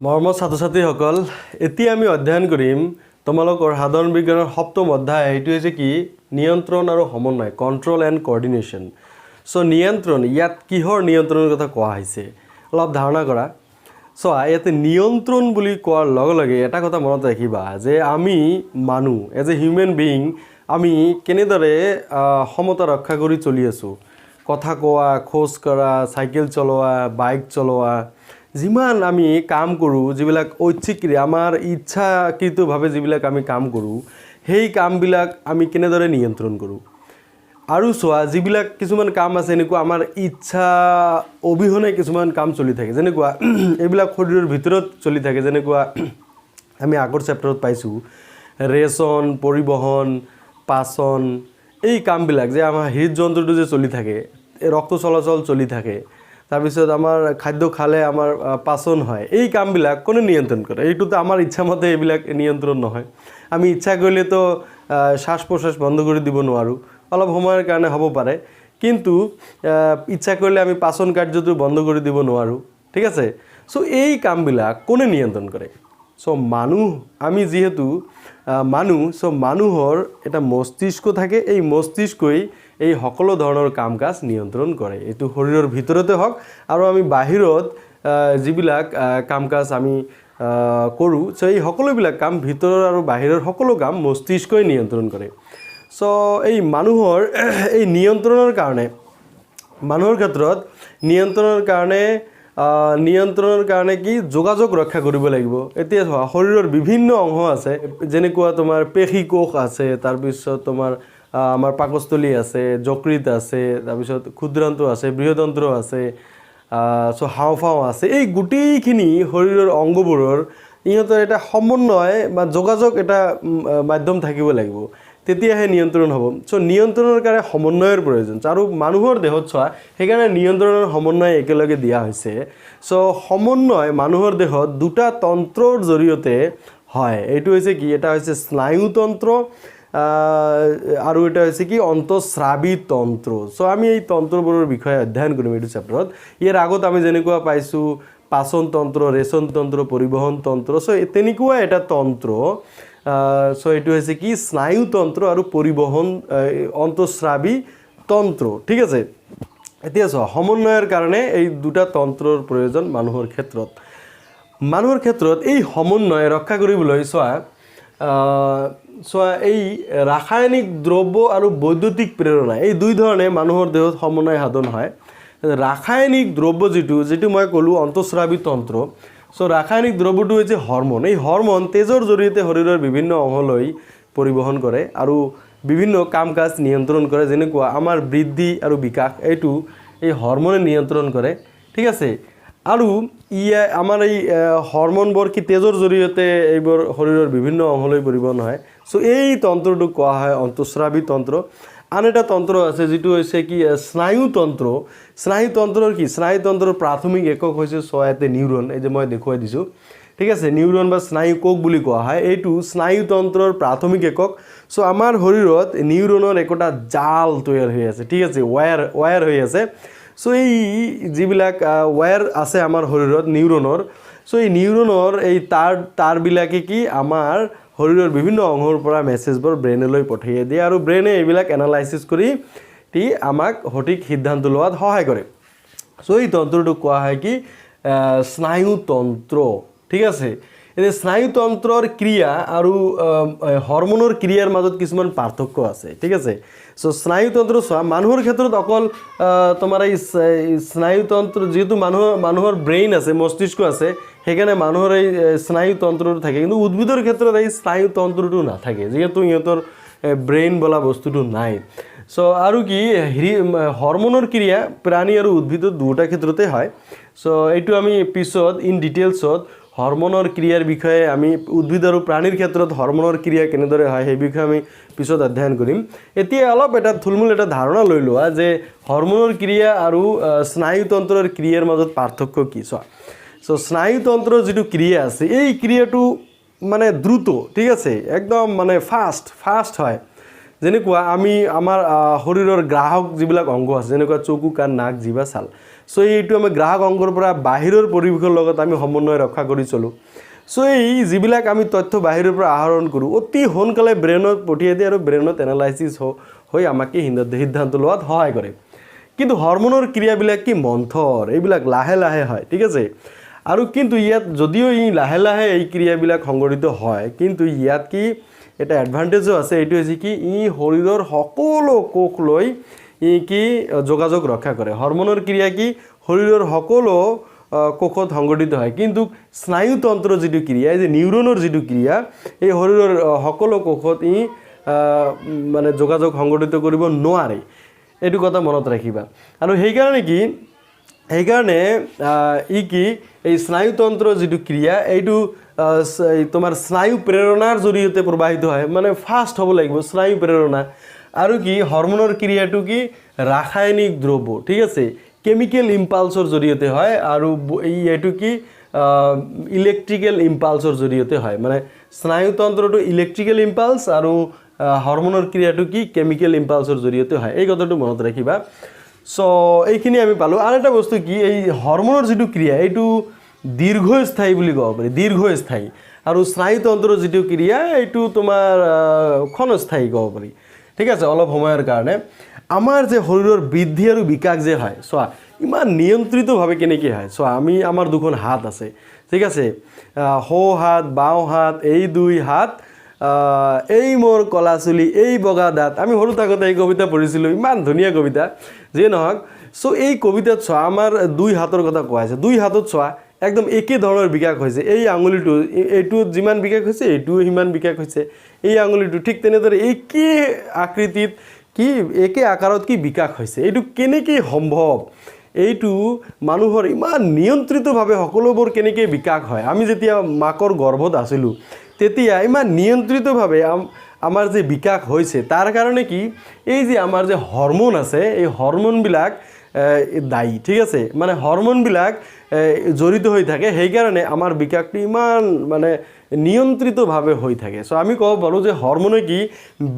মৰমৰ ছাত্ৰ-ছাত্ৰীসকল এতিয়া আমি অধ্যয়ন কৰিম তোমালোকৰ সাধাৰণ বিজ্ঞানৰ সপ্তম অধ্যায় এইটো হৈছে কি নিয়ন্ত্ৰণ আৰু সমন্বয় কন্ট্ৰোল এণ্ড কোঅৰ্ডিনেশ্যন সো নিয়ন্ত্ৰণ ইয়াত কিহৰ নিয়ন্ত্ৰণৰ কথা কোৱা হৈছে অলপ ধাৰণা কৰা সো ইয়াতে নিয়ন্ত্ৰণ বুলি কোৱাৰ লগে লগে এটা কথা মনত ৰাখিবা যে আমি মানুহ এজ এ হিউমেন বিং আমি কেনেদৰে সমতা ৰক্ষা কৰি চলি আছো কথা কোৱা খোজ কৰা সাইকেল চলোৱা বাইক চলোৱা যিমান আমি কাম কৰোঁ যিবিলাক ঐচ্ছিক ক্ৰিয়া আমাৰ ইচ্ছাকৃতভাৱে যিবিলাক আমি কাম কৰোঁ সেই কামবিলাক আমি কেনেদৰে নিয়ন্ত্ৰণ কৰোঁ আৰু চোৱা যিবিলাক কিছুমান কাম আছে এনেকুৱা আমাৰ ইচ্ছা অবিহনে কিছুমান কাম চলি থাকে যেনেকুৱা এইবিলাক শৰীৰৰ ভিতৰত চলি থাকে যেনেকুৱা আমি আগৰ চেপ্টাৰত পাইছোঁ ৰেচন পৰিবহন পাচন এই কামবিলাক যে আমাৰ হৃদযন্ত্ৰটো যে চলি থাকে ৰক্ত চলাচল চলি থাকে তাৰপিছত আমাৰ খাদ্য খালে আমাৰ পাচন হয় এই কামবিলাক কোনে নিয়ন্ত্ৰণ কৰে এইটোতো আমাৰ ইচ্ছামতে এইবিলাক নিয়ন্ত্ৰণ নহয় আমি ইচ্ছা কৰিলে তো শ্বাস প্ৰশ্বাস বন্ধ কৰি দিব নোৱাৰোঁ অলপ সময়ৰ কাৰণে হ'ব পাৰে কিন্তু ইচ্ছা কৰিলে আমি পাচন কাৰ্যটো বন্ধ কৰি দিব নোৱাৰোঁ ঠিক আছে সো এই কামবিলাক কোনে নিয়ন্ত্ৰণ কৰে সো মানুহ আমি যেহেতু মানুহ সো মানুহৰ এটা মস্তিষ্ক থাকে এই মস্তিষ্কই এই সকলো ধৰণৰ কাম কাজ নিয়ন্ত্ৰণ কৰে এটো শৰীৰৰ ভিতৰতে হওক আৰু আমি বাহিৰত যিবিলাক কাম কাজ আমি কৰোঁ সো এই সকলোবিলাক কাম ভিতৰৰ আৰু বাহিৰৰ সকলো কাম মস্তিষ্কই নিয়ন্ত্ৰণ কৰে সো এই মানুহৰ এই নিয়ন্ত্ৰণৰ কাৰণে মানুহৰ ক্ষেত্ৰত নিয়ন্ত্ৰণৰ কাৰণে কি যোগাযোগ ৰক্ষা কৰিব লাগিব এতিয়া শৰীৰৰ বিভিন্ন অংশ আছে যেনেকুৱা তোমাৰ পেশী কোষ আছে তাৰ পিছত তোমাৰ আমাৰ পাকস্থলী আছে যকৃত আছে তাৰ পিছত ক্ষুদ্ৰান্ত আছে বৃহদন্ত্ৰ আছে সো হাওঁফাওঁ আছে এই গোটেইখিনি শৰীৰৰ অংগবোৰৰ ইহঁতৰ এটা সমন্বয় বা যোগাযোগ এটা মাধ্যম থাকিব লাগিব তেতিয়াহে নিয়ন্ত্ৰণ হ'ব সো নিয়ন্ত্ৰণৰ কাৰণে সমন্বয়ৰ প্ৰয়োজন আৰু মানুহৰ দেহত চোৱা সেইকাৰণে নিয়ন্ত্ৰণৰ সমন্বয় একেলগে দিয়া হৈছে সো সমন্বয় মানুহৰ দেহত দুটা তন্ত্ৰৰ জৰিয়তে হয় এইটো হৈছে কি এটা হৈছে স্নায়ুতন্ত্ৰ আৰু এটা হৈছে কি অন্তঃস্ৰাৱী তন্ত্ৰ সো আমি এই তন্ত্ৰবোৰৰ বিষয়ে অধ্যয়ন কৰিম এইটো চেপ্টাৰত ইয়াৰ আগত আমি যেনেকুৱা পাইছোঁ পাচন তন্ত্ৰ ৰেচন তন্ত্ৰ পৰিবহন তন্ত্ৰ সো তেনেকুৱা এটা তন্ত্ৰ সো এইটো হৈছে কি স্নায়ুতন্ত্ৰ আৰু পৰিবহন অন্তঃস্ৰাৱী তন্ত্ৰ ঠিক আছে এতিয়া চোৱা সমন্বয়ৰ কাৰণে এই দুটা তন্ত্ৰৰ প্ৰয়োজন মানুহৰ ক্ষেত্ৰত এই সমন্বয় ৰক্ষা কৰিবলৈ চোৱা এই ৰাসায়নিক দ্ৰব্য আৰু বৈদ্যুতিক প্ৰেৰণা এই দুই ধৰণে মানুহৰ দেহত সমন্বয় সাধন হয় ৰাসায়নিক দ্ৰব্য যেটো মই ক'লোঁ অন্তঃস্ৰাৱী তন্ত্ৰ সো ৰাসায়নিক দ্ৰব্যটো হৈছে হৰমন এই হৰমন তেজৰ জৰিয়তে শৰীৰৰ বিভিন্ন অংশলৈ পৰিবহন কৰে আৰু বিভিন্ন কাম কাজ নিয়ন্ত্ৰণ কৰে যেনেকুৱা আমাৰ বৃদ্ধি আৰু বিকাশ এইটো এই হৰমনে নিয়ন্ত্ৰণ কৰে ঠিক আছে আৰু আমাৰ এই হৰমনবোৰ কি তেজৰ জৰিয়তে এইবোৰ শৰীৰৰ বিভিন্ন অংশলৈ পৰিবহন হয় সো এই তন্ত্ৰটো কোৱা হয় অন্তঃস্ৰাৱী তন্ত্ৰ আন এটা তন্ত্ৰ আছে যেটো হৈছে কি স্নায়ুতন্ত্ৰৰ প্ৰাথমিক একক হৈছে ছয়তে নিউৰন এই যে মই দেখুৱাই দিছোঁ ঠিক আছে নিউৰন বা স্নায়ু কোষ বুলি কোৱা হয় এইটো স্নায়ুতন্ত্ৰৰ প্ৰাথমিক একক সো আমাৰ শৰীৰত নিউৰনৰ একটা জাল তৈয়াৰ হৈ আছে ঠিক আছে ওয়্যাৰ হৈ আছে সো এই যিবিলাক ওয়্যাৰ আছে আমাৰ শৰীৰত নিউৰনৰ সো এই নিউৰনৰ এই তাৰবিলাকে কি আমাৰ শৰীৰৰ বিভিন্ন অংশৰ পৰা মেছেজবোৰ ব্ৰেইনলৈ পঠিয়াই দিয়ে আৰু ব্ৰেইনে এইবিলাক এনালাইসিস কৰি আমাক সঠিক সিদ্ধান্ত লোৱাত সহায় কৰে সো এই তন্ত্ৰটো কোৱা হয় কি স্নায়ুতন্ত্ৰ ঠিক আছে এই স্নায়ুতন্ত্ৰৰ ক্ৰিয়া আৰু হৰমনৰ ক্ৰিয়াৰ মাজত কিছুমান পাৰ্থক্য আছে ঠিক আছে সো স্নায়ুতন্ত্ৰ চোৱা মানুহৰ ক্ষেত্ৰত অকল তোমাৰ এই স্নায়ুতন্ত্ৰ যেহেতু মানুহৰ ব্ৰেইন আছে মস্তিষ্ক আছে সেইকাৰণে মানুহৰ এই স্নায়ুতন্ত্ৰটো থাকে কিন্তু উদ্ভিদৰ ক্ষেত্ৰত এই স্নায়ুতন্ত্ৰটো নাথাকে যেহেতু ইহঁতৰ ব্ৰেইন বোলা বস্তুটো নাই সো আৰু কি হৰমনৰ ক্ৰিয়া প্ৰাণী আৰু উদ্ভিদৰ দুটা ক্ষেত্ৰতে হয় সো এইটো আমি পিছত ইন ডিটেইলছত হৰমনৰ ক্ৰিয়াৰ বিষয়ে আমি উদ্ভিদ আৰু প্ৰাণীৰ ক্ষেত্ৰত হৰমনৰ ক্ৰিয়া কেনেদৰে হয় সেই বিষয়ে আমি পিছত অধ্যয়ন কৰিম এতিয়া অলপ এটা থুলমূল এটা ধাৰণা লৈ লোৱা যে হৰমনৰ ক্ৰিয়া আৰু স্নায়ুতন্ত্ৰৰ ক্ৰিয়াৰ মাজত পাৰ্থক্য কি চোৱা সো স্নায়ুতন্ত্ৰৰ যেটো ক্ৰিয়া আছে এই ক্ৰিয়াটো মানে দ্ৰুত ঠিক আছে একদম মানে ফাষ্ট হয় যেনেকুৱা আমি আমাৰ শৰীৰৰ গ্ৰাহক যিবিলাক অংগ আছে যেনেকুৱা চকু কাণ নাক জিভা ছাল সো এইটো আমি গ্ৰাহক অংগৰ পৰা বাহিৰৰ পৰিৱেশৰ লগত আমি সমন্বয় ৰক্ষা কৰি চলোঁ সো এই যিবিলাক আমি তথ্য বাহিৰৰ পৰা আহৰণ কৰোঁ অতি সোনকালে ব্ৰেইনত পঠিয়াই দিয়ে আৰু ব্ৰেইনত এনালাইচিছ হৈ আমাকে সিদ্ধান্ত লোৱাত সহায় কৰে কিন্তু হৰমনৰ ক্ৰিয়াবিলাক কি মন্থৰ এইবিলাক লাহে লাহে হয় ঠিক আছে আৰু কিন্তু ইয়াত যদিও লাহে লাহে এই ক্ৰিয়াবিলাক সংঘটিত হয় কিন্তু ইয়াত কি এটা এডভান্টেজও আছে এইটো হৈছে কি শৰীৰৰ সকলো কোষ লৈ কি যোগাযোগ ৰক্ষা কৰে হৰমনৰ ক্ৰিয়া কি শৰীৰৰ সকলো কোষত সংঘটিত হয় কিন্তু স্নায়ুতন্ত্ৰৰ যিটো ক্ৰিয়া এই যে নিউৰনৰ যিটো ক্ৰিয়া এই শৰীৰৰ সকলো কোষত মানে যোগাযোগ সংঘটিত কৰিব নোৱাৰে এইটো কথা মনত ৰাখিবা আৰু সেইকাৰণে কি এই স্নায়ুতন্ত্ৰৰ যিটো ক্ৰিয়া এইটো তোমাৰ স্নায়ু প্ৰেৰণাৰ জৰিয়তে প্ৰবাহিত হয় মানে ফাষ্ট হ'ব লাগিব স্নায়ু প্ৰেৰণা আৰু কি হৰমনৰ ক্ৰিয়াটো কি ৰাসায়নিক দ্ৰব্য ঠিক আছে কেমিকেল ইম্পালছৰ জৰিয়তে হয় আৰু এইটো কি ইলেক্ট্ৰিকেল ইম্পালছৰ জৰিয়তে হয় মানে স্নায়ুতন্ত্ৰটো ইলেক্ট্ৰিকেল ইম্পালছ আৰু হৰমনৰ ক্ৰিয়াটো কি কেমিকেল ইম্পালছৰ জৰিয়তে হয় এই কথাটো মনত ৰাখিবা সো এইখিনি আমি পালোঁ আৰু এটা বস্তু কি এই হৰমনৰ যিটো ক্ৰিয়া এইটো দীৰ্ঘস্থায়ী বুলি ক'ব পাৰি দীৰ্ঘস্থায়ী আৰু স্নায়ুতন্ত্ৰৰ যিটো ক্ৰিয়া এইটো তোমাৰ ক্ষণস্থায়ী ক'ব পাৰি ঠিক আছে অলপ সময়ৰ কাৰণে আমাৰ যে শৰীৰৰ বৃদ্ধি আৰু বিকাশ যে হয় চোৱা ইমান নিয়ন্ত্ৰিতভাৱে কেনেকৈ হয় চোৱা আমাৰ দুখন হাত আছে ঠিক আছে সোঁ হাত বাওঁ হাত এই দুই হাত এই মোৰ কলা চুলি এই বগা দাঁত আমি সৰু থাকোঁতে এই কবিতা পঢ়িছিলোঁ ইমান ধুনীয়া কবিতা যিয়ে নহওক সো এই কবিতাত চোৱা আমাৰ দুই হাতৰ কথা কোৱা হৈছে দুই হাতত চোৱা একদম একে ধৰণৰ বিকাশ হৈছে এই আঙুলিটো এইটোত যিমান বিকাশ হৈছে এইটোও সিমান বিকাশ হৈছে এই আঙুলিটো ঠিক তেনেদৰে একে আকৃতিত কি একে আকাৰত কি বিকাশ হৈছে এইটো কেনেকৈ সম্ভৱ এইটো মানুহৰ ইমান নিয়ন্ত্ৰিতভাৱে সকলোবোৰ কেনেকৈ বিকাশ হয় আমি যেতিয়া মাকৰ গৰ্ভত আছিলোঁ তেতিয়া ইমান নিয়ন্ত্ৰিতভাৱে আমাৰ যে বিকাশ হৈছে তাৰ কাৰণে কি এই যে আমাৰ যে হৰমন আছে এই হৰমনবিলাক দায়ী ঠিক আছে মানে হৰমনবিলাক জড়িত হৈ থাকে সেইকাৰণে আমাৰ বিকাশটো ইমান মানে নিয়ন্ত্ৰিতভাৱে হৈ থাকে সো আমি ক'ব পাৰোঁ যে হৰমনে কি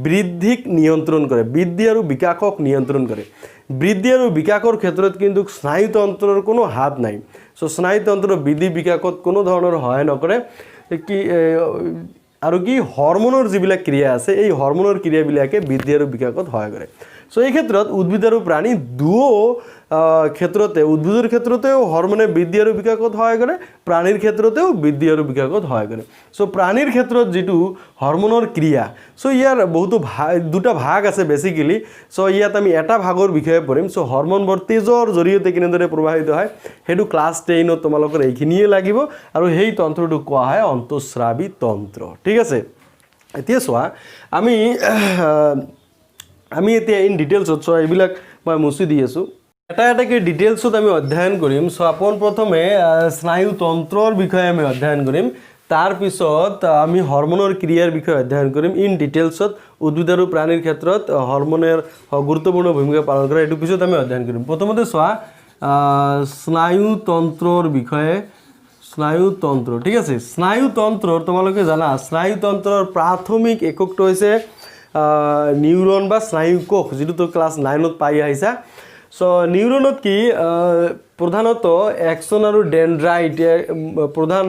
বৃদ্ধিক নিয়ন্ত্ৰণ কৰে বৃদ্ধি আৰু বিকাশক নিয়ন্ত্ৰণ কৰে বৃদ্ধি আৰু বিকাশৰ ক্ষেত্ৰত কিন্তু স্নায়ুতন্ত্ৰৰ কোনো হাত নাই সো স্নায়ুতন্ত্ৰৰ বৃদ্ধি বিকাশত কোনো ধৰণৰ সহায় নকৰে কি আৰু কি হৰমনৰ যিবিলাক ক্ৰিয়া আছে এই হৰমনৰ ক্ৰিয়াবিলাকে বৃদ্ধি আৰু বিকাশত সহায় কৰে সো এই ক্ষেত্ৰত উদ্ভিদ আৰু প্ৰাণী দুয়ো ক্ষেত্ৰতে উদ্ভিদৰ ক্ষেত্ৰতেও হৰমনে বৃদ্ধি আৰু বিকাশত সহায় কৰে প্ৰাণীৰ ক্ষেত্ৰতেও বৃদ্ধি আৰু বিকাশত সহায় কৰে সো প্ৰাণীৰ ক্ষেত্ৰত যিটো হৰমনৰ ক্ৰিয়া সো ইয়াৰ বহুতো দুটা ভাগ আছে বেচিকেলি সো ইয়াত আমি এটা ভাগৰ বিষয়ে পঢ়িম সো হৰমনবোৰ তেজৰ জৰিয়তে কেনেদৰে প্ৰবাহিত হয় সেইটো ক্লাছ 10ত তোমালোকৰ এইখিনিয়ে লাগিব আৰু সেই তন্ত্ৰটো কোৱা হয় অন্তঃস্ৰাৱী তন্ত্ৰ ঠিক আছে এতিয়া চোৱা আমি এতিয়া ইন ডিটেইলছত চোৱা এইবিলাক মই মুছি দি আছোঁ এটা এটাকৈ ডিটেইলছত আমি অধ্যয়ন কৰিম সো প্ৰথমে স্নায়ুতন্ত্ৰৰ বিষয়ে আমি অধ্যয়ন কৰিম তাৰপিছত আমি হৰমনৰ ক্ৰিয়াৰ বিষয়ে অধ্যয়ন কৰিম ইন ডিটেইলছত উদ্ভিদ আৰু প্ৰাণীৰ ক্ষেত্ৰত হৰমনৰ গুৰুত্বপূৰ্ণ ভূমিকা পালন কৰে এইটো পিছত আমি অধ্যয়ন কৰিম প্ৰথমতে চোৱা স্নায়ুতন্ত্ৰৰ বিষয়ে স্নায়ুতন্ত্ৰ ঠিক আছে স্নায়ুতন্ত্ৰৰ তোমালোকে জানা স্নায়ুতন্ত্ৰৰ প্ৰাথমিক এককটো হৈছে নিউৰন বা স্নায়ুকোষ যিটো তো ক্লাছ 9ত পাই আহিছা সো নিউরনত কি প্রধানত অ্যাক্সন আর ডেনড্রাইট প্রধান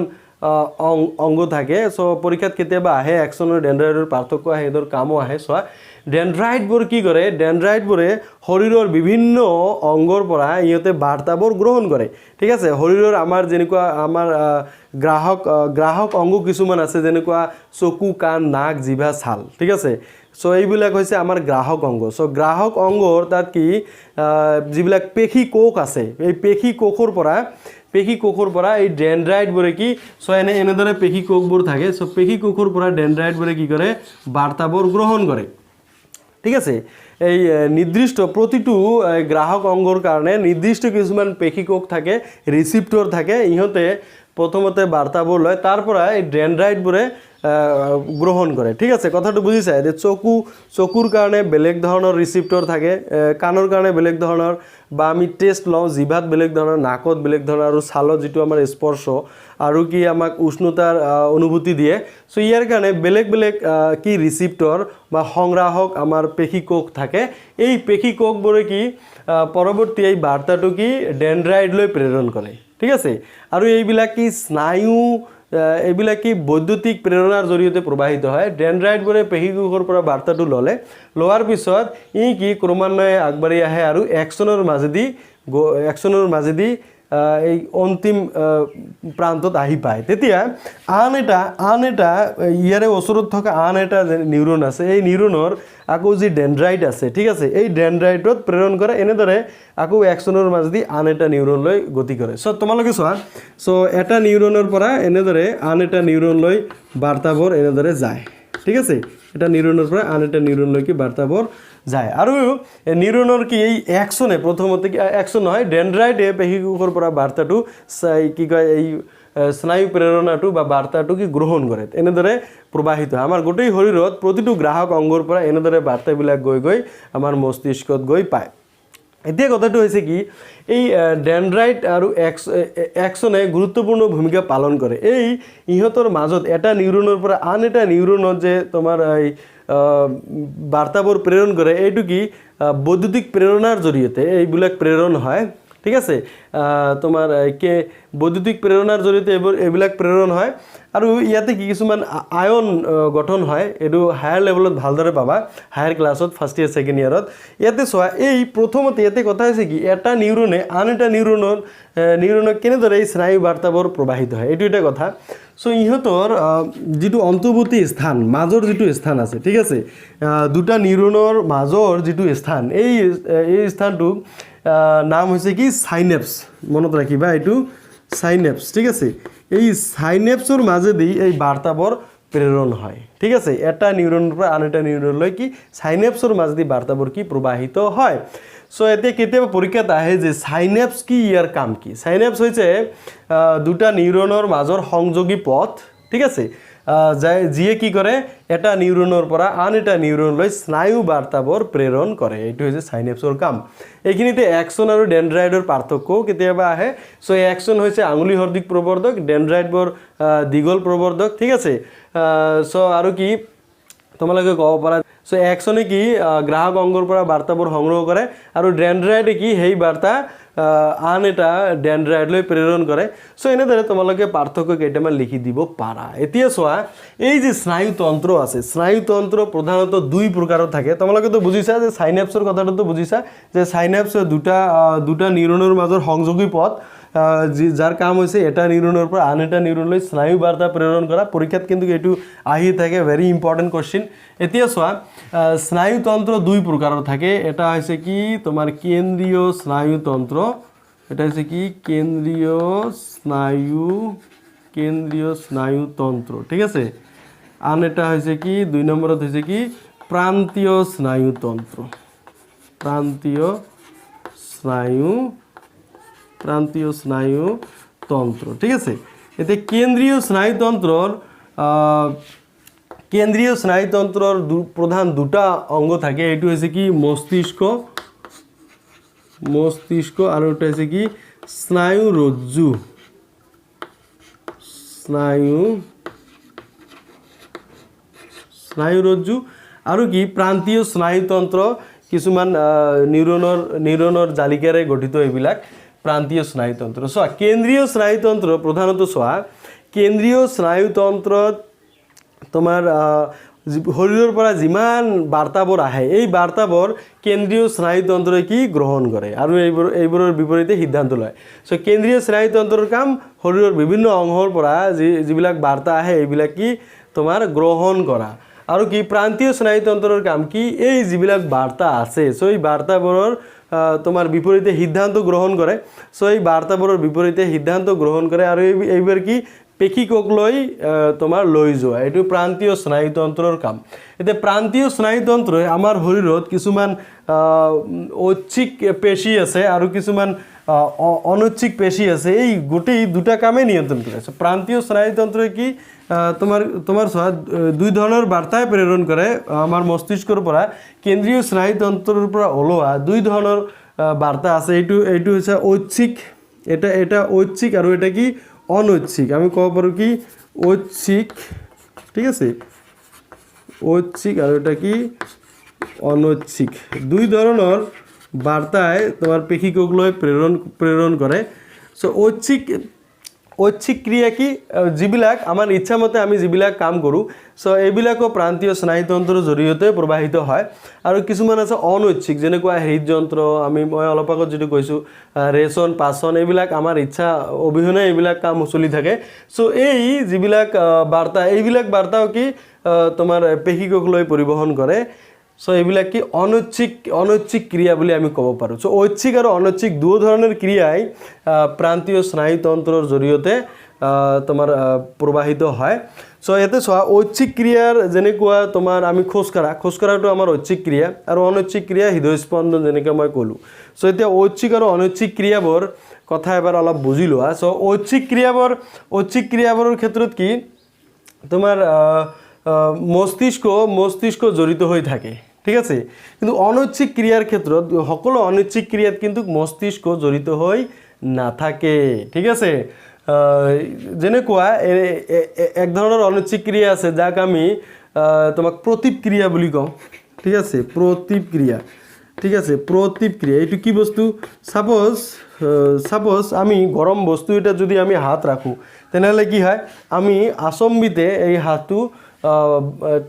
অঙ্গ থাকে সো পরীক্ষাত কেতিয়াবা আহে অ্যাক্সন আর ডেনড্ৰাইটৰ পাৰ্থক্য আহে এদৰ কামো আহে সো ডেনড্ৰাইটবোৰ কি কৰে ডেনড্ৰাইটবোৰে শৰীৰৰ বিভিন্ন অংগৰ পৰা ইহঁতে বাৰ্তাবোৰ গ্ৰহণ কৰে ঠিক আছে শৰীৰৰ আমাৰ যেনেকুৱা আমাৰ গ্ৰাহক অংগ কিছুমান আছে যেনেকুৱা চকু কাণ নাক জিভা ছাল ঠিক আছে সো এইবিলাক হৈছে আমাৰ গ্ৰাহক অংগ সো গ্ৰাহক অংগৰ তাত কি যিবিলাক পেশী কোষ আছে এই পেশী কোষৰ পৰা এই ডেনড্ৰাইটবোৰে কি সো এনেদৰে পেশী কোষবোৰ থাকে সো পেশী কোষৰ পৰা ডেনড্ৰাইটবোৰে কি কৰে বাৰ্তাবোৰ গ্ৰহণ কৰে ঠিক আছে এই নিৰ্দিষ্ট প্ৰতিটো গ্ৰাহক অংগৰ কাৰণে নিৰ্দিষ্ট কিছুমান পেশী কোষ থাকে ৰিসিপ্টৰ থাকে ইহঁতে প্ৰথমতে বাৰ্তাবোৰ লয় তাৰ পৰা এই ডেনড্ৰাইটবোৰে গ্ৰহণ কৰে ঠিক আছে কথাটো বুজিছা যে চকুৰ কাৰণে বেলেগ ধৰণৰ ৰিসিপ্টৰ থাকে কাণৰ কাৰণে বেলেগ ধৰণৰ বা আমি টেষ্ট লওঁ জিভাত বেলেগ ধৰণৰ নাকত বেলেগ ধৰণৰ আৰু ছালত যেটো আমাৰ স্পৰ্শ আৰু কি আমাক উষ্ণতাৰ অনুভূতি দিয়ে সো ইয়াৰ কাৰণে বেলেগ বেলেগ কি ৰিসিপ্টৰ বা সংগ্ৰাহক আমাৰ পেশী কোষ থাকে এই পেশী কোষবোৰে কি পৰৱৰ্তী এই বাৰ্তাটো কি ডেনড্ৰাইটলৈ প্ৰেৰণ কৰে ঠিক আছে আৰু এইবিলাক কি স্নায়ু এইবিলাক কি বৈদ্যুতিক প্ৰেৰণাৰ জৰিয়তে প্ৰবাহিত হয় ডেনড্ৰাইটবোৰে পেশী কোষৰ পৰা বাৰ্তাটো ললে লোৱাৰ পিছত ই কি ক্ৰমান্বয়ে আগবাঢ়ি আহে আৰু এক্সনৰ মাজেদি এই অন্তিম প্ৰান্তত আহি পায় তেতিয়া আন এটা ইয়াৰে ওচৰত থকা আন এটা নিউৰন আছে এই নিউৰনৰ আকৌ যি ডেনড্ৰাইট আছে ঠিক আছে এই ডেনড্ৰাইটত প্ৰেৰণ কৰে এনেদৰে আকৌ এক্সনৰ মাজেদি আন এটা নিউৰনলৈ গতি কৰে সো তোমালোকে চোৱা সো এটা নিউৰনৰ পৰা এনেদৰে আন এটা নিউৰনলৈ বাৰ্তাবোৰ এনেদৰে যায় ঠিক আছে এটা নিউৰনৰ পৰা আন এটা নিউৰনলৈকে বাৰ্তাবোৰ যায় আৰু নিউৰনৰ কি এই এক্সনে প্ৰথমতে কি এক্সন নহয় ডেনড্ৰাইটে পেশী কোষৰ পৰা বাৰ্তাটো কি কয় এই স্নায়ু প্ৰেৰণাটো বা বাৰ্তাটো কি গ্ৰহণ কৰে এনেদৰে প্ৰবাহিত হয় আমাৰ গোটেই শৰীৰত প্ৰতিটো গ্ৰাহক অংগৰ পৰা এনেদৰে বাৰ্তাবিলাক গৈ আমাৰ মস্তিষ্কত গৈ পায় এতিয়া কথাটো হৈছে কি এই ডেনড্ৰাইট আৰু এক্সনে গুৰুত্বপূৰ্ণ ভূমিকা পালন কৰে এই ইহঁতৰ মাজত এটা নিউৰনৰ পৰা আন এটা নিউৰনত যে তোমাৰ এই বাৰ্তাবোৰ প্ৰেৰণ কৰে এইটো কি বৈদ্যুতিক প্ৰেৰণাৰ জৰিয়তে এইবিলাক প্ৰেৰণ হয় ঠিক আছে তোমাৰ কে বৈদ্যুতিক প্ৰেৰণাৰ জৰিয়তে এইবিলাক প্ৰেৰণ হয় আৰু ইয়াতে কি কিছুমান আয়ন গঠন হয় এটো হায়াৰ লেভেলত ভালদৰে পাবা হায়াৰ ক্লাছত ফাৰ্স্ট ইয়াৰ সেকেন্ড ইয়াৰত ইয়াতে সোয়া এই প্ৰথমতে ইয়াতে কথা হৈছে কি এটা নিউৰনে আন এটা নিউৰনক কেনেদৰে এই স্নায়ু বাৰ্তাবোৰ প্ৰবাহিত হয় এইটো এটা কথা সো ইহঁতৰ যেটো অন্তৰ্বৰ্তী স্থান মাজৰ যেটো স্থান আছে ঠিক আছে দুটা নিউৰনৰ মাজৰ যেটো স্থান এই স্থানটো নাম হৈছে কি সাইনেপস মনত ৰাখিবা এইটো সাইনেপস ঠিক আছে এই সাইনেপসৰ মাজেদি এই বাৰ্তাবোৰ প্ৰেৰণ হয় ঠিক আছে এটা নিউৰনৰ পৰা আন এটা নিউৰনলৈ কি সাইনেপসৰ মাজেদি বাৰ্তাবোৰ কি প্ৰবাহিত হয় সো এতে কেতিয়াবা পৰীক্ষাত আহে যে সাইনেপস কি ইয়াৰ কাম কি সাইনেপস হৈছে দুটা নিউৰনৰ মাজৰ সংযোগী পথ ঠিক আছে যিয়ে কি কৰে এটা নিউৰনৰ পৰা আন এটা নিউৰনলৈ স্নায়ু বাৰ্তাবোৰ প্ৰেৰণ কৰে এইটো হৈছে সাইনেপসৰ কাম এইখিনিতে এক্সন আৰু ডেনড্ৰাইটৰ পাৰ্থক্য কেতিয়াবা আহে সো এক্সন হৈছে আঙুলি হৰ্দিক প্ৰবৰ্ধক ডেনড্ৰাইটবোৰ দীঘল প্ৰবৰ্ধক ঠিক আছে সো আৰু কি তোমালোকে ক'ব পাৰা সো এক্সনে কি গ্ৰাহক অংগৰ পৰা বাৰ্তাবোৰ সংগ্ৰহ কৰে আৰু ডেনড্ৰাইটে কি সেই বাৰ্তা আন এটা ডেনড্ৰাইটলৈ প্ৰেৰণ কৰে সো এনেদৰে তোমালোকে পাৰ্থক্য কেইটামান লিখি দিব পাৰা এতিয়া চোৱা এই যে স্নায়ুতন্ত্ৰ আছে স্নায়ুতন্ত্ৰ প্ৰধানত দুই প্ৰকাৰৰ থাকে তোমালোকে তো বুজিছা যে সাইনেপসৰ কথাটো তো বুজিছা যে সাইনেপস দুটা নিউৰনৰ মাজৰ সংযোগী পথ যাৰ কাম হৈছে এটা নিউৰনৰ পৰা আন এটা নিউৰনলৈ স্নায়ু বাৰ্তা প্ৰেৰণ কৰা পৰীক্ষাত কিন্তু এইটো আহি থাকে ভেৰি ইম্পৰ্টেন্ট কোশ্চেন এতিয়া চোৱা স্নায়ুতন্ত্ৰ দুই প্ৰকাৰৰ থাকে এটা হৈছে কি তোমাৰ কেন্দ্ৰীয় স্নায়ুতন্ত্ৰ এটা হৈছে কি কেন্দ্ৰীয় স্নায়ুতন্ত্ৰ ঠিক আছে আন এটা হৈছে কি দুই নম্বৰত হৈছে কি প্ৰান্তীয় স্নায়ুতন্ত্ৰ ঠিক আছে এতে কেন্দ্ৰীয় স্নায়ুতন্ত্ৰৰ প্ৰধান দুটা অংগ থাকে এইটো হৈছে কি মস্তিষ্ক আৰু এটা হৈছে কি স্নায়ুৰজ্জু আৰু কি প্ৰান্তীয় স্নায়ুতন্ত্ৰ কিছুমান নিউৰনৰ জালিকাৰে গঠিত এইবিলাক প্ৰান্তীয় স্নায়ুতন্ত্ৰ চোৱা কেন্দ্ৰীয় স্নায়ুতন্ত্ৰ প্ৰধানত চোৱা কেন্দ্ৰীয় স্নায়ুতন্ত্ৰত তোমাৰ শৰীৰৰ পৰা যিমান বাৰ্তাবোৰ আহে এই বাৰ্তাবোৰ কেন্দ্ৰীয় স্নায়ুতন্ত্ৰই কি গ্ৰহণ কৰে আৰু এইবোৰৰ বিপৰীতে সিদ্ধান্ত লয় সো কেন্দ্ৰীয় স্নায়ুতন্ত্ৰৰ কাম শৰীৰৰ বিভিন্ন অংগৰ পৰা যিবিলাক বাৰ্তা আহে এইবিলাক কি তোমাৰ গ্ৰহণ কৰা আৰু কি প্ৰান্তীয় স্নায়ুতন্ত্ৰৰ কাম কি এই যিবিলাক বাৰ্তা আছে সো এই বাৰ্তাবোৰৰ তোমাৰ বিপৰীতে সিদ্ধান্ত গ্ৰহণ কৰে সো এই বাৰ্তাবোৰৰ বিপৰীতে সিদ্ধান্ত গ্ৰহণ কৰে আৰু এইবাৰ কি পেশীকক লৈ তোমাৰ লৈ যোৱা এটো প্ৰান্তীয় স্নায়ুতন্ত্ৰৰ কাম এতে প্ৰান্তীয় স্নায়ুতন্ত্ৰই আমাৰ শৰীৰত কিছুমান ঐচ্ছিক পেশী আছে আৰু কিছুমান অনৈচ্ছিক পেশী আছে এই গোটেই দুটা কামে নিয়ন্ত্রণ করে। প্রান্তীয় স্নায়ুতন্ত্র কি তোমার দুই ধরনের বার্তায় প্রেরণ করে আমার মস্তিষ্কের পৰা কেন্দ্ৰীয় স্নায়ুতন্ত্ৰেৰ পৰা ওলোৱা দুই ধরনের বার্তা আছে। এইটো হচ্ছে ঐচ্ছিক, এটা ঐচ্ছিক আর এটা কি অনৈচ্ছিক। আমি কব পারো কি ঐচ্ছিক, ঠিক আছে, ঐচ্ছিক আর এটা কি অনৈচ্ছিক। দুই ধরনের বার্তায় তোমার পেশীকোষলৈ প্রেরণ করে। সো ঐচ্ছিক ক্রিয়া কি যিবিলাক আমাৰ ইচ্ছা মতে আমি যিবিলাক কাম কৰোঁ, সো এইবিলাকো প্ৰান্তীয় স্নায়ুতন্ত্ৰৰ জৰিয়তে প্ৰবাহিত হয়। আৰু কিছুমান আছে অনৈচ্ছিক, যেনেকুৱা হৃদযন্ত্ৰ, মই অলপ আগত যিটো কৈছোঁ ৰেচন পাচন, এইবিলাক আমাৰ ইচ্ছা অবিহনে এইবিলাক কাম চলি থাকে। সো এই যিবিলাক বাৰ্তা, এইবিলাক বাৰ্তাও কি তোমাৰ পেশীকোষলৈ পৰিবহন কৰে। সো এইবিলাক কি অনৈচ্ছিক ক্ৰিয়া বলে আমি কব পাৰোঁ। সো ঐচ্ছিক আৰু অনৈচ্ছিক দুই ধৰণৰ ক্ৰিয়াই প্ৰান্তীয় স্নায়ুতন্ত্ৰৰ জৰিয়তে তোমাৰ প্ৰবাহিত হয়। সো ইয়াতে চোৱা ঐচ্ছিক ক্ৰিয়াৰ যেনেকুৱা তোমাৰ আমি খোজকাঢ়াটো আমাৰ ঐচ্ছিক ক্ৰিয়া, আৰু অনৈচ্ছিক ক্ৰিয়া হৃদয়স্পন্দন যেনেকৈ মই ক'লোঁ। সো এতিয়া ঐচ্ছিক আৰু অনৈচ্ছিক ক্ৰিয়াবোৰ কথা এবাৰ অলপ বুজি লোৱা। সো ঐচ্ছিক ক্ৰিয়াবোৰৰ ক্ষেত্ৰত কি তোমাৰ মস্তিষ্ক জড়িত হয়ে থাকে, ঠিক আছে। কিন্তু অনৈচ্ছিক ক্ৰিয়াৰ ক্ষেত্ৰত সকলো অনৈচ্ছিক ক্ৰিয়াত কিন্তু মস্তিষ্ক জড়িত হৈ নাথাকে, ঠিক আছে। যেনেকুৱা এক ধৰণৰ অনৈচ্ছিক ক্ৰিয়া আছে যাক আমি তোমাক প্ৰতিক্ৰিয়া বুলি কওঁ, ঠিক আছে। প্ৰতিক্ৰিয়া, ঠিক আছে। প্ৰতিক্ৰিয়া এইটো কি বস্তু? সাপোজ আমি গৰম বস্তু এটা যদি আমি হাত ৰাখোঁ, তেনেহ'লে কি হয়, আমি আচম্বিতে এই হাতটো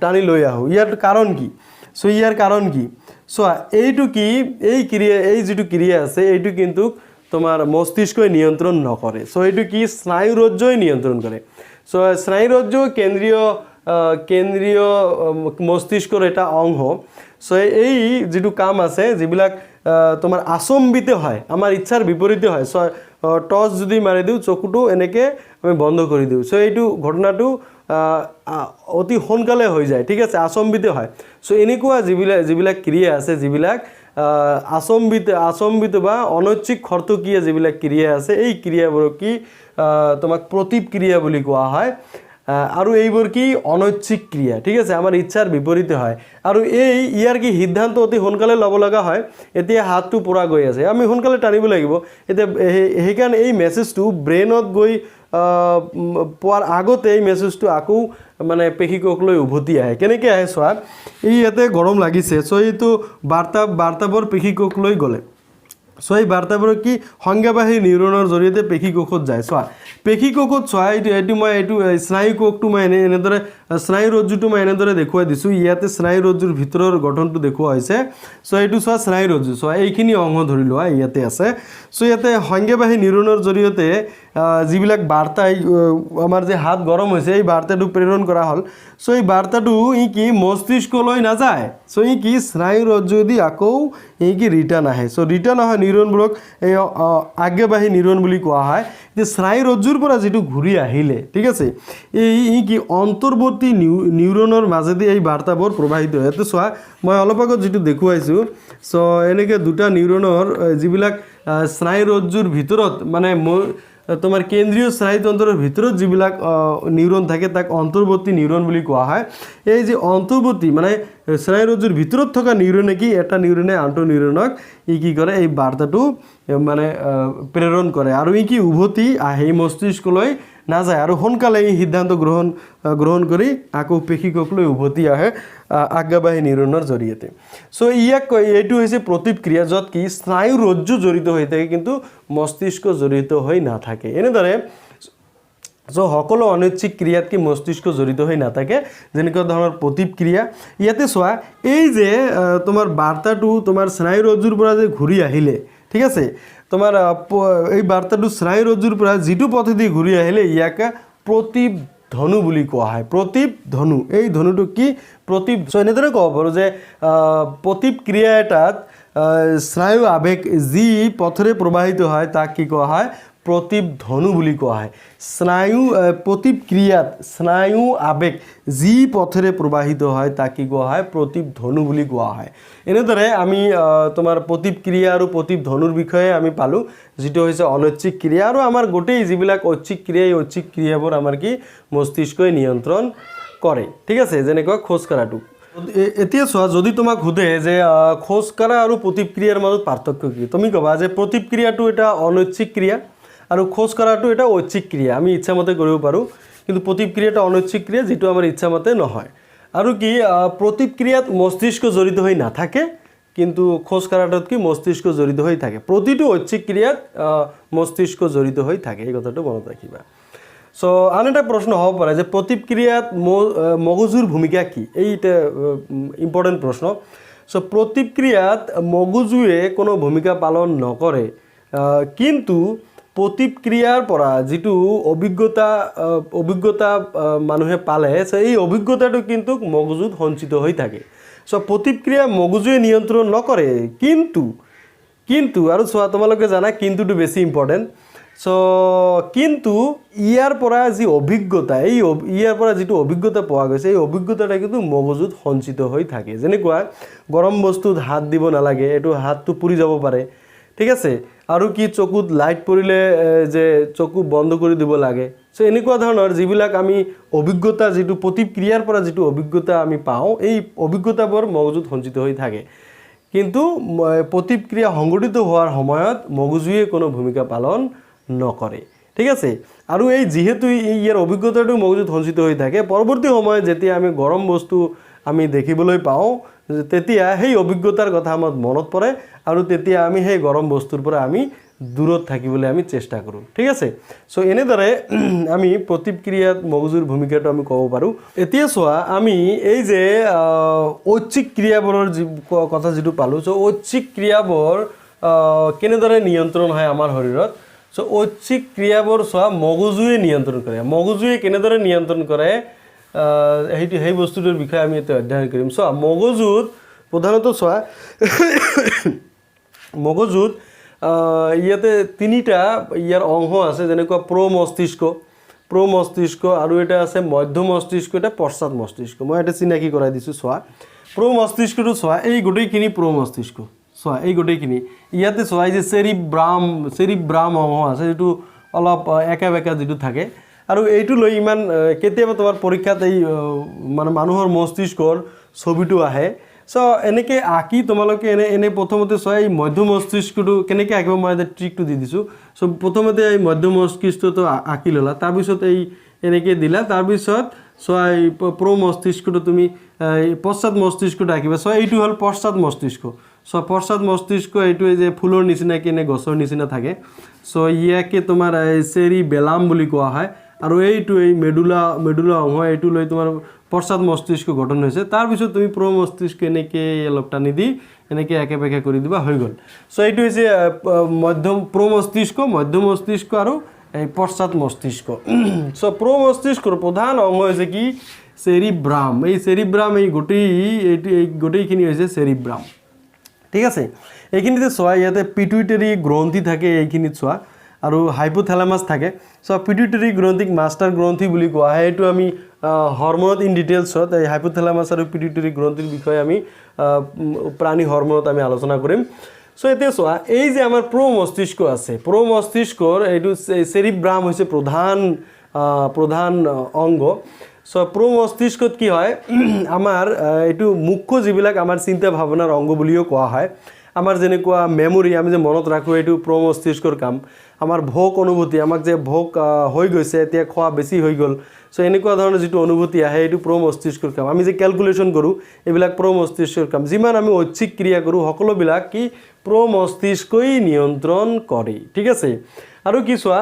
টানি লৈ আহোঁ। ইয়াৰ কাৰণ কি? সো ইয়াৰ কাৰণ কি? চোৱা এইটো কি, এই যিটো ক্ৰিয়া আছে এইটো কিন্তু তোমাৰ মস্তিষ্কই নিয়ন্ত্ৰণ নকৰে। সো এইটো কি স্নায়ুৰজ্জই নিয়ন্ত্ৰণ কৰে। সো স্নায়ুৰজ্জ কেন্দ্ৰীয় মস্তিষ্কৰ এটা অংশ। সো এই যিটো কাম আছে যিবিলাক তোমাৰ আচম্বিতে হয়, আমাৰ ইচ্ছাৰ বিপৰীতে হয়। সো টৰ্চ যদি মাৰি দিওঁ চকুটো এনেকৈ আমি বন্ধ কৰি দিওঁ, সো এইটো ঘটনাটো অতি সোনকালে হৈ যায়, ঠিক আছে, আচম্বিতে হয়। সো এনেকুৱা যিবিলাক ক্ৰিয়া আছে, যিবিলাক আচম্বিত বা অনৈচ্ছিক খৰতকীয়া যিবিলাক ক্ৰিয়া আছে, এই ক্ৰিয়াবোৰক কি তোমাক প্ৰতিক্ৰিয়া বুলি কোৱা হয়। আৰু এইবোৰ কি অনৈচ্ছিক ক্ৰিয়া, ঠিক আছে, আমাৰ ইচ্ছাৰ বিপৰীতে হয়। আৰু ইয়াৰ কি সিদ্ধান্ত অতি সোনকালে ল'ব লগা হয়। এতিয়া হাতটো পুৰা গৈ আছে, আমি সোনকালে টানিব লাগিব। এতিয়া সেইকাৰণে এই মেছেজটো ব্ৰেইনত গৈ পোৱাৰ আগতে এই মেছেজটো আকৌ মানে পেশীকোষলৈ উভতি আহে। কেনেকৈ আহে চোৱা, ইয়াতে গৰম লাগিছে, চ' এইটো বাৰ্তাবোৰ পেশীকোষলৈ গ'লে, সো এই বাৰ্তাবোৰক কি সংজ্ঞাবাহী নিউৰনৰ জৰিয়তে পেশীকোষত যায়। চোৱা পেশীকোষত চোৱা এইটো স্নায়ুকোষটো মই এনেদৰে স্নায়ুৰজ্জুটো মই এনেদৰে দেখুৱাই দিছোঁ। ইয়াতে স্নায়ুৰজ্জুৰ ভিতৰৰ গঠনটো দেখুওৱা হৈছে। সো এইটো চোৱা স্নায়ুৰজ্জু, চোৱা এইখিনি অংশ ধৰি লোৱা ইয়াতে আছে। সো ইয়াতে সংজ্ঞাবাহী নিউৰনৰ জৰিয়তে যিবিলাক বাৰ্তা আমাৰ যে হাত গৰম হৈছে এই বাৰ্তাটো প্ৰেৰণ কৰা হ'ল। সো এই বাৰ্তাটো কি মস্তিষ্কলৈ নাযায়, সো কি স্নায়ুৰজ্জুদি আকৌ কি ৰিটাৰ্ণ আহে। সো ৰিটাৰ্ণ অহা নিউৰনবোৰক এই আজ্ঞাবাহী নিউৰন বুলি কোৱা হয়। যে স্নায়ুৰজ্জুৰ পৰা যিটো ঘূৰি আহিলে, ঠিক আছে, কি অন্তৰ্বৰ্তী নিউৰনৰ মাজেদি এই বাৰ্তাবোৰ প্ৰবাহিত হয়। এইটো চোৱা মই অলপ আগত যিটো দেখুৱাইছোঁ, সো এনেকৈ দুটা নিউৰনৰ যিবিলাক স্নায়ুৰজ্জুৰ ভিতৰত মানে তোমাৰ কেন্দ্ৰীয় স্নায়ুতন্ত্ৰৰ ভিতৰত যিবিলাক নিউৰন থাকে তাক অন্তৰ্বৰ্তী নিউৰন বুলি কোৱা হয়। এই যে অন্তৰ্বৰ্তী মানে স্নায়ুৰজ্জুৰ ভিতৰত থকা নিউৰনে কি এটা নিউৰনে আনটো নিউৰনক কি কৰে, এই বাৰ্তাটো মানে প্ৰেৰণ কৰে। আৰু কি উভতি আহি মস্তিষ্কলৈ নাযায় আৰু সোনকালে এই সিদ্ধান্ত গ্ৰহণ কৰি আকৌ পেশীকোষলৈ উভতি আহে আজ্ঞাবাহী নিউৰনৰ জৰিয়তে। সো এইটো হৈছে প্ৰতিক্ৰিয়া, য'ত কি স্নায়ুৰজ্জু জড়িত হৈ থাকে কিন্তু মস্তিষ্ক জড়িত হৈ নাথাকে। এনেদৰে সকলো অনৈচ্ছিক ক্ৰিয়াত কি মস্তিষ্ক জড়িত হৈ নাথাকে, যেনেকুৱা ধৰণৰ প্ৰতিক্ৰিয়া। ইয়াতে চোৱা এই যে তোমাৰ বাৰ্তাটো তোমাৰ স্নায়ুৰজ্জুৰ পৰা যে ঘূৰি আহিলে, ঠিক আছে, তোমাৰ এই বাৰ্তাটো স্নায়ুৰজ্জুৰ পৰা যিটো পথেদি ঘূৰি আহিলে ইয়াক প্ৰতিধনু বুলি কোৱা হয়। প্ৰতিধনু, এই ধনুটো কি এনেদৰে ক'ব পাৰোঁ যে প্ৰতিক্ৰিয়া এটাত স্নায়ু আৱেগ যি পথেৰে প্ৰবাহিত হয় তাক কি কোৱা হয়, প্ৰতিধ্বনি বুলি কোৱা হয় স্নায়ু প্ৰতিক্ৰিয়াত স্নায়ু আবেগ যি পথেৰে প্ৰবাহিত হয় তাক কি কোৱা হয় প্ৰতিধ্বনি বুলি কোৱা হয় এনেদৰে আমি তোমাৰ প্ৰতিক্ৰিয়া আৰু প্ৰতিধ্বনিৰ বিষয়ে আমি পালো যেটো হৈছে অনৈচ্ছিক ক্ৰিয়া আৰু আমাৰ গোটেই যিবিলাক ঐচ্ছিক ক্ৰিয়া এই ঐচ্ছিক ক্ৰিয়াবোৰ আমাৰ কি মস্তিষ্কই নিয়ন্ত্ৰণ কৰে ঠিক আছে যেনেকৈ খোজ কাঢ়াটো এতিয়া চোৱা যদি তোমাক সোধে যে খোজ কাঢ়া আৰু প্ৰতিক্ৰিয়াৰ মাজত পাৰ্থক্য কি তুমি ক'বা যে প্ৰতিক্ৰিয়াটো এটা অনৈচ্ছিক ক্ৰিয়া আৰু খোজ কাঢ়াটো এটা ঐচ্ছিক ক্ৰিয়া আমি ইচ্ছামতে কৰিব পাৰো কিন্তু প্ৰতিক্ৰিয়াটা অনৈচ্ছিক ক্ৰিয়া যেটো আমাৰ ইচ্ছামতে নহয় আৰু কি প্ৰতিক্ৰিয়াত মস্তিষ্ক জড়িত হৈ নাথাকে কিন্তু খোজ কাঢ়াটোত কি মস্তিষ্ক জড়িত হৈ থাকে প্ৰতিটো ঐচ্ছিক ক্ৰিয়াত মস্তিষ্ক জড়িত হৈ থাকে এই কথাটো মনত ৰাখিবা সো আন এটা প্ৰশ্ন হ'ব পাৰে যে প্ৰতিক্ৰিয়াত মগজুৰ ভূমিকা কি এইটা ইম্পৰ্টেন্ট প্ৰশ্ন সো প্ৰতিক্ৰিয়াত মগজুৱে কোনো ভূমিকা পালন নকৰে কিন্তু প্ৰতিক্ৰিয়াৰ পৰা যেটো অভিজ্ঞতা মানুহে পালে এই অভিজ্ঞতাটো কিন্তু মগজুত সঞ্চিত হৈ থাকে সো প্ৰতিক্ৰিয়া মগজুৱে নিয়ন্ত্ৰণ নকৰে কিন্তু আৰু চোৱা তোমালোকে জানা কিন্তুটো বেছি ইম্পৰ্টেন্ট সো কিন্তু ইয়াৰ পৰা যি অভিজ্ঞতা ইয়াৰ পৰা যেটো অভিজ্ঞতা পোৱা গৈছে এই অভিজ্ঞতাটা কিন্তু মগজুত সঞ্চিত হৈ থাকে যেনেকুৱা গৰম বস্তুত হাত দিব নালাগে এটো হাতটো পুৰি যাব পাৰে ঠিক আছে আৰু কি চকুত লাইট পৰিলে যে চকু বন্ধ কৰি দিব লাগে সো এনেকুৱা ধৰণৰ যিবিলাক আমি অভিজ্ঞতা যেটো প্ৰতিক্ৰিয়াৰ পৰা যেটো অভিজ্ঞতা আমি পাওঁ এই অভিজ্ঞতাবোৰ মগজুত সঞ্চিত হৈ থাকে কিন্তু প্ৰতিক্ৰিয়া সংঘটিত হোৱাৰ সময়ত মগজুৱে কোনো ভূমিকা পালন নকৰে ঠিক আছে আৰু এই যেহেতু ইয়াৰ অভিজ্ঞতাটো মগজুত সঞ্চিত হৈ থাকে পৰৱৰ্তী সময়ত যেতিয়া আমি গৰম বস্তু আমি দেখিবলৈ পাওঁ তেতিয়া সেই অভিজ্ঞতাৰ কথা আমাৰ মনত পৰে আৰু তেতিয়া আমি সেই গৰম বস্তুৰ পৰা আমি দূৰত থাকিবলৈ আমি চেষ্টা কৰোঁ ঠিক আছে সো এনেদৰে আমি প্ৰতিক্ৰিয়াত মগজুৰ ভূমিকাটো আমি ক'ব পাৰোঁ এতিয়া চোৱা আমি এই যে ঐচ্ছিক ক্ৰিয়াবোৰৰ কথা যেটো পালো সো ঐচ্ছিক ক্ৰিয়াবোৰ কেনেদৰে নিয়ন্ত্ৰণ হয় আমাৰ শৰীৰত সো ঐচ্ছিক ক্ৰিয়াবোৰ চোৱা মগজুৱে নিয়ন্ত্ৰণ কৰে মগজুৱে কেনেদৰে নিয়ন্ত্ৰণ কৰে সেই বস্তুটোৰ বিষয়ে আমি এটা অধ্যয়ন কৰিম চোৱা মগজুত প্ৰধানত চোৱা মগজুত ইয়াতে তিনিটা ইয়াৰ অংশ আছে যেনেকুৱা প্ৰ মস্তিষ্ক আৰু এটা আছে মধ্য মস্তিষ্ক এটা পশ্চাৎ মস্তিষ্ক মই এটা চিনাকি কৰাই দিছো চোৱা প্ৰ মস্তিষ্কটো চোৱা এই গোটেইখিনি প্ৰ মস্তিষ্ক চোৱা এই গোটেইখিনি ইয়াতে চোৱা যে চেৰিব্ৰাম অংশ আছে যেটো অলপ একা বেকা যেটো থাকে আৰু এইটো লৈ ইমান কেতিয়াবা তোমাৰ পৰীক্ষাত এই মানে মানুহৰ মস্তিষ্কৰ ছবিটো আহে সো এনেকৈ আঁকি তোমালোকে এনে প্ৰথমতে চোৱা এই মধ্য মস্তিষ্কটো কেনেকৈ আঁকিব মই এটা ট্ৰিকটো দি দিছোঁ সো প্ৰথমতে এই মধ্য মস্তিষ্কটো আঁকি ল'লা তাৰপিছত এই এনেকৈ দিলা তাৰপিছত চোৱা এই প্ৰ মস্তিষ্কটো তুমি পশ্চাৎ মস্তিষ্কটো আঁকিবা চোৱা এইটো হ'ল পশ্চাৎ মস্তিষ্ক সো পশ্চাৎ মস্তিষ্ক এইটো যে ফুলৰ নিচিনাকৈ নে গছৰ নিচিনা থাকে সো ইয়াকে তোমাৰ চেৰিবেলাম বুলি কোৱা হয় আৰু এইটো এই মেডুলা অংশ এইটো লৈ তোমাৰ পশ্চাৎ মস্তিষ্ক গঠন হৈছে তাৰপিছত তুমি প্ৰ মস্তিষ্ক এনেকৈ অলপ টানি দি এনেকৈ একে বেকে কৰি দিবা হৈ গ'ল সো এইটো হৈছে প্ৰ মস্তিষ্ক আৰু এই পশ্চাৎ মস্তিষ্ক সো প্ৰ মস্তিষ্কৰ প্ৰধান অংশ হৈছে কি চেৰিব্ৰাম এই গোটেইখিনি হৈছে চেৰিব্ৰাম ঠিক আছে এইখিনিতে চোৱা ইয়াতে পিটুইটাৰী গ্ৰন্থি থাকে এইখিনিত চোৱা আৰু হাইপোথেলামাছ থাকে সো পিটুইটাৰী গ্ৰন্থিক মাষ্টাৰ গ্ৰন্থি বুলি কোৱা হয় এইটো আমি হৰমনত ইন ডিটেইলছত এই হাইপোথেলামাছ আৰু পিটুইটাৰী গ্ৰন্থিৰ বিষয়ে আমি প্ৰাণী হৰমনত আমি আলোচনা কৰিম সো এতিয়া চোৱা এই যে আমাৰ প্ৰ মস্তিষ্ক আছে প্ৰ মস্তিষ্কৰ এইটো চেৰিব্ৰাম হৈছে প্ৰধান অংগ সো প্ৰ মস্তিষ্কত কি হয় আমাৰ এইটো মুখ্য যিবিলাক আমাৰ চিন্তা ভাৱনাৰ অংগ বুলিও কোৱা হয় আমাৰ যেনেকুৱা মেমৰি আমি যে মনত ৰাখোঁ এইটো প্ৰ মস্তিষ্কৰ কাম আমাৰ ভোক অনুভূতি আমাক যে ভোক হৈ গৈছে এতিয়া খোৱা বেছি হৈ গ'ল সো এনেকুৱা ধৰণৰ যেটো অনুভূতি আহে এইটো প্ৰ মস্তিষ্কৰ কাম আমি যে ক্যালকুলেশন কৰোঁ এইবিলাক প্ৰ মস্তিষ্কৰ কাম যিমান আমি ঐচ্ছিক ক্ৰিয়া কৰোঁ সকলোবিলাক কি প্ৰ মস্তিষ্কই নিয়ন্ত্ৰণ কৰে ঠিক আছে আৰু কি চোৱা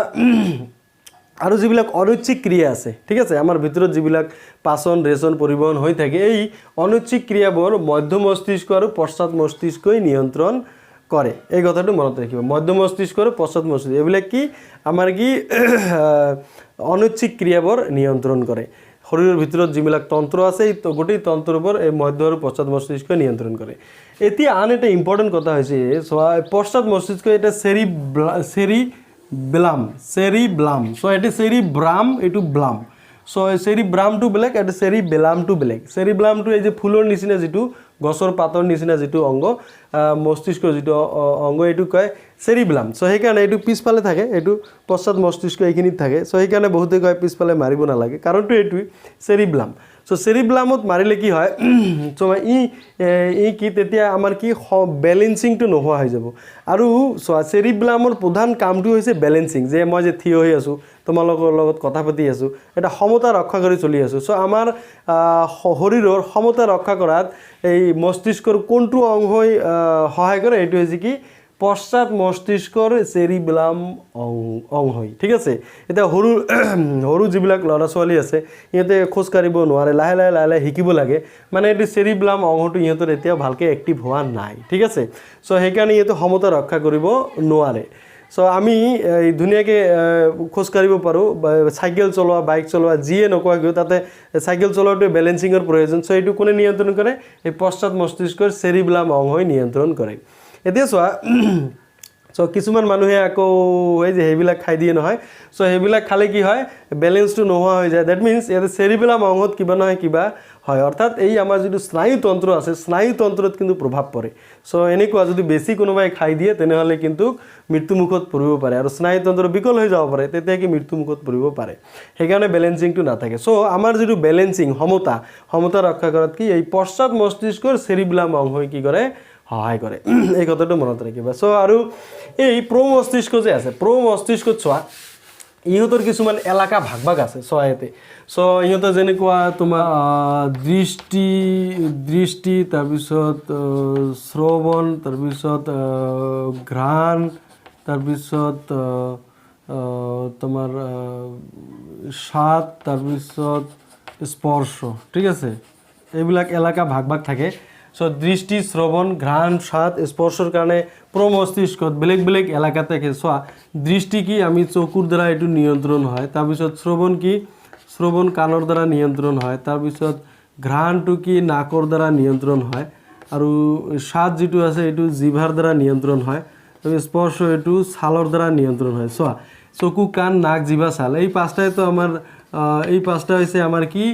আৰু যিবিলাক অনৈচ্ছিক ক্ৰিয়া আছে ঠিক আছে আমাৰ ভিতৰত যিবিলাক পাচন ৰেচন পৰিবহন হৈ থাকে এই অনৈচ্ছিক ক্ৰিয়াবোৰ মধ্য মস্তিষ্ক আৰু পশ্চাৎ মস্তিষ্কই নিয়ন্ত্ৰণ কৰে এই কথাটো মনত ৰাখিবা মধ্য মস্তিষ্ক আৰু পশ্চাৎ মস্তিষ্ক এইবিলাক কি আমাৰ কি অনৈচ্ছিক ক্ৰিয়াবোৰ নিয়ন্ত্ৰণ কৰে শৰীৰৰ ভিতৰত যিবিলাক তন্ত্ৰ আছে এই গোটেই তন্ত্ৰবোৰ এই মধ্য আৰু পশ্চাৎ মস্তিষ্কই নিয়ন্ত্ৰণ কৰে এতিয়া আন এটা ইম্পৰ্টেন্ট কথা হৈছে পশ্চাৎ মস্তিষ্ক এটা ব্লাম চেৰিব্লাম সো এটি চেৰিব্ৰাম এইটো ব্লাম সো চেৰিব্ৰামটো বেলেগ এটা চেৰিবেলামটো বেলেগ চেৰিব্লামটো এই যে ফুলৰ নিচিনা যেটো গছৰ পাতৰ নিচিনা যেটো অংগ মস্তিষ্কৰ যেটো অংগ এইটো কয় চেৰিব্লাম সো সেইকাৰণে এইটো পিছফালে থাকে এইটো পশ্চাৎ মস্তিষ্ক এইখিনিত থাকে সো সেইকাৰণে বহুতে কয় পিছফালে মাৰিব নালাগে কাৰণটো এইটোই চেৰিব্লাম সো চেৰিব্লামত মাৰিলে কি হয় সো ই কি তেতিয়া আমাৰ কি বেলেন্সিংটো নোহোৱা হৈ যাব আৰু চেৰিব্লামৰ প্ৰধান কামটো হৈছে বেলেন্সিং যে মই যে থিয় হৈ আছো তোমালোকৰ লগত কথা পাতি আছো এটা সমতা ৰক্ষা কৰি চলি আছো সো আমাৰ শৰীৰৰ সমতা ৰক্ষা কৰাত এই মস্তিষ্কৰ কোনটো অংগই সহায় কৰে এইটো হৈছে কি পশ্চাৎ মস্তিষ্কৰ চেৰিব্লাম অংগ ঠিক আছে এটা সৰু যিবিলাক ল'ৰা ছোৱালী আছে ইহঁতে খোজ কাঢ়িব নোৱাৰে লাহে লাহে শিকিব লাগে মানে এইটো চেৰিব্লাম অংগটো ইহঁতৰ এতিয়া ভালকৈ এক্টিভ হোৱা নাই ঠিক আছে সো সেইকাৰণে ইহঁতে সমতা ৰক্ষা কৰিব নোৱাৰে সো আমি ধুনীয়াকৈ খোজ কাঢ়িব পাৰোঁ চাইকেল চলোৱা বাইক চলোৱা যিয়ে নকোৱা কিয় তাতে চাইকেল চলোৱাটো বেলেন্সিঙৰ প্ৰয়োজন সো এইটো কোনে নিয়ন্ত্ৰণ কৰে এই পশ্চাৎ মস্তিষ্কৰ চেৰিব্লাম অংগই নিয়ন্ত্ৰণ কৰে এতিয়া চোৱা সো কিছুমান মানুহে আকৌ এই যে সেইবিলাক খাই দিয়ে নহয় সো সেইবিলাক খালে কি হয় বেলেন্সটো নোহোৱা হৈ যায় দ্যাট মিন্স ইয়াতে চেৰিব্লাম অংগত কিবা নহয় কিবা হয় অৰ্থাৎ এই আমাৰ যেটো স্নায়ুতন্ত্ৰ আছে স্নায়ুতন্ত্ৰত কিন্তু প্ৰভাৱ পৰে সো এনেকুৱা যদি বেছি কোনোবাই খাই দিয়ে তেনেহলে কিন্তু মৃত্যুমুখত পৰিব পাৰে আৰু স্নায়ুতন্ত্ৰ বিকল হৈ যাব পাৰে তেতিয়া কি মৃত্যুমুখত পৰিব পাৰে সেইকাৰণে বেলেন্সিংটো নাথাকে সো আমাৰ যেটো বেলেন্সিং সমতা ৰক্ষা কৰাত কি এই পশ্চাৎ মস্তিষ্কৰ চেৰিব্লাম অংগই কি কৰে সহায় কৰে এই কথাটো মনত ৰাখিবা সো আৰু এই প্ৰমস্তিষ্ক যে আছে প্ৰমস্তিষ্কত চোৱা ইহঁতৰ কিছুমান এলাকা ভাগ আছে চোৱাতে সো ইহঁতৰ যেনেকুৱা তোমাৰ দৃষ্টি তাৰপিছত শ্ৰৱণ তাৰপিছত ঘ্ৰাণ তাৰপিছত তোমাৰ স্বাদ তাৰপিছত স্পৰ্শ ঠিক আছে এইবিলাক এলাকা ভাগ থাকে সো দৃষ্টি শ্ৰৱণ ঘ্ৰাণ স্বাদ স্পৰ্শৰ কাৰণে প্ৰমস্তিষ্কত বেলেগ এলাকা থাকে চোৱা দৃষ্টি কি আমি চকুৰ দ্বাৰা এইটো নিয়ন্ত্ৰণ হয় তাৰপিছত শ্ৰৱণ কি শ্ৰৱণ কাণৰ দ্বাৰা নিয়ন্ত্ৰণ হয় তাৰপিছত ঘ্ৰাণটো কি নাকৰ দ্বাৰা নিয়ন্ত্ৰণ হয় আৰু স্বাদ যেটো আছে এইটো জিভাৰ দ্বাৰা নিয়ন্ত্ৰণ হয় আৰু স্পৰ্শ এইটো ছালৰ দ্বাৰা নিয়ন্ত্ৰণ হয় চোৱা চকু কাণ নাক জিভা ছাল এই পাঁচটাই তো আমাৰ এই পাঁচটা হৈছে আমাৰ কি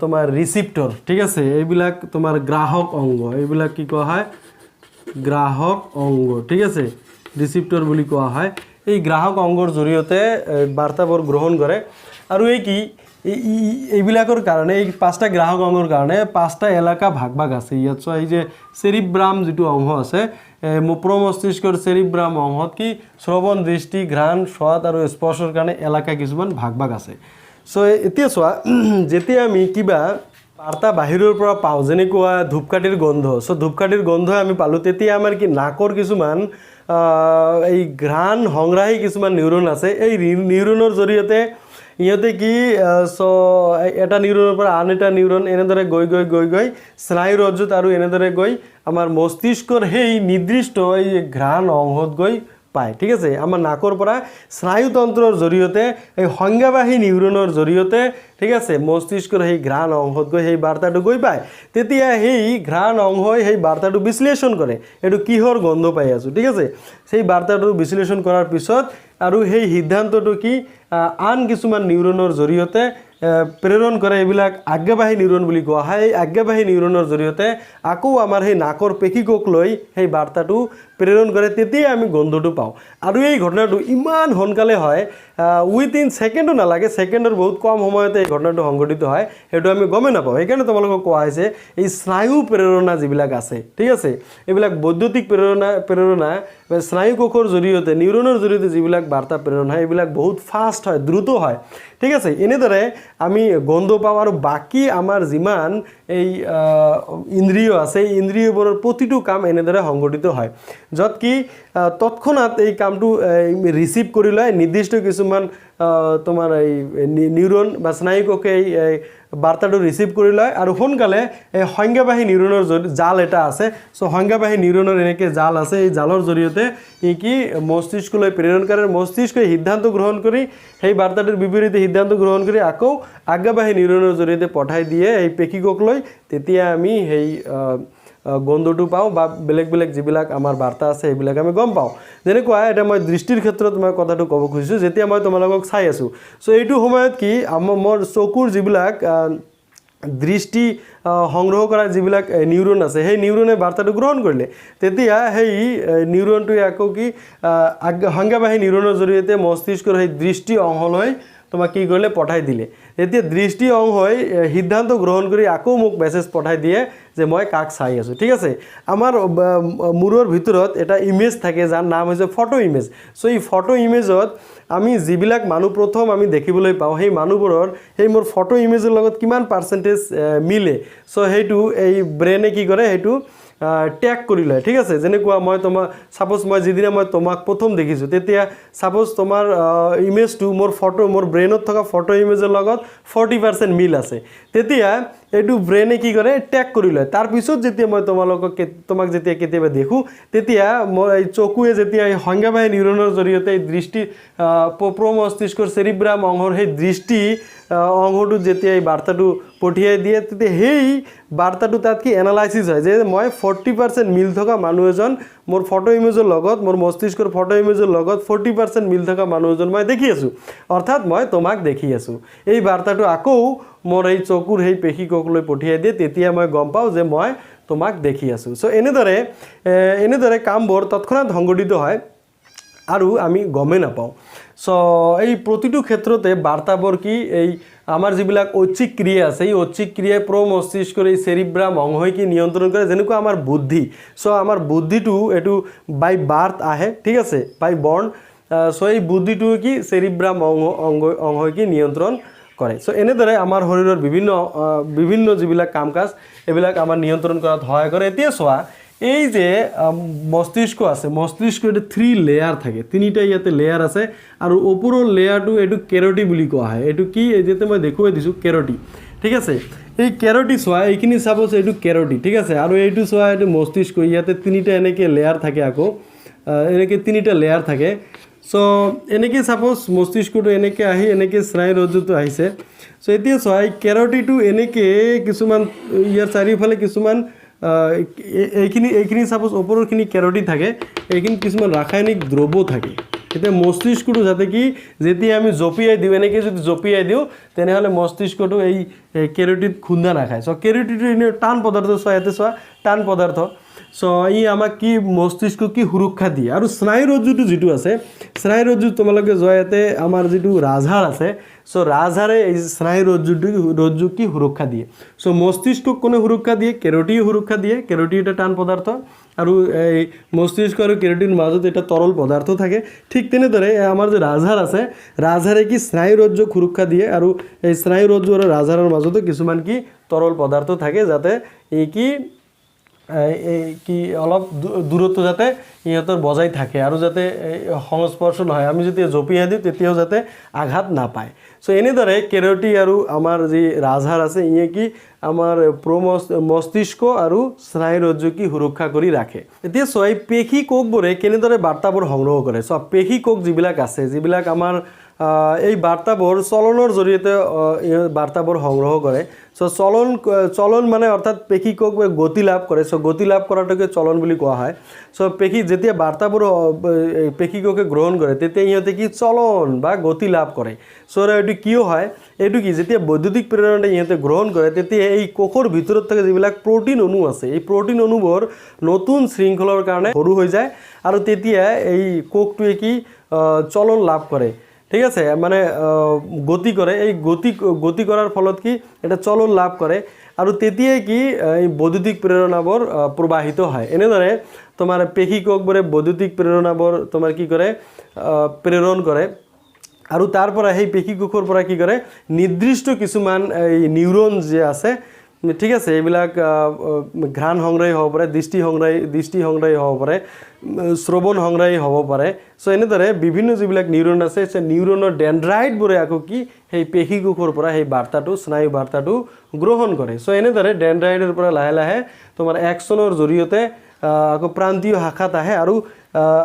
তোমাৰ ৰিসিপ্টৰ ঠিক আছে এইবিলাক তোমাৰ গ্ৰাহক অংগ এইবিলাক কি কোৱা হয় গ্ৰাহক অংগ ঠিক আছে ৰিসিপ্টৰ বুলি কোৱা হয় এই গ্ৰাহক অংগৰ জৰিয়তে বাৰ্তাবোৰ গ্ৰহণ কৰে আৰু এই কি এইবিলাকৰ কাৰণে এই পাঁচটা গ্ৰাহক অংগৰ কাৰণে পাঁচটা এলাকা ভাগ আছে ইয়াত চোৱা এই যে চেৰিব্ৰাম যেটো অংগ আছে প্ৰমস্তিষ্কৰ চেৰিব্ৰাম অংগত কি শ্ৰৱণ দৃষ্টি ঘ্ৰাণ স্বাদ আৰু স্পৰ্শৰ কাৰণে এলাকা কিছুমান ভাগ আছে সো এতিয়া চোৱা যেতিয়া আমি কিবা বাৰ্তা বাহিৰৰ পৰা পাওঁ যেনেকুৱা ধূপকাঠিৰ গন্ধ সো ধূপকাঠিৰ গন্ধ আমি পালোঁ তেতিয়া আমাৰ কি নাকৰ কিছুমান এই ঘ্ৰাণ সংগ্ৰাহী কিছুমান নিউৰন আছে এই নিউৰনৰ জৰিয়তে ইহঁতে কি সো এটা নিউৰনৰ পৰা আন এটা নিউৰন এনেদৰে গৈ স্নায়ুৰজ্জুত আৰু এনেদৰে গৈ আমাৰ মস্তিষ্কৰ সেই নিৰ্দিষ্ট এই ঘ্ৰাণ অংশত গৈ পায় ঠিক আছে আমাৰ নাকৰ পৰা স্নায়ুতন্ত্ৰৰ জৰিয়তে এই সংজ্ঞাবাহী নিউৰনৰ জৰিয়তে ঠিক আছে মস্তিষ্কৰ সেই ঘ্ৰাণ অংশত গৈ সেই বাৰ্তাটো গৈ পায় তেতিয়া সেই ঘ্ৰাণ অংশই সেই বাৰ্তাটো বিশ্লেষণ কৰে এটো কিহৰ গন্ধ পাই আছো ঠিক আছে সেই বাৰ্তাটো বিশ্লেষণ কৰাৰ পিছত আৰু সেই সিদ্ধান্তটো কি আন কিছুমান নিউৰনৰ জৰিয়তে প্ৰেৰণ কৰে এইবিলাক আজ্ঞাবাহী নিউৰন বুলি কোৱা হয় এই আজ্ঞাবাহী নিউৰনৰ জৰিয়তে আকৌ আমাৰ সেই নাকৰ পেশীকক লৈ সেই বাৰ্তাটো প্ৰেৰণ কৰে তেতিয়া আমি গন্ধটো পাওঁ আৰু এই ঘটনাটো ইমান সোনকালে হয় উইথিন সেকেন্ডো নালাগে সেকেন্ডৰ বহুত কম সময়তে এই ঘটনাটো সংঘটিত হয় এটো আমি গমে নাপাওঁ সেইকাৰণে তোমালোকক কোৱা হৈছে এই স্নায়ু প্ৰেৰণা যিবিলাক আছে ঠিক আছে এইবিলাক বৈদ্যুতিক প্ৰেৰণা স্নায়ু কোষৰ জৰিয়তে নিউৰনৰ জৰিয়তে যিবিলাক বাৰ্তা প্ৰেৰণ হয় এইবিলাক বহুত ফাষ্ট হয় দ্ৰুত হয় ঠিক আছে এনেদৰে আমি গন্ধ পাওঁ আৰু বাকি আমাৰ যিমান এই ইন্দ্ৰিয় আছে এই ইন্দ্ৰিয়বোৰৰ প্ৰতিটো কাম এনেদৰে সংঘটিত হয় যত কি তৎক্ষণাৎ এই কামটো ৰিসিভ কৰি লয় নিৰ্দিষ্ট কিছুমান তোমাৰ এই নিউৰন বা স্নায়ু কোষে এই বাৰ্তাটো ৰিসিভ কৰি লয় আৰু সোনকালে এই সংজ্ঞাবাহী নিউৰনৰ জাল এটা আছে সো সংজ্ঞাবাহী নিউৰনৰ এনেকৈ জাল আছে এই জালৰ জৰিয়তে ই কি মস্তিষ্কলৈ প্ৰেৰণ কৰে মস্তিষ্কই সিদ্ধান্ত গ্ৰহণ কৰি সেই বাৰ্তাটোৰ বিপৰীতে সিদ্ধান্ত গ্ৰহণ কৰি আকৌ আজ্ঞাবাহী নিউৰনৰ জৰিয়তে পঠাই দিয়ে এই পেশীকক লৈ তেতিয়া আমি সেই গন্ধটো পাওঁ বা বেলেগ বেলেগ যিবিলাক আমাৰ বাৰ্তা আছে সেইবিলাক আমি গম পাওঁ যেনেকুৱা এটা মই দৃষ্টিৰ ক্ষেত্ৰত মই কথাটো ক'ব খুজিছোঁ যেতিয়া মই তোমালোকক চাই আছোঁ চ' এইটো সময়ত কি মোৰ চকুৰ যিবিলাক দৃষ্টি সংগ্ৰহ কৰা যিবিলাক নিউৰন আছে সেই নিউৰনে বাৰ্তাটো গ্ৰহণ কৰিলে তেতিয়া সেই নিউৰনটোৱে আকৌ কি সংজ্ঞাবাহী নিউৰনৰ জৰিয়তে মস্তিষ্কৰ সেই দৃষ্টি অংশলৈ তোমাক কি কৰিলে পঠাই দিলে এতিয়া দৃষ্টি অংশই সিদ্ধান্ত গ্ৰহণ কৰি আকৌ মোক মেছেজ পঠাই দিয়ে যে মই কাক চাই আছোঁ ঠিক আছে আমাৰ মূৰৰ ভিতৰত এটা ইমেজ থাকে যাৰ নাম হৈছে ফটো ইমেজ চ' এই ফটো ইমেজত আমি যিবিলাক মানুহ প্ৰথম আমি দেখিবলৈ পাওঁ সেই মানুহবোৰৰ সেই মোৰ ফটো ইমেজৰ লগত কিমান পাৰ্চেণ্টেজ মিলে চ' সেইটো এই ব্ৰেইনে কি কৰে সেইটো ট্যাগ কৰি লয় ঠিক আছে যেনেকুৱা মই তোমাক সাপোজ মই যিদিনা মই তোমাক প্ৰথম দেখিছোঁ তেতিয়া সাপোজ তোমাৰ ইমেজটো মোৰ ব্ৰেইনত থকা ফটো ইমেজৰ লগত 40% মিল আছে তেতিয়া এইটো ব্ৰেইনে কি কৰে ট্যাগ কৰি লয় তাৰপিছত যেতিয়া মই তোমাক যেতিয়া কেতিয়াবা দেখোঁ তেতিয়া মোৰ এই চকুৱে যেতিয়া এই সংজ্ঞাবাহী নিউৰনৰ জৰিয়তে এই দৃষ্টি প্ৰমস্তিষ্কৰ চেৰিব্ৰাম অংশৰ সেই দৃষ্টি অংশটো যেতিয়া এই বাৰ্তাটো পঠিয়াই দিয়ে তেতিয়া সেই বাৰ্তাটো তাত কি এনালাইচিছ হয় যে মই 40% মিল থকা মানুহ এজন মোৰ ফটো ইমেজৰ লগত মোৰ মস্তিষ্কৰ ফটো ইমেজৰ লগত 40% মিল থকা মানুহ এজন মই দেখি আছোঁ অৰ্থাৎ মই তোমাক দেখি আছোঁ এই বাৰ্তাটো আকৌ মোৰ এই চকুৰ সেই পেশী কোষলৈ পঠিয়াই দিয়ে তেতিয়া মই গম পাওঁ যে মই তোমাক দেখি আছোঁ চ' এনেদৰে কামবোৰ তৎক্ষণাৎ সংঘটিত হয় আৰু আমি গমেই নাপাওঁ চ' এই প্ৰতিটো ক্ষেত্ৰতে বাৰ্তাবোৰ কি এই আমাৰ যিবিলাক ঐচ্ছিক ক্ৰিয়া আছে এই ঐচ্ছিক ক্ৰিয়াই প্ৰমস্তিষ্কৰ এই চেৰিব্ৰাম অংশই কি নিয়ন্ত্ৰণ কৰে যেনেকুৱা আমাৰ বুদ্ধি চ' আমাৰ বুদ্ধিটো এইটো বাই বাৰ্থ আহে ঠিক আছে বাই বৰ্ণ চ' এই বুদ্ধিটো কি চেৰিব্ৰাম অংশই কি নিয়ন্ত্ৰণ কৰে চ' এনেদৰে আমাৰ শৰীৰৰ বিভিন্ন যিবিলাক কাম কাজ এইবিলাক আমাৰ নিয়ন্ত্ৰণ কৰাত সহায় কৰে এতিয়া চোৱা এই যে মস্তিষ্ক আছে মস্তিষ্কৰ 3 লেয়াৰ থাকে তিনিটা ইয়াতে লেয়াৰ আছে আৰু ওপৰৰ লেয়াৰটো এইটো কেৰটি বুলি কোৱা হয় এইটো কি যেতে মই দেখুৱাই দিছোঁ কেৰটি ঠিক আছে এই কেৰটি চোৱা এইখিনি সাপোজ এইটো কেৰটি ঠিক আছে আৰু এইটো চোৱা এইটো মস্তিষ্ক ইয়াতে তিনিটা এনেকৈ লেয়াৰ থাকে আকৌ এনেকৈ তিনিটা লেয়াৰ থাকে চ' এনেকৈ সাপোজ মস্তিষ্কটো এনেকৈ আহি এনেকৈ স্নায়ুৰজ্জুটো আহিছে চ' এতিয়া চোৱা এই কেৰটিটো এনেকৈ কিছুমান ইয়াৰ চাৰিওফালে কিছুমান এইখিনি সাপোজ ওপৰৰখিনি কেৰটি থাকে এইখিনি কিছুমান ৰাসায়নিক দ্ৰব্য থাকে এতিয়া মস্তিষ্কটো যাতে কি যেতিয়া আমি জঁপিয়াই দিওঁ এনেকৈ যদি জঁপিয়াই দিওঁ তেনেহ'লে মস্তিষ্কটো এই কেৰটিত খুন্দা নাখায় চ' কেৰটিটো এনেই টান পদাৰ্থ চোৱা ইয়াতে চোৱা টান পদাৰ্থ চ' ই আমাক কি মস্তিষ্ক কি সুৰক্ষা দিয়ে আৰু স্নায়ুৰজ্জুটো যিটো আছে স্নায়ুৰজ্জু তোমালোকে যোৱা ইয়াতে আমাৰ যিটো ৰাজহাড় আছে চ' ৰাজহাড়ে এই স্নায়ুৰজ্জুক কি সুৰক্ষা দিয়ে চ' মস্তিষ্কক কোনে সুৰক্ষা দিয়ে কেৰটিয়ে সুৰক্ষা দিয়ে কেৰটি এটা টান পদাৰ্থ আৰু এই মস্তিষ্ক আৰু কেৰটিৰ মাজত এটা তৰল পদাৰ্থ থাকে ঠিক তেনেদৰে আমাৰ যে ৰাজহাড় আছে ৰাজহাড়ে কি স্নায়ুৰজ্জুক সুৰক্ষা দিয়ে আৰু এই স্নায়ুৰজ্জু আৰু ৰাজহাড়ৰ মাজতো কিছুমান কি তৰল পদাৰ্থ থাকে যাতে এই কি অলপ দূৰত্ব যাতে ইহঁতৰ বজাই থাকে আৰু যাতে সংস্পৰ্শ নহয় আমি যেতিয়া জঁপিয়াই দিওঁ তেতিয়াও যাতে আঘাত নাপায় চ' এনেদৰে কেৰটি আৰু আমাৰ যি ৰাজহাড় আছে ইয়ে কি আমাৰ মস্তিষ্ক আৰু স্নায়ুৰজ্জু কি সুৰক্ষা কৰি ৰাখে এতিয়া চোৱা এই পেশী কোষবোৰে কেনেদৰে বাৰ্তাবোৰ সংগ্ৰহ কৰে চোৱা পেশী কোষ যিবিলাক আছে যিবিলাক আমাৰ এই বাৰ্তাবোৰ চলনৰ জৰিয়তে বাৰ্তাবোৰ সংগ্ৰহ কৰে চ' চলন মানে অৰ্থাৎ পেশী কোষবোৰে গতি লাভ কৰে চ' গতি লাভ কৰাটোকে চলন বুলি কোৱা হয় চ' যেতিয়া বাৰ্তাবোৰ পেশী কোষে গ্ৰহণ কৰে তেতিয়া ইহঁতে কি চলন বা গতি লাভ কৰে চ' এইটো কিয় হয় এইটো কি যেতিয়া বৈদ্যুতিক প্ৰেৰণে ইহঁতে গ্ৰহণ কৰে তেতিয়া এই কোষৰ ভিতৰত থকা যিবিলাক প্ৰ'টিন অণু আছে এই প্ৰ'টিন অণুবোৰ নতুন শৃংখলৰ কাৰণে সৰু হৈ যায় আৰু তেতিয়া এই কোষটোৱে কি চলন লাভ কৰে ঠিক আছে মানে গতি কৰে এই গতি কৰাৰ ফলত কি এটা চলন লাভ কৰে আৰু তেতিয়াই কি এই বৈদ্যুতিক প্ৰেৰণাবোৰ প্ৰবাহিত হয় এনেদৰে তোমাৰ পেশী কোষবোৰে বৈদ্যুতিক প্ৰেৰণাবোৰ তোমাৰ কি কৰে প্ৰেৰণ কৰে আৰু তাৰ পৰা সেই পেশী কোষৰ পৰা কি কৰে নিৰ্দিষ্ট কিছুমান এই নিউৰন যে আছে ঠিক আছে এইবিলাক ঘ্ৰাণ সংগ্ৰাহী হ'ব পাৰে দৃষ্টি সংগ্ৰাহী হ'ব পাৰে শ্ৰৱণ সংগ্ৰাহী হ'ব পাৰে চ' এনেদৰে বিভিন্ন যিবিলাক নিউৰন আছে সেই নিউৰনৰ ডেনড্ৰাইটবোৰে আকৌ কি সেই পেশী কোষৰ পৰা সেই বাৰ্তাটো স্নায়ু বাৰ্তাটো গ্ৰহণ কৰে চ' এনেদৰে ডেনড্ৰাইটৰ পৰা লাহে লাহে তোমাৰ এক্সনৰ জৰিয়তে আকৌ প্ৰান্তীয় শাখাত আহে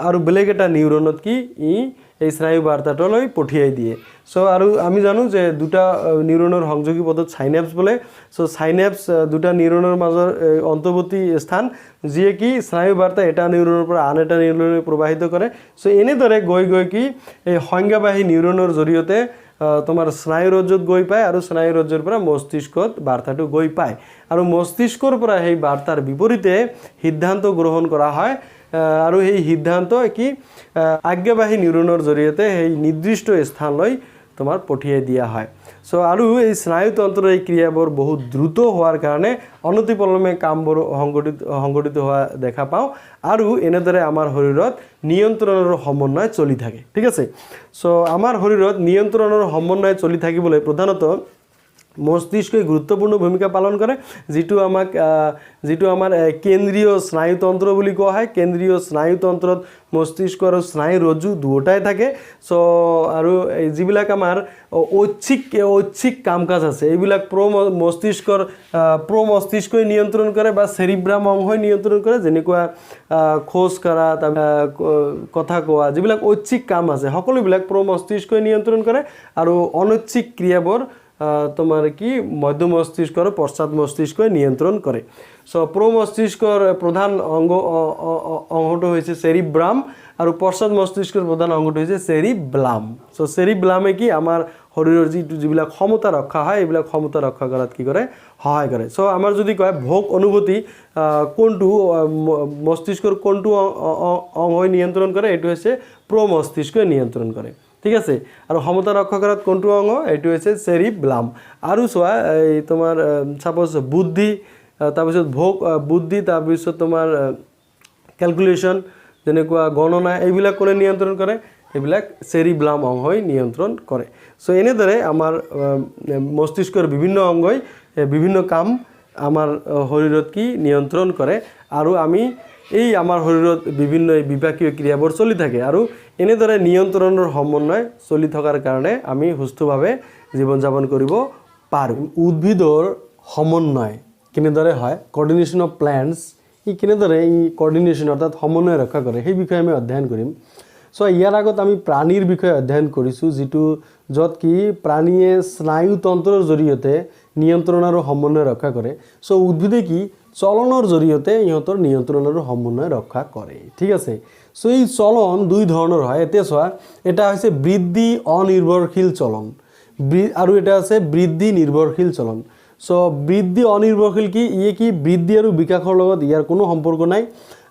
আৰু বেলেগ এটা নিউৰনত কি ই এই স্নায়ু বাৰ্তাটোলৈ পঠিয়াই দিয়ে। সো আৰু আমি জানো যে দুটা নিউৰনৰ সংযোগী পদত সাইনেপ্স বোলে। সো সাইনেপ্স দুটা নিউৰনৰ মাজৰ অন্তৰ্বৰ্তী স্থান, যিয়ে কি স্নায়ু বাৰ্তা এটা নিউৰনৰ পৰা আন এটা নিউৰনলৈ প্ৰবাহিত কৰে। সো এনেদৰে গৈ গৈ কি এই সংজ্ঞাবাহী নিউৰনৰ জৰিয়তে তোমাৰ স্নায়ুৰজ্জত গৈ পায় আৰু স্নায়ুৰজ্জৰ পৰা মস্তিষ্কত বাৰ্তাটো গৈ পায় আৰু মস্তিষ্কৰ পৰা সেই বাৰ্তাৰ বিপৰীতে সিদ্ধান্ত গ্ৰহণ কৰা হয় আৰু সেই সিদ্ধান্ত কি আজ্ঞাবাহী নিউৰনৰ জৰিয়তে সেই নিৰ্দিষ্ট স্থানলৈ তোমাৰ পঠিয়াই দিয়া হয়। সো আৰু এই স্নায়ুতন্ত্ৰৰ এই ক্ৰিয়াবোৰ বহুত দ্ৰুত হোৱাৰ কাৰণে অনতিপলমে কামবোৰ সংঘটিত হোৱা দেখা পাওঁ আৰু এনেদৰে আমাৰ শৰীৰত নিয়ন্ত্ৰণৰ সমন্বয় চলি থাকে। ঠিক আছে। সো আমাৰ শৰীৰত নিয়ন্ত্ৰণৰ সমন্বয় চলি থাকিবলৈ প্ৰধানত মস্তিষ্কই গুৰুত্বপূৰ্ণ ভূমিকা পালন কৰে, যিটো আমাৰ কেন্দ্ৰীয় স্নায়ুতন্ত্ৰ বুলি কোৱা হয়। কেন্দ্ৰীয় স্নায়ুতন্ত্ৰত মস্তিষ্ক আৰু স্নায়ুৰজ্জু দুয়োটাই থাকে। সো আৰু যিবিলাক আমাৰ ঐচ্ছিক কাম কাজ আছে এইবিলাক মস্তিষ্কই নিয়ন্ত্ৰণ কৰে বা চেৰিব্ৰাম অংশই নিয়ন্ত্ৰণ কৰে, যেনেকুৱা খোজ কঢ়া, কথা কোৱা, যিবিলাক ঐচ্ছিক কাম আছে সকলোবিলাক মস্তিষ্কই নিয়ন্ত্ৰণ কৰে আৰু অনৈচ্ছিক ক্ৰিয়াবোৰ তোমাৰ কি মধ্য মস্তিষ্ক আৰু পশ্চাৎ মস্তিষ্কই নিয়ন্ত্ৰণ কৰে। সো মস্তিষ্কৰ প্ৰধান অংশটো হৈছে চেৰিব্ৰাম আৰু পশ্চাৎ মস্তিষ্কৰ প্ৰধান অংশটো হৈছে চেৰিব্লাম। সো চেৰিব্লামে কি আমাৰ শৰীৰৰ যিবিলাক ক্ষমতা ৰক্ষা হয় এইবিলাক ক্ষমতা ৰক্ষা কৰাত কি কৰে, সহায় কৰে। সো আমাৰ যদি কয় ভোগ অনুভূতি কোনটো মস্তিষ্কৰ কোনটো অংশই নিয়ন্ত্ৰণ কৰে, এইটো হৈছে মস্তিষ্কই নিয়ন্ত্ৰণ কৰে। ঠিক আছে। আৰু ক্ষমতা ৰক্ষা কৰাত কোনটো অংশ, এইটো হৈছে চেৰিব্লাম। আৰু চোৱা এই তোমাৰ সাপোজ বুদ্ধি, তাৰপিছত বুদ্ধি, তাৰপিছত তোমাৰ ক্যালকুলেশন, যেনেকুৱা গণনা, এইবিলাক কোনে নিয়ন্ত্ৰণ কৰে, এইবিলাক চেৰিব্লাম অংশই নিয়ন্ত্ৰণ কৰে। সো এনেদৰে আমাৰ মস্তিষ্কৰ বিভিন্ন অংগই বিভিন্ন কাম আমাৰ শৰীৰত কি নিয়ন্ত্ৰণ কৰে আৰু আমি এই আমাৰ শৰীৰত বিভিন্ন বিপাকীয় ক্ৰিয়াবোৰ চলি থাকে আৰু এনেদৰে নিয়ন্ত্ৰণৰ সমন্বয় চলি থকাৰ কাৰণে আমি সুস্থভাৱে জীৱন যাপন কৰিব পাৰোঁ। উদ্ভিদৰ সমন্বয় কেনেদৰে হয়, কোঅৰ্ডিনেশ্যন অফ প্লান্টছ, কেনেদৰে এই কোঅৰ্ডিনেশ্যন অৰ্থাৎ সমন্বয় ৰক্ষা কৰে সেই বিষয়ে আমি অধ্যয়ন কৰিম। সো ইয়াৰ আগত আমি প্ৰাণীৰ বিষয়ে অধ্যয়ন কৰিছোঁ, য'ত কি প্ৰাণীয়ে স্নায়ুতন্ত্ৰৰ জৰিয়তে নিয়ন্ত্ৰণ আৰু সমন্বয় ৰক্ষা কৰে। সো উদ্ভিদে কি চলনৰ জৰিয়তে ইহঁতৰ নিয়ন্ত্ৰণ আৰু সমন্বয় ৰক্ষা কৰে। ঠিক আছে। সো এই চলন দুই ধৰণৰ হয়। এতিয়া চোৱা, এটা হৈছে বৃদ্ধি অনিৰ্ভৰশীল চলন আৰু এটা আছে বৃদ্ধি নিৰ্ভৰশীল চলন। সো বৃদ্ধি অনিৰ্ভৰশীল কি বৃদ্ধি আৰু বিকাশৰ লগত ইয়াৰ কোনো সম্পৰ্ক নাই।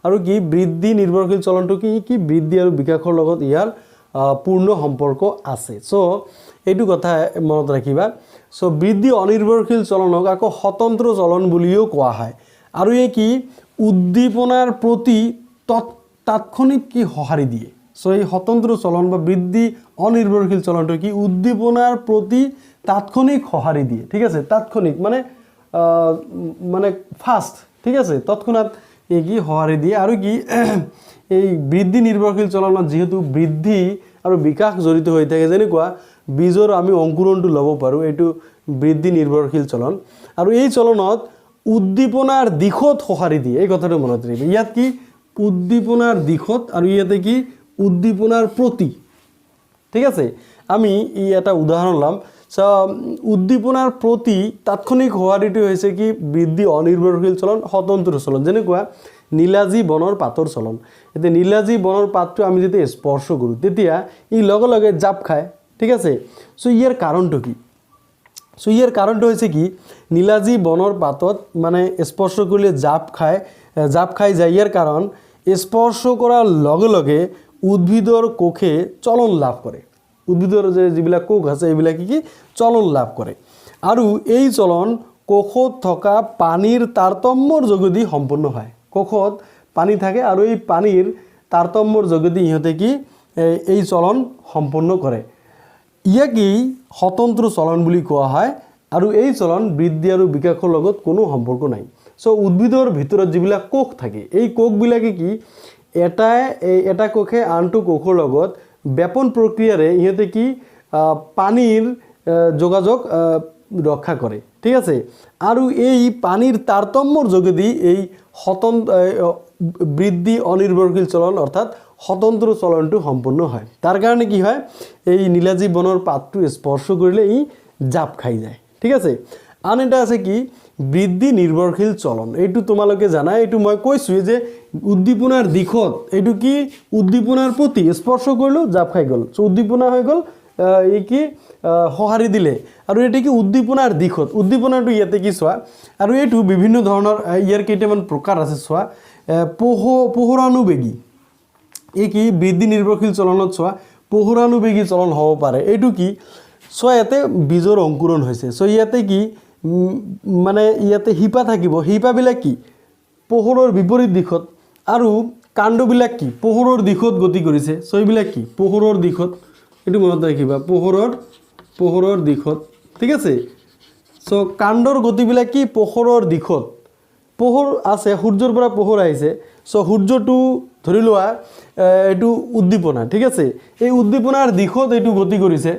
আৰু কি বৃদ্ধি নিৰ্ভৰশীল চলনটো কি বৃদ্ধি আৰু বিকাশৰ লগত ইয়াৰ পূৰ্ণ সম্পৰ্ক আছে। সো এইটো কথা মনত ৰাখিবা। সো বৃদ্ধি অনিৰ্ভৰশীল চলনক আকৌ স্বতন্ত্ৰ চলন বুলিও কোৱা হয় আৰু এই কি উদ্দীপনাৰ প্ৰতি তাৎক্ষণিক কি সঁহাৰি দিয়ে। সো এই স্বতন্ত্ৰ চলন বা বৃদ্ধি অনিৰ্ভৰশীল চলনটো কি উদ্দীপনাৰ প্ৰতি তাৎক্ষণিক সঁহাৰি দিয়ে। ঠিক আছে। তাৎক্ষণিক মানে ফাষ্ট। ঠিক আছে। তৎক্ষণাৎ এই কি সঁহাৰি দিয়ে আৰু কি এই বৃদ্ধি নিৰ্ভৰশীল চলনত যিহেতু বৃদ্ধি আৰু বিকাশ জড়িত হৈ থাকে, যেনেকুৱা বীজৰ আমি অংকুৰণটো ল'ব পাৰোঁ, এইটো বৃদ্ধি নিৰ্ভৰশীল চলন আৰু এই চলনত উদ্দীপনাৰ দিশত সঁহাৰি দিয়ে। এই কথাটো মনত ৰাখিব। ইয়াত কি উদ্দীপনাৰ দিশত আৰু ইয়াতে কি উদ্দীপনাৰ প্ৰতি। ঠিক আছে। আমি এটা উদাহৰণ ল'ম। উদ্দীপনাৰ প্ৰতি তাৎক্ষণিক সঁহাৰিটো হৈছে কি বৃদ্ধি অনিৰ্ভৰশীল চলন, স্বতন্ত্ৰ চলন, যেনেকুৱা নীলাজী বনৰ পাতৰ চলন। এতিয়া নীলাজী বনৰ পাতটো আমি যেতিয়া স্পৰ্শ কৰোঁ তেতিয়া ই লগে লগে জাপ খায়। ঠিক আছে। সো ইয়াৰ কাৰণটো কি? সো ইয়াৰ কাৰণটো হৈছে কি নীলাজী বনৰ পাতত মানে স্পৰ্শ কৰিলে জাপ খাই যায়। ইয়াৰ কাৰণ স্পৰ্শ কৰাৰ লগে লগে উদ্ভিদৰ কোষে চলন লাভ কৰে। উদ্ভিদৰ যিবিলাক কোষ আছে এইবিলাক কি চলন লাভ কৰে আৰু এই চলন কোষত থকা পানীৰ তাৰতম্যৰ যোগেদি সম্পন্ন হয়। কোষত পানী থাকে আৰু এই পানীৰ তাৰতম্যৰ যোগেদি ইহঁতে কি এই চলন সম্পন্ন কৰে। ইয়াকেই স্বতন্ত্ৰ চলন বুলি কোৱা হয় আৰু এই চলন বৃদ্ধি আৰু বিকাশৰ লগত কোনো সম্পৰ্ক নাই। সো উদ্ভিদৰ ভিতৰত যিবিলাক কোষ থাকে এই কোষবিলাকে কি এটা কোষে আনটো কোষৰ লগত ব্যাপন প্ৰক্ৰিয়াৰে ইহঁতে কি পানীৰ যোগাযোগ ৰক্ষা কৰে। ঠিক আছে। আৰু এই পানীৰ তাৰতম্যৰ যোগেদি এই বৃদ্ধি অনিৰ্ভৰশীল চলন অৰ্থাৎ স্বতন্ত্ৰ চলনটো সম্পূৰ্ণ হয় তাৰ কাৰণে কি হয় এই নীলাজী বনৰ পাতটো স্পৰ্শ কৰিলে ই জাপ খাই যায় ঠিক আছে আন এটা আছে কি বৃদ্ধি নিৰ্ভৰশীল চলন এইটো তোমালোকে জানা এইটো মই কৈছো যে উদ্দীপনাৰ দিশত এইটো কি উদ্দীপনাৰ প্ৰতি স্পৰ্শ কৰিলো জাপ খাই গল সো উদ্দীপনা হৈ গল এই কি সহাৰি দিলে আৰু এটা কি উদ্দীপনাৰ দিশত উদ্দীপনাটো ইয়াতে কি চোৱা আৰু এইটো বিভিন্ন ধৰণৰ ইয়াৰ কেইটামান প্ৰকাৰ আছে চোৱা পোহৰানুবেগী এই কি বৃদ্ধি নিৰ্ভৰশীল চলনত চোৱা পোহৰানুবেগী চলন হ'ব পাৰে এইটো কি চোৱা ইয়াতে বীজৰ অংকুৰণ হৈছে সো ইয়াতে কি মানে ইয়াতে হিপা থাকিব হিপাবিলাক কি পোহৰৰ বিপৰীত দিশত আৰু কাণ্ডবিলাক কি পোহৰৰ দিশত গতি কৰিছে সো এইবিলাক কি পোহৰৰ দিশত এটো মনত ৰাখিবা পোহৰৰ দিশত ঠিক আছে সো কাণ্ডৰ গতিবিলাক কি পোহৰৰ দিশত পোহৰ আছে সূৰ্যৰ পৰা পোহৰ আহিছে সো সূৰ্যটো ধৰি লোৱা এটো উদ্দীপনা ঠিক আছে এই উদ্দীপনাৰ দিশত এটো গতি কৰিছে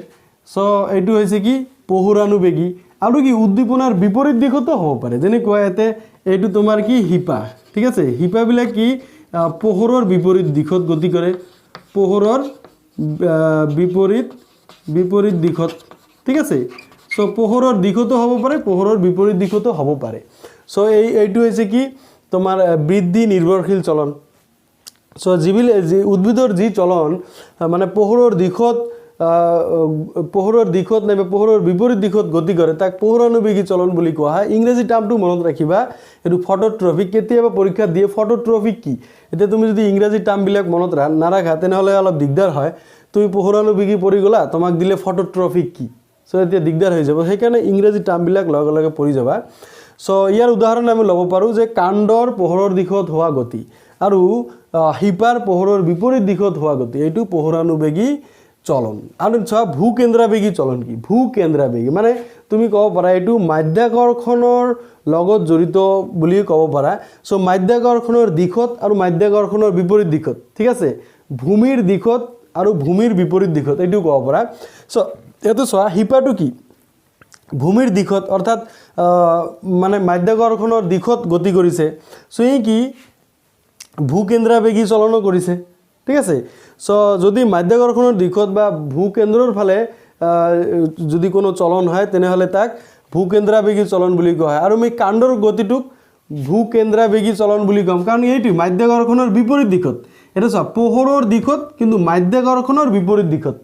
সো এটো হৈছে কি পোহৰানুবেগী আৰু কি উদ্দীপনাৰ বিপৰীত দিশতো হ'ব পাৰে যেনে কোৱা এতে এটো তোমাৰ কি হিপা ঠিক আছে হিপাবিলাক কি পোহৰৰ বিপৰীত দিশত গতি কৰে পোহৰৰ বিপৰীত দিশত ঠিক আছে সো পোহৰৰ দিশতো হ'ব পাৰে পোহৰৰ বিপৰীত দিশতো হ'ব পাৰে সো এইটো হৈছে কি তোমাৰ বৃদ্ধি নিৰ্ভৰশীল চলন সো উদ্ভিদৰ যি চলন মানে পোহৰৰ দিশত নাইবা পোহৰৰ বিপৰীত দিশত গতি কৰে তাক পোহৰানুবেগী চলন বুলি কোৱা হয় ইংৰাজী টাৰ্মটো মনত ৰাখিবা এটো ফটোট্ৰপিক কেতিয়াবা পৰীক্ষা দিয়ে ফটোট্ৰপিক কি এতিয়া তুমি যদি ইংৰাজী টাৰ্মবিলাক মনত নাৰাখা তেনেহলে অলপ দিগদাৰ হয় তুমি পোহৰানুবেগী পঢ়ি গলা তোমাক দিলে ফটোট্ৰপিক কি সো এতিয়া দিগদাৰ হৈ যাব সেইকাৰণে ইংৰাজী টাৰ্মবিলাক লগে লগে পঢ়ি যাবা সো ইয়াৰ উদাহৰণ আমি ল'ব পাৰো যে কাণ্ডৰ পোহৰৰ দিশত হোৱা গতি আৰু হিপাৰ পোহৰৰ বিপৰীত দিশত হোৱা গতি এইটো পোহৰানুবেগী চলন আৰু চোৱা ভূকেন্দ্ৰাবেগী চলন কি ভূকেন্দ্ৰাবেগী মানে তুমি ক'ব পাৰা এইটো মাধ্যাকৰ্ষণৰ লগত জড়িত বুলি ক'ব পাৰা সো মাধ্যাকৰ্ষণৰ দিশত আৰু মাধ্যাকৰ্ষণৰ বিপৰীত দিশত ঠিক আছে ভূমিৰ দিশত আৰু ভূমিৰ বিপৰীত দিশত এইটো ক'ব পাৰা সো এটো চোৱা হিপাটো কি ভূমিৰ দিশত অৰ্থাৎ মানে মাধ্যাকৰ্ষণৰ দিশত গতি কৰিছে সো এই কি ভূকেন্দ্ৰাবেগী চলনো কৰিছে ঠিক আছে সো যদি মাধ্যাকৰ্ষণৰ দিশত বা ভূকেন্দ্ৰৰ ফালে যদি কোনো চলন হয় তেনেহলে তাক ভূকেন্দ্ৰাবেগী চলন বুলি কোৱা হয় আৰু আমি কাণ্ডৰ গতিটোক ভূকেন্দ্ৰাবেগী চলন বুলি কম কাৰণ এইটো মাধ্যাকৰ্ষণৰ বিপৰীত দিশত এটা চোৱা পোহৰৰ দিশত কিন্তু মাধ্যাকৰ্ষণৰ বিপৰীত দিশত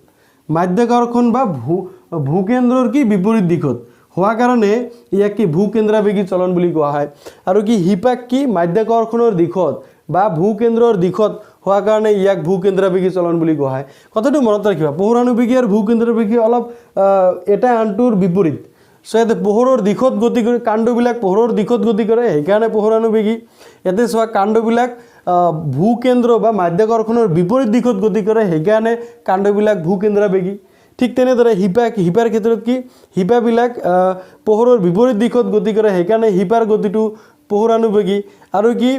মাধ্যাকৰ্ষণ বা ভূকেন্দ্ৰৰ কি বিপৰীত দিশত হোৱা কাৰণে ইয়াক কি ভূকেন্দ্ৰাবেগী চলন বুলি কোৱা হয় আৰু কি হিপাক কি মাধ্যাকৰ্ষণৰ দিশত বা ভূকেন্দ্ৰৰ দিশত হোৱা কাৰণে ইয়াক ভূকেন্দ্ৰাবেগী চলন বুলি কোৱা হয় কথাটো মনত ৰাখিবা পোহৰানুবেগী আৰু ভূকেন্দ্ৰাবেগী অলপ এটা আনটোৰ বিপৰীত সো ইয়াতে পোহৰৰ দিশত গতি কৰে কাণ্ডবিলাক পোহৰৰ দিশত গতি কৰে সেইকাৰণে পোহৰানুবেগী ইয়াতে চোৱা কাণ্ডবিলাক ভূকেন্দ্ৰ বা মাধ্যাকৰ্ষণৰ বিপৰীত দিশত গতি কৰে সেইকাৰণে কাণ্ডবিলাক ভূকেন্দ্ৰাবেগী ঠিক তেনেদৰে হিপাৰ ক্ষেত্ৰত কি হিপাবিলাক পোহৰৰ বিপৰীত দিশত গতি কৰে সেইকাৰণে হিপাৰ গতিটো পোহৰানুবেগী আৰু কি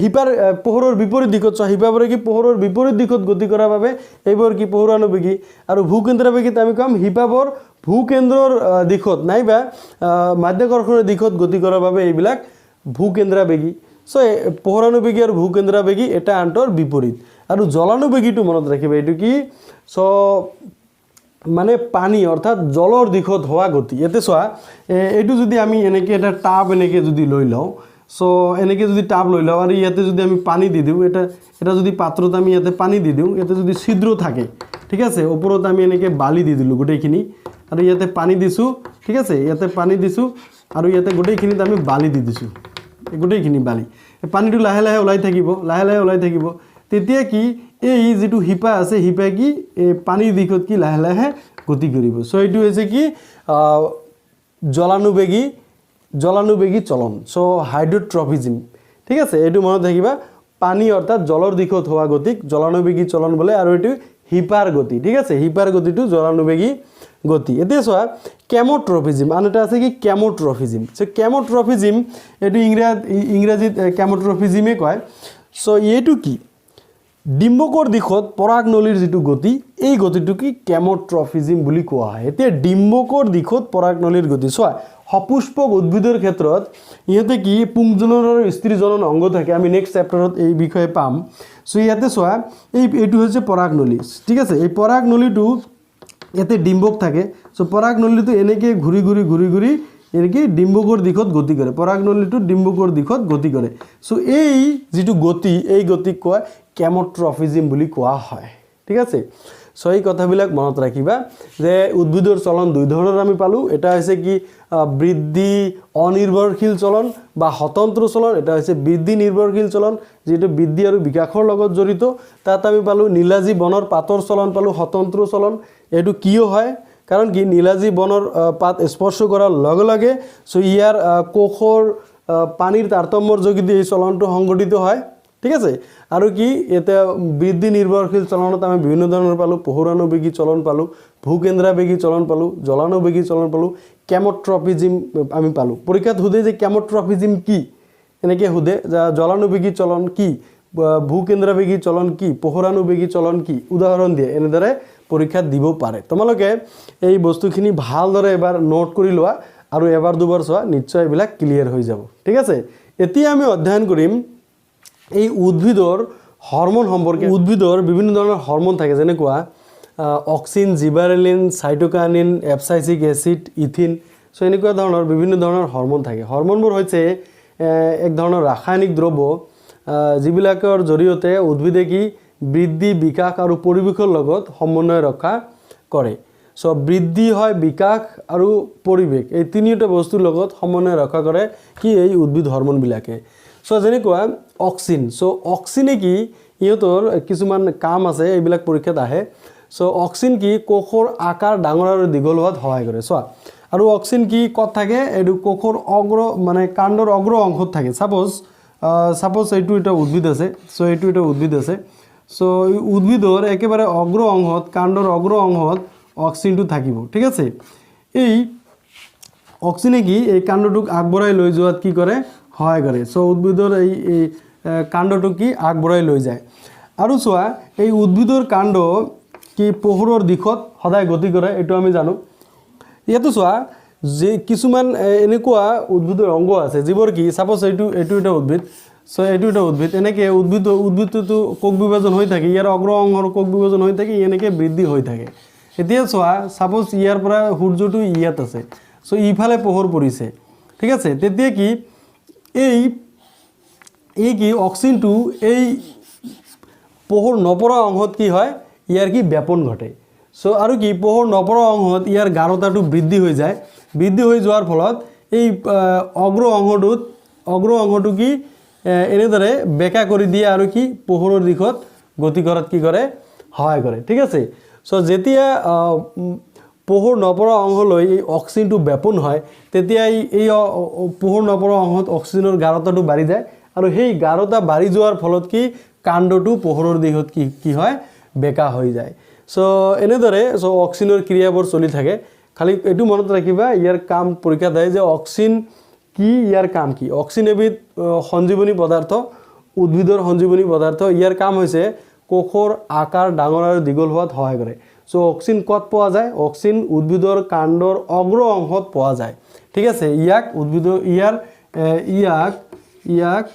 হিপাৰ পোহৰৰ বিপৰীত দিশত চোৱা হিপাবোৰে কি পোহৰৰ বিপৰীত দিশত গতি কৰাৰ বাবে এইবোৰ কি পোহৰানুবেগী আৰু ভূকেন্দ্ৰাবেগীত আমি কম হিপাবোৰ ভূকেন্দ্ৰৰ দিশত নাইবা মাধ্যাকৰ্ষণৰ দিশত গতি কৰাৰ বাবে এইবিলাক ভূকেন্দ্ৰাবেগী সো পোহৰানুবেগী আৰু ভূকেন্দ্ৰাবেগী এটা আনটোৰ বিপৰীত আৰু জলানুবেগীটো মনত ৰাখিবা এইটো কি সো মানে পানী অৰ্থাৎ জলৰ দিশত হোৱা গতি ইয়াতে চোৱা এইটো যদি আমি এনেকৈ এটা টাব এনেকৈ যদি লৈ লওঁ সো এনেকৈ যদি টাব লৈ লওঁ আৰু ইয়াতে যদি আমি পানী দি দিওঁ এটা যদি পাত্ৰত আমি ইয়াতে পানী দি দিওঁ ইয়াতে যদি ছিদ্ৰ থাকে ঠিক আছে ওপৰত আমি এনেকৈ বালি দি দিলোঁ গোটেইখিনি আৰু ইয়াতে পানী দিছোঁ ঠিক আছে ইয়াতে পানী দিছোঁ আৰু ইয়াতে গোটেইখিনিত আমি বালি দি দিছোঁ গোটেইখিনি বালি পানীটো লাহে লাহে ওলাই থাকিব তেতিয়া কি এই যেটো হিপা আছে হিপা কি পানীৰ দিশত কি লাহে লাহে গতি কৰিব সো এইটো হৈছে কি জলানুবেগী চলন সো হাইড্ৰোট্ৰপিজম ঠিক আছে এইটো মনত ৰাখিবা পানী অৰ্থাৎ জলৰ দিশত হোৱা গতিক জলানুবেগী চলন বলে আৰু এইটো হিপাৰ গতি ঠিক আছে হিপাৰ গতিটো জলানুবেগী গতি এতিয়া চোৱা কেমোট্ৰপিজম আন এটা আছে কি কেমোট্ৰপিজম সো কেমোট্ৰপিজম এইটো ইংৰাজীত কেমোট্ৰপিজমে কয় সো এইটো কি ডিম্বকৰ দিশত পৰাগনলীৰ যিটো গতি এই গতিটোকে কেমট্ৰফিজিম বুলি কোৱা হয় এতিয়া ডিম্বকৰ দিশত পৰাগনলীৰ গতি চোৱা সপুষ্পক উদ্ভিদৰ ক্ষেত্ৰত ইহঁতে কি পুংজনন আৰু স্ত্ৰীজনন অংগ থাকে আমি নেক্সট চেপ্টাৰত এই বিষয়ে পাম সো ইয়াতে চোৱা এইটো হৈছে পৰাগনলী ঠিক আছে এই পৰাগনলীটো ইয়াতে ডিম্বক থাকে সো পৰাগনলীটো এনেকৈ ঘূৰি ঘূৰি ঘূৰি ঘূৰি এনেকৈ ডিম্বকৰ দিশত গতি কৰে পৰাগনলীটো ডিম্বকৰ দিশত গতি কৰে সো এই যিটো গতি এই গতিক কোৱা কেমট্ৰফিজিম বুলি কোৱা হয় ঠিক আছে সো এই কথাবিলাক মনত ৰাখিবা যে উদ্ভিদৰ চলন দুই ধৰণৰ আমি পালো এটা হৈছে কি বৃদ্ধি অনিৰ্ভৰশীল চলন বা স্বতন্ত্ৰ চলন এটা হৈছে বৃদ্ধি নিৰ্ভৰশীল চলন যেটো বৃদ্ধি আৰু বিকাশৰ লগত জড়িত তাত আমি পালো নীলাজী বনৰ পাতৰ চলন পালো স্বতন্ত্ৰ চলন এটো কিয় হয় কাৰণ কি নীলাজী বনৰ পাত স্পৰ্শ কৰাৰ লগে লগে সো ইয়াৰ কোষৰ পানীৰ তাৰতম্যৰ যোগেদি এই চলনটো সংঘটিত হয় ঠিক আছে আৰু কি এটা বৃদ্ধি নিৰ্ভৰশীল চলনত আমি বিভিন্ন ধৰণৰ পালো পোহৰানুবেগী চলন পালো ভূকেন্দ্ৰাবেগী চলন পালো জলানুবেগী চলন পালো কেমট্ৰফিজিম আমি পালো পৰীক্ষাত সুধে যে কেমট্ৰফিজিম কি এনেকৈ সুধে জলানুবেগী চলন কি ভূকেন্দ্ৰাবেগী চলন কি পোহৰানুবেগী চলন কি উদাহৰণ দিয়ে এনেদৰে পৰীক্ষাত দিব পাৰে তোমালোকে এই বস্তুখিনি ভালদৰে এবাৰ নোট কৰি লোৱা আৰু এবাৰ দুবাৰ চোৱা নিশ্চয় এইবিলাক ক্লিয়াৰ হৈ যাব ঠিক আছে এতিয়া আমি অধ্যয়ন কৰিম এই উদ্ভিদৰ হৰমোন সম্পৰ্কে উদ্ভিদৰ বিভিন্ন ধৰণৰ হৰমোন থাকে যেনেকুৱা auxin gibberellin cytokinin abscisic acid ethene so এনেকুৱা ধৰণৰ বিভিন্ন ধৰণৰ হৰমোন থাকে হৰমোনবোৰ হৈছে এক ধৰণৰ ৰাসায়নিক দ্ৰব্য যিবিলাকৰ জৰিয়তে উদ্ভিদে কি বৃদ্ধি বিকাশ আৰু পৰিৱেশৰ লগত সমন্বয় ৰক্ষা কৰে সো বৃদ্ধি হয় বিকাশ আৰু পৰিৱেশ এই তিনিটা বস্তুৰ লগত সমন্বয় ৰক্ষা কৰে কি এই উদ্ভিদ হৰমোনবিলাকে সো যেনেকুৱা অক্সিন সো অক্সিনে কি ইহঁতৰ কিছুমান কাম আছে এইবিলাক পৰীক্ষাত আহে সো অক্সিন কি কোষৰ আকাৰ ডাঙৰ আৰু দীঘল হোৱাত সহায় কৰে চোৱা আৰু অক্সিন কি ক'ত থাকে এইটো কোষৰ অগ্ৰ মানে কাণ্ডৰ অগ্ৰ অংশত থাকে সাপোজ এইটো এটা উদ্ভিদ আছে সো এইটো এটা উদ্ভিদ আছে সো উদ্ভিদৰ একেবাৰে অগ্ৰ অংশত কাণ্ডৰ অগ্ৰ অংশত অক্সিনটো থাকিব ঠিক আছে এই অক্সিনে কি এই কাণ্ডটোক আগবঢ়াই লৈ যোৱাত কি কৰে সহায় কৰে সো উদ্ভিদৰ এই কাণ্ডটো কি আগবঢ়াই লৈ যায় আৰু চোৱা এই উদ্ভিদৰ কাণ্ড কি পোহৰৰ দিশত সদায় গতি কৰে এইটো আমি জানো ইয়াতো চোৱা যে কিছুমান এনেকুৱা উদ্ভিদৰ অংগ আছে যিবোৰ কি সাপোজ এইটো এটা উদ্ভিদ সো এইটো এটা উদ্ভিদ এনেকৈ উদ্ভিদটো কোষ বিভাজন হৈ থাকে ইয়াৰ অগ্ৰ অংগৰ কোষ বিভাজন হৈ থাকে এনেকৈ বৃদ্ধি হৈ থাকে এতিয়া চোৱা সাপোজ ইয়াৰ পৰা সূৰ্যটো ইয়াত আছে সো ইফালে পোহৰ পৰিছে ঠিক আছে তেতিয়া কি এই কি অক্সিনটো এই পোহৰ নপৰা অংশত কি হয় ইয়াৰ কি ব্যাপন ঘটে সো আৰু কি পোহৰ নপৰা অংশত ইয়াৰ গাঢ়তাটো বৃদ্ধি হৈ যায় বৃদ্ধি হৈ যোৱাৰ ফলত এই অগ্ৰ অংশটো কি এনেদৰে বেকা কৰি দিয়ে আৰু কি পোহৰৰ দিশত গতি কৰাত কি কৰে সহায় কৰে ঠিক আছে সো যেতিয়া পোহৰ নপৰা অংশলৈ এই অক্সিজেনটো ব্যাপন হয় তেতিয়া এই পোহৰ নপৰা অংশত অক্সিজেনৰ গাঢ়তাটো বাঢ়ি যায় আৰু সেই গাঢ়তা বাঢ়ি যোৱাৰ ফলত কি কাণ্ডটো পোহৰৰ দিশত কি হয় বেকা হৈ যায় সো এনেদৰে সো অক্সিজেনৰ ক্ৰিয়াবোৰ চলি থাকে খালি এইটো মনত ৰাখিবা ইয়াৰ কাম পৰীক্ষা দেয় যে অক্সিজেন কি ইয়াৰ কাম কি অক্সিজেন এবিধ সঞ্জীৱনী পদাৰ্থ উদ্ভিদৰ সঞ্জীৱনী পদাৰ্থ ইয়াৰ কাম হৈছে কোষৰ আকাৰ ডাঙৰ আৰু দীঘল হোৱাত সহায় কৰে সো অক্সিজেন ক'ত পোৱা যায় অক্সিজেন উদ্ভিদৰ কাণ্ডৰ অগ্ৰ অংশত পোৱা যায় ঠিক আছে ইয়াক উদ্ভিদৰ ইয়াক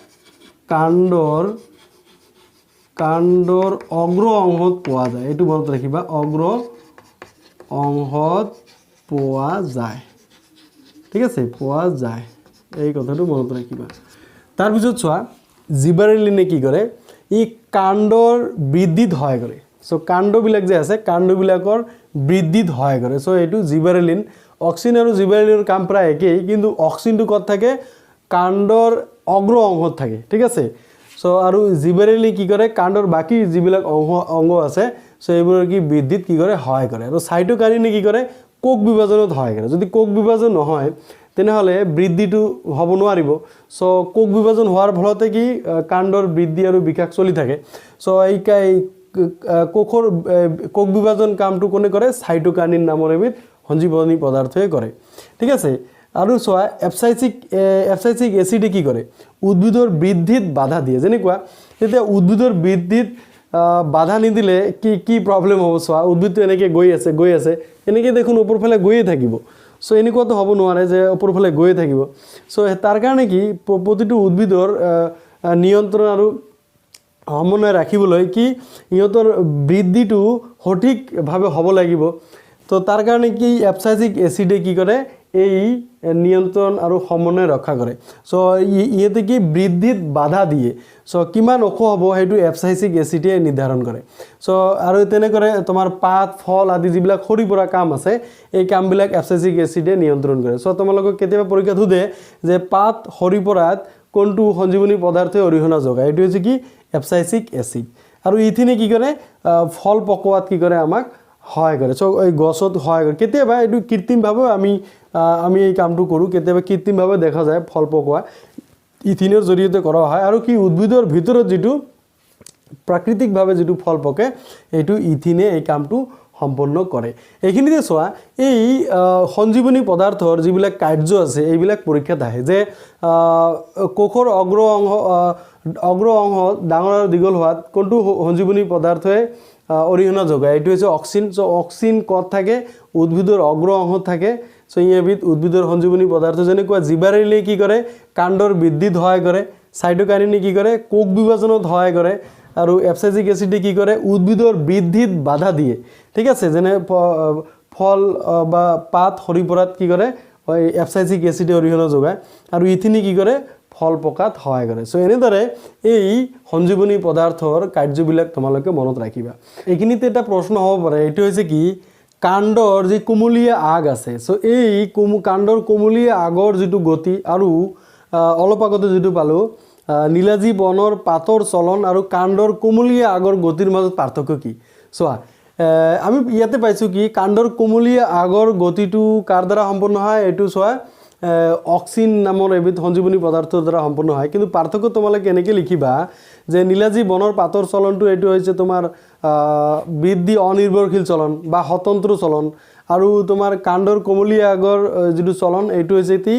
কাণ্ডৰ অগ্ৰ অংশত পোৱা যায় এইটো মনত ৰাখিবা অগ্ৰ অংশত পোৱা যায় ঠিক আছে পোৱা যায় এই কথাটো মনত ৰাখিবা তাৰপিছত চোৱা জিবাৰেলিনে কি কৰে ই কাণ্ডৰ বৃদ্ধিত সহায় কৰে সো কাণ্ডবিলাক যে আছে কাণ্ডবিলাকৰ বৃদ্ধিত সহায় কৰে সো এইটো জিবাৰেলিন অক্সিজেন আৰু জিবাৰেলিনৰ কাম প্ৰায় একেই কিন্তু অক্সিজেনটো ক'ত থাকে কাণ্ডৰ অগ্ৰ অংশত থাকে ঠিক আছে সো আৰু জিবাৰেলিনে কি কৰে কাণ্ডৰ বাকি যিবিলাক অংগ আছে সো এইবোৰৰ কি বৃদ্ধিত কি কৰে সহায় কৰে আৰু সাইটোকাইনিনে কি কৰে কোষ বিভাজনত সহায় কৰে যদি কোষ বিভাজন নহয় তেনেহলে বৃদ্ধিটো হ'ব নোৱাৰিব সো কোষ বিভাজন হোৱাৰ ফলতে কি কাণ্ডৰ বৃদ্ধি আৰু বিকাশ চলি থাকে সো এই কোষ বিভাজন কামটো কোনে কৰে সাইটোকাইনিন নামৰ এবিধ সঞ্জীৱনী পদাৰ্থই কৰে ঠিক আছে আৰু চোৱা এপসাইচিক এসিডে কি কৰে উদ্ভিদৰ বৃদ্ধিত বাধা দিয়ে যেনেকুৱা তেতিয়া উদ্ভিদৰ বৃদ্ধিত বাধা নিদিলে কি কি প্ৰব্লেম হ'ব চোৱা উদ্ভিদটো এনেকৈ গৈ আছে এনেকৈ দেখোন ওপৰফালে গৈয়ে থাকিব চ' এনেকুৱাতো হ'ব নোৱাৰে যে ওপৰফালে গৈয়ে থাকিব চ' তাৰ কাৰণে কি প্ৰতিটো উদ্ভিদৰ নিয়ন্ত্ৰণ আৰু সমন্বয় ৰাখিবলৈ কি ইহঁতৰ বৃদ্ধিটো সঠিকভাৱে হ'ব লাগিব তো তাৰ কাৰণে কি এপচাইচিক এচিডে কি কৰে এই নিয়ন্ত্ৰণ আৰু সমন্বয় ৰক্ষা কৰে চ' ইহঁতে কি বৃদ্ধিত বাধা দিয়ে চ' কিমান ওখ হ'ব সেইটো এপচাইচিক এচিডে নিৰ্ধাৰণ কৰে চ' আৰু তেনেকৈ তোমাৰ পাত ফল আদি যিবিলাক সৰি পৰা কাম আছে এই কামবিলাক এপচাইচিক এচিডে নিয়ন্ত্ৰণ কৰে চ' তোমালোকক কেতিয়াবা পৰীক্ষাত সোধে যে পাত সৰি পৰাত কোনটো সঞ্জীৱনী পদাৰ্থই অৰিহণা যোগায় এইটো হৈছে কি এপচাইচিক এচিড আৰু ইথিনে কি কৰে ফল পকোৱাত কি কৰে আমাক সহায় কৰে চ' এই গছত সহায় কৰে কেতিয়াবা এইটো কৃত্ৰিমভাৱে আমি এই কামটো কৰোঁ কেতিয়াবা কৃত্ৰিমভাৱে দেখা যায় ফল পকোৱা ইথিনৰ জৰিয়তে কৰা হয় আৰু কি উদ্ভিদৰ ভিতৰত যিটো প্ৰাকৃতিকভাৱে যিটো ফল পকে এইটো ইথিনে এই কামটো সম্পন্ন কৰে এইখিনিতে চোৱা এই সঞ্জীৱনী পদাৰ্থৰ যিবিলাক কাৰ্য আছে এইবিলাক পৰীক্ষাত আহে যে কোষৰ অগ্ৰ অংশ ডাঙৰ আৰু দীঘল হোৱাত কোনটো সঞ্জীৱনী পদাৰ্থই অৰিহণা যোগায় এইটো হৈছে অক্সিন চ' অক্সিন ক'ত থাকে উদ্ভিদৰ অগ্ৰ অংশত থাকে চ' এবিধ উদ্ভিদৰ সঞ্জীৱনী পদাৰ্থ যেনেকুৱা জিবাৰেলিনে কি কৰে কাণ্ডৰ বৃদ্ধিত সহায় কৰে চাইটোকাইনিনে কি কৰে কোষ বিভাজনত সহায় কৰে আৰু এপচাইচিক এচিডে কি কৰে উদ্ভিদৰ বৃদ্ধিত বাধা দিয়ে ঠিক আছে যেনে ফল বা পাত সৰি পৰাত কি কৰে এপচাইচিক এচিডে অৰিহণা যোগায় আৰু ইথিনে কি কৰে ফল পকাত সহায় কৰে চ' এনেদৰে এই সঞ্জীৱনী পদাৰ্থৰ কাৰ্যবিলাক তোমালোকে মনত ৰাখিবা এইখিনিতে এটা প্ৰশ্ন হ'ব পাৰে এইটো হৈছে কি কাণ্ডৰ যি কোমলীয়া আগ আছে চ' এই কাণ্ডৰ কোমলীয়া আগৰ যিটো গতি আৰু অলপ আগতে যিটো পালোঁ নীলাজী বনৰ পাতৰ চলন আৰু কাণ্ডৰ কোমলীয়া আগৰ গতিৰ মাজত পাৰ্থক্য কি চোৱা আমি ইয়াতে পাইছোঁ কি কাণ্ডৰ কোমলীয়া আগৰ গতিটো কাৰ দ্বাৰা সম্পন্ন হয় এইটো চোৱা অক্সিন নামৰ এবিধ সঞ্জীৱনী পদাৰ্থৰ দ্বাৰা সম্পন্ন হয় কিন্তু পাৰ্থক্য তোমালোকে এনেকৈ লিখিবা যে নীলাজী বনৰ পাতৰ চলনটো এইটো হৈছে তোমাৰ বৃদ্ধি অনিৰ্ভৰশীল চলন বা স্বতন্ত্ৰ চলন আৰু তোমাৰ কাণ্ডৰ কোমলীয়া আগৰ যিটো চলন এইটো হৈছে কি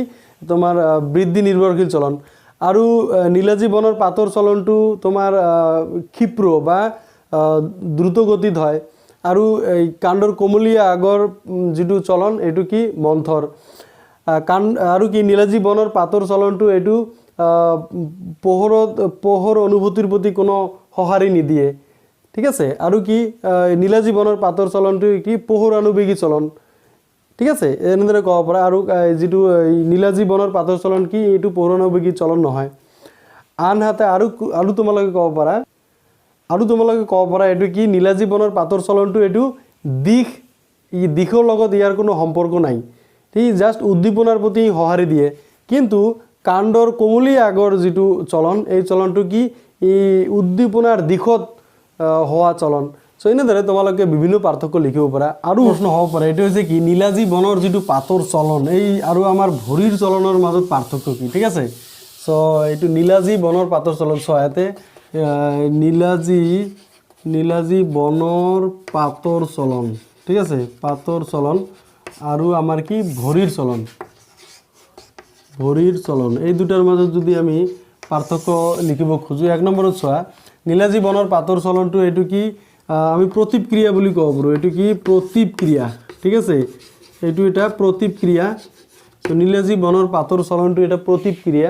তোমাৰ বৃদ্ধি নিৰ্ভৰশীল চলন আৰু নীলাজী বনৰ পাতৰ চলনটো তোমাৰ ক্ষিপ্ৰ বা দ্ৰুত গতিত হয় আৰু এই কাণ্ডৰ কোমলীয়া আগৰ যিটো চলন এইটো কি মন্থৰ আৰু কি নীলাজী বনৰ পাতৰ চলনটো এইটো পোহৰ অনুভূতিৰ প্ৰতি কোনো সঁহাৰি নিদিয়ে ঠিক আছে আৰু কি নীলাজী বনৰ পাতৰ চলনটো কি পোহৰ আনুবেগী চলন ঠিক আছে এনেদৰে ক'ব পৰা আৰু যিটো নীলাজী বনৰ পাতৰ চলন কি এইটো পোহৰ আনুবেগী চলন নহয় আনহাতে আৰু তোমালোকে ক'ব পাৰা এইটো কি নীলাজী বনৰ পাতৰ চলনটো এইটো দিশৰ লগত ইয়াৰ কোনো সম্পৰ্ক নাই ঠিক জাষ্ট উদ্দীপনাৰ প্ৰতি সঁহাৰি দিয়ে কিন্তু কাণ্ডৰ কোমলীয়া আগৰ যিটো চলন এই চলনটো কি এই উদ্দীপনাৰ দিশত হোৱা চলন চ' এনেদৰে তোমালোকে বিভিন্ন পাৰ্থক্য লিখিব পাৰা আৰু প্ৰশ্ন হ'ব পাৰে এইটো হৈছে কি নীলাজী বনৰ যিটো পাতৰ চলন এই আৰু আমাৰ ভৰিৰ চলনৰ মাজত পাৰ্থক্য কি ঠিক আছে চ' এইটো নীলাজী বনৰ পাতৰ চলন চ' ইয়াতে নীলাজী বনৰ পাতৰ চলন ঠিক আছে পাতৰ চলন আৰু আমাৰ কি ভৰিৰ চলন এই দুটাৰ মাজত যদি আমি পাৰ্থক্য লিখিব খোজো এক নম্বৰত চোৱা নীলাজী বনৰ পাতৰ চলনটো এইটো কি আমি প্ৰতিক্ৰিয়া বুলি ক'ব পাৰোঁ এইটো কি প্ৰতিক্ৰিয়া ঠিক আছে এইটো এটা প্ৰতিক্ৰিয়া চ' নীলাজী বনৰ পাতৰ চলনটো এটা প্ৰতিক্ৰিয়া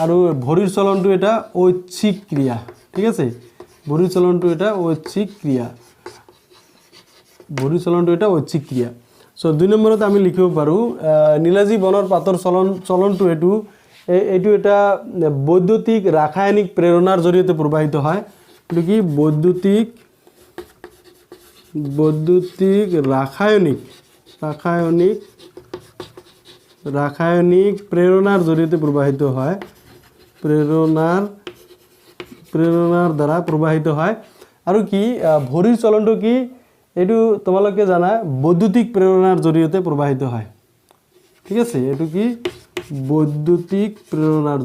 আৰু ভৰিৰ চলনটো এটা ঐচ্ছিক ক্ৰিয়া ঠিক আছে ভৰিৰ চলনটো এটা ঐচ্ছিক ক্ৰিয়া চ' 2 নম্বৰত আমি লিখিব পাৰোঁ নীলাজী বনৰ পাতৰ চলনটো এইটো এটা বৈদ্যুতিক ৰাসায়নিক প্ৰেৰণাৰ জৰিয়তে প্ৰবাহিত হয় এইটো কি বৈদ্যুতিক ৰাসায়নিক প্ৰেৰণাৰ জৰিয়তে প্ৰবাহিত হয় প্ৰেৰণাৰ দ্বাৰা প্ৰবাহিত হয় আৰু কি ভৰিৰ চলনটো কি এইটো তোমালোকে জানা বৈদ্যুতিক প্ৰেৰণাৰ জৰিয়তে প্ৰবাহিত হয় ঠিক আছে এইটো কি বৈদ্যুতিক প্ৰেৰণাৰ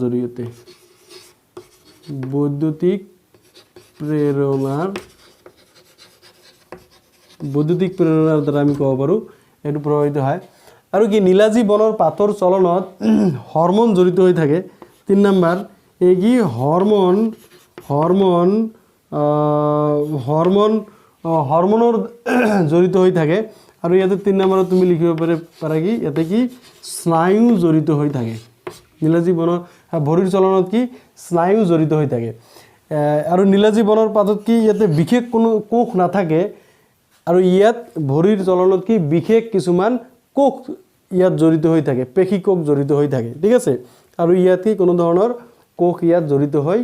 দ্বাৰা আমি ক'ব পাৰোঁ এইটো প্ৰভাৱিত হয় আৰু কি নীলাজী বনৰ পাতৰ চলনত হৰম'ন জড়িত হৈ থাকে 3 নম্বৰ এই কি হৰম'ন হৰমোনৰ জড়িত হৈ থাকে আৰু ইয়াতে 3 নম্বৰত তুমি লিখিব পাৰা কি ইয়াতে কি স্নায়ু জড়িত হৈ থাকে নীলাজী বনৰ ভৰিৰ চলনত কি স্নায়ু জড়িত হৈ থাকে আৰু নীলাজী বনৰ পাতত কি ইয়াতে বিশেষ কোনো কোষ নাথাকে আৰু ইয়াত ভৰিৰ চলনত কি বিশেষ কিছুমান কোষ ইয়াত জড়িত হৈ থাকে পেশী কোষ জড়িত হৈ থাকে ঠিক আছে আৰু ইয়াত কি কোনো ধৰণৰ কোষ ইয়াত জড়িত হৈ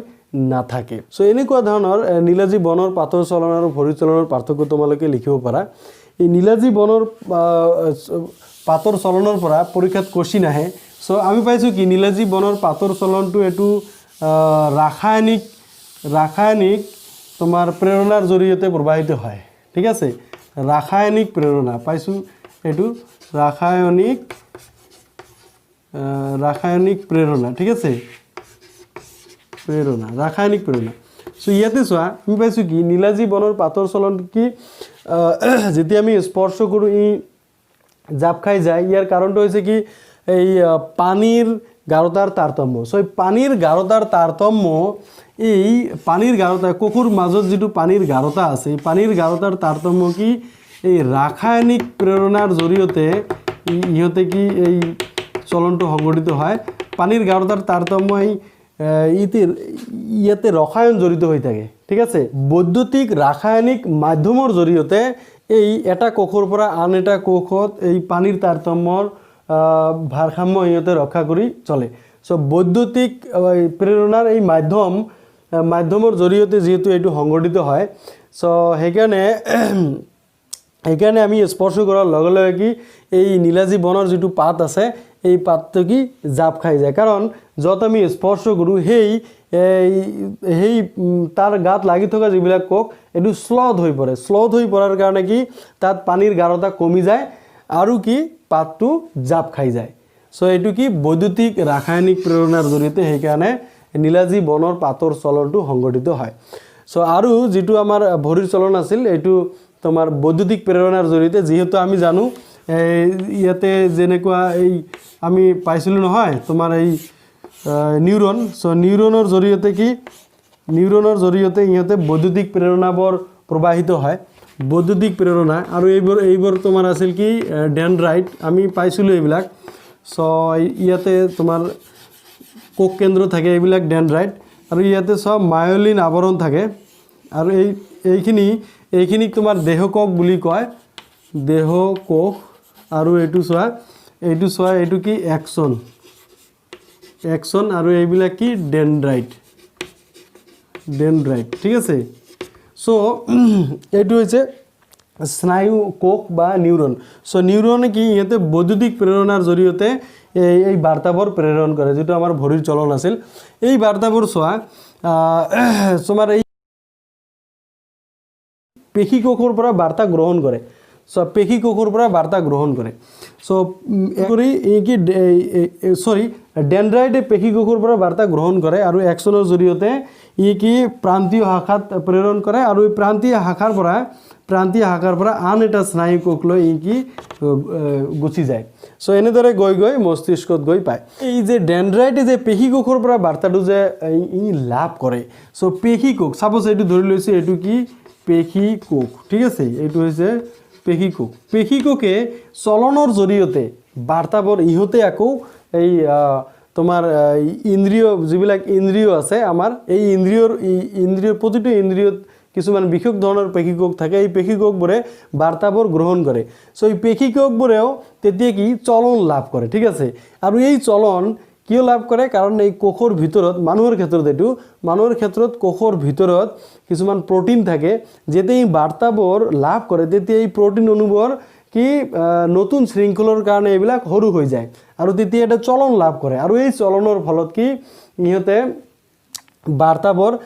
নাথাকে সো এনেকুৱা ধৰণৰ নীলাজী বনৰ পাতৰ চলন আৰু ভৰিৰ চলনৰ পাৰ্থক্য তোমালোকে লিখিব পাৰা এই নীলাজী বনৰ পাতৰ চলনৰ পৰা পৰীক্ষাত কোশ্চিন আহে সো আমি পাইছো কি নীলাজী বনৰ পাতৰ চলনটো এটো ৰাসায়নিক তোমাৰ প্ৰেৰণাৰ জৰিয়তে প্ৰবাহিত হয় ঠিক আছে ৰাসায়নিক প্ৰেৰণা পাইছো এটো ৰাসায়নিক প্ৰেৰণা ঠিক আছে ৰাসায়নিক প্ৰেৰণা সো ইয়াতে চোৱা আমি পাইছো কি নীলাজী বনৰ পাতৰ চলন কি যেতিয়া আমি স্পৰ্শ কৰো ই জাপ খাই যায় ইয়াৰ কাৰণটো হৈছে কি এই পানীৰ গাঢ়তাৰ তাৰতম্য সো পানীৰ গাঢ়তাৰ তাৰতম্য এই পানীৰ গাঢ়তা কোষৰ মাজত যেটো পানীৰ গাঢ়তা আছে এই পানীৰ গাঢ়তাৰ তাৰতম্য কি এই ৰাসায়নিক প্ৰেৰণাৰ জৰিয়তে ইহতে কি এই চলনটো সংঘটিত হয় পানীৰ গাঢ়তাৰ তাৰতম্য ইয়াতে ৰসায়ন জড়িত হৈ থাকে ঠিক আছে বৈদ্যুতিক ৰাসায়নিক মাধ্যমৰ জৰিয়তে এই এটা কোষৰ পৰা আন এটা কোষত এই পানীৰ তাৰতম্যৰ ভাৰসাম্য ইহতে ৰক্ষা কৰি চলে সো বৈদ্যুতিক প্ৰেৰণাৰ এই মাধ্যমৰ জৰিয়তে যেহেতু এটো সংঘটিত হয় সো সেইকাৰণে আমি স্পৰ্শ কৰাৰ লগে লগে কি এই নীলাজী বনৰ যেটো পাত আছে এই পাতটো কি জাপ খাই যায় কাৰণ যত আমি স্পৰ্শ কৰো সেই তাৰ গাত লাগি থকা যিবিলাক কোষ এটো স্লথ হৈ পৰাৰ কাৰণে কি তাত পানীৰ গাঢ়তা কমি যায় আৰু কি পাতটো জাপ খাই যায় সো এটো কি বৈদ্যুতিক ৰাসায়নিক প্ৰেৰণাৰ জৰিয়তে সেইকাৰণে নীলাজী বনৰ পাতৰ চলনটো সংঘটিত হয় সো আৰু যেটো আমাৰ ভৰিৰ চলন আছিল এটো তোমাৰ বৈদ্যুতিক প্ৰেৰণাৰ জৰিয়তে যেহেতু আমি জানো ইয়াতে যেনেকুৱা এই আমি পাইছিলো নহয় তোমাৰ এই নিউৰন সো নিউৰনৰ জৰিয়তে ইহতে বৈদ্যুতিক প্ৰেৰণাবোৰ প্ৰবাহিত হয় বৈদ্যুতিক প্ৰেৰণা আৰু এইবোৰ তোমাৰ আছিল কি ডেনড্ৰাইট আমি পাইছিলো এইবিলাক সো ইয়াতে তোমাৰ কোষ কেন্দ্ৰ থাকে এইবিলাক ডেনড্ৰাইট আৰু ইয়াতে সব মায়োলিন আৱৰণ থাকে আৰু এইখিনিক তোমাৰ দেহকোষ বুলি কয় দেহকোষ আৰু এইটো চোৱা এইটো কি এক্সন আৰু এইবিলাক কি ডেনড্ৰাইট ঠিক আছে সো এইটো হৈছে স্নায়ু কোষ বা নিউৰন সো নিউৰনে কি ইহতে বৈদ্যুতিক প্ৰেৰণাৰ জৰিয়তে এই বাৰ্তাবোৰ প্ৰেৰণ কৰে যেটো আমাৰ ভৰিৰ চলন আছিল এই বাৰ্তাবোৰ চোৱা তোমাৰ এই পেশী কোষৰ পৰা বাৰ্তা গ্ৰহণ কৰে সো পেশী কোষৰ পৰা বাৰ্তা গ্ৰহণ কৰে সো ডেনড্ৰাইটে পেশী কোষৰ পৰা বাৰ্তা গ্ৰহণ কৰে আৰু এক্সনৰ জৰিয়তে কি প্ৰান্তীয় শাখাত প্ৰেৰণ কৰে আৰু এই প্ৰান্তীয় শাখাৰ পৰা আন এটা স্নায়ু কোষলৈ কি গুচি যায় সো এনেদৰে গৈ মস্তিষ্কত গৈ পায় এই যে ডেনড্ৰাইটে যে পেশী কোষৰ পৰা বাৰ্তাটো যে লাভ কৰে সো পেশী কোষ সাপোজ এইটো ধৰি লৈছো এইটো কি পেশী কোষ ঠিক আছে এইটো হৈছে পেশী কোষে চলনৰ জৰিয়তে বাৰ্তাবোৰ ইহতে আকৌ এই তোমাৰ ইন্দ্ৰিয় যিবিলাক ইন্দ্ৰিয় আছে আমাৰ এই ইন্দ্ৰিয়ৰ প্ৰতিটো ইন্দ্ৰিয়ত কিছুমান বিশেষ ধৰণৰ পেশী কোষ থাকে এই পেশী কোষবোৰে বাৰ্তাবোৰ গ্ৰহণ কৰে সো এই পেশী কোষবোৰেও তেতিয়া কি চলন লাভ কৰে ঠিক আছে আৰু এই চলন কিয় লাভ কৰে কাৰণ এই কোষৰ ভিতৰত মানুহৰ ক্ষেত্ৰত কোষৰ ভিতৰত কিছুমান প্ৰটিন থাকে যেতিয়া এই বাৰ্তাবোৰ লাভ কৰে তেতিয়া এই প্ৰটিন অনুবোৰ কি নতুন শৃংখলৰ কাৰণে এইবিলাক সৰু হৈ যায় আৰু তেতিয়া এটা চলন লাভ কৰে আৰু এই চলনৰ ফলত কি ইহতে বাৰ্তাবোৰ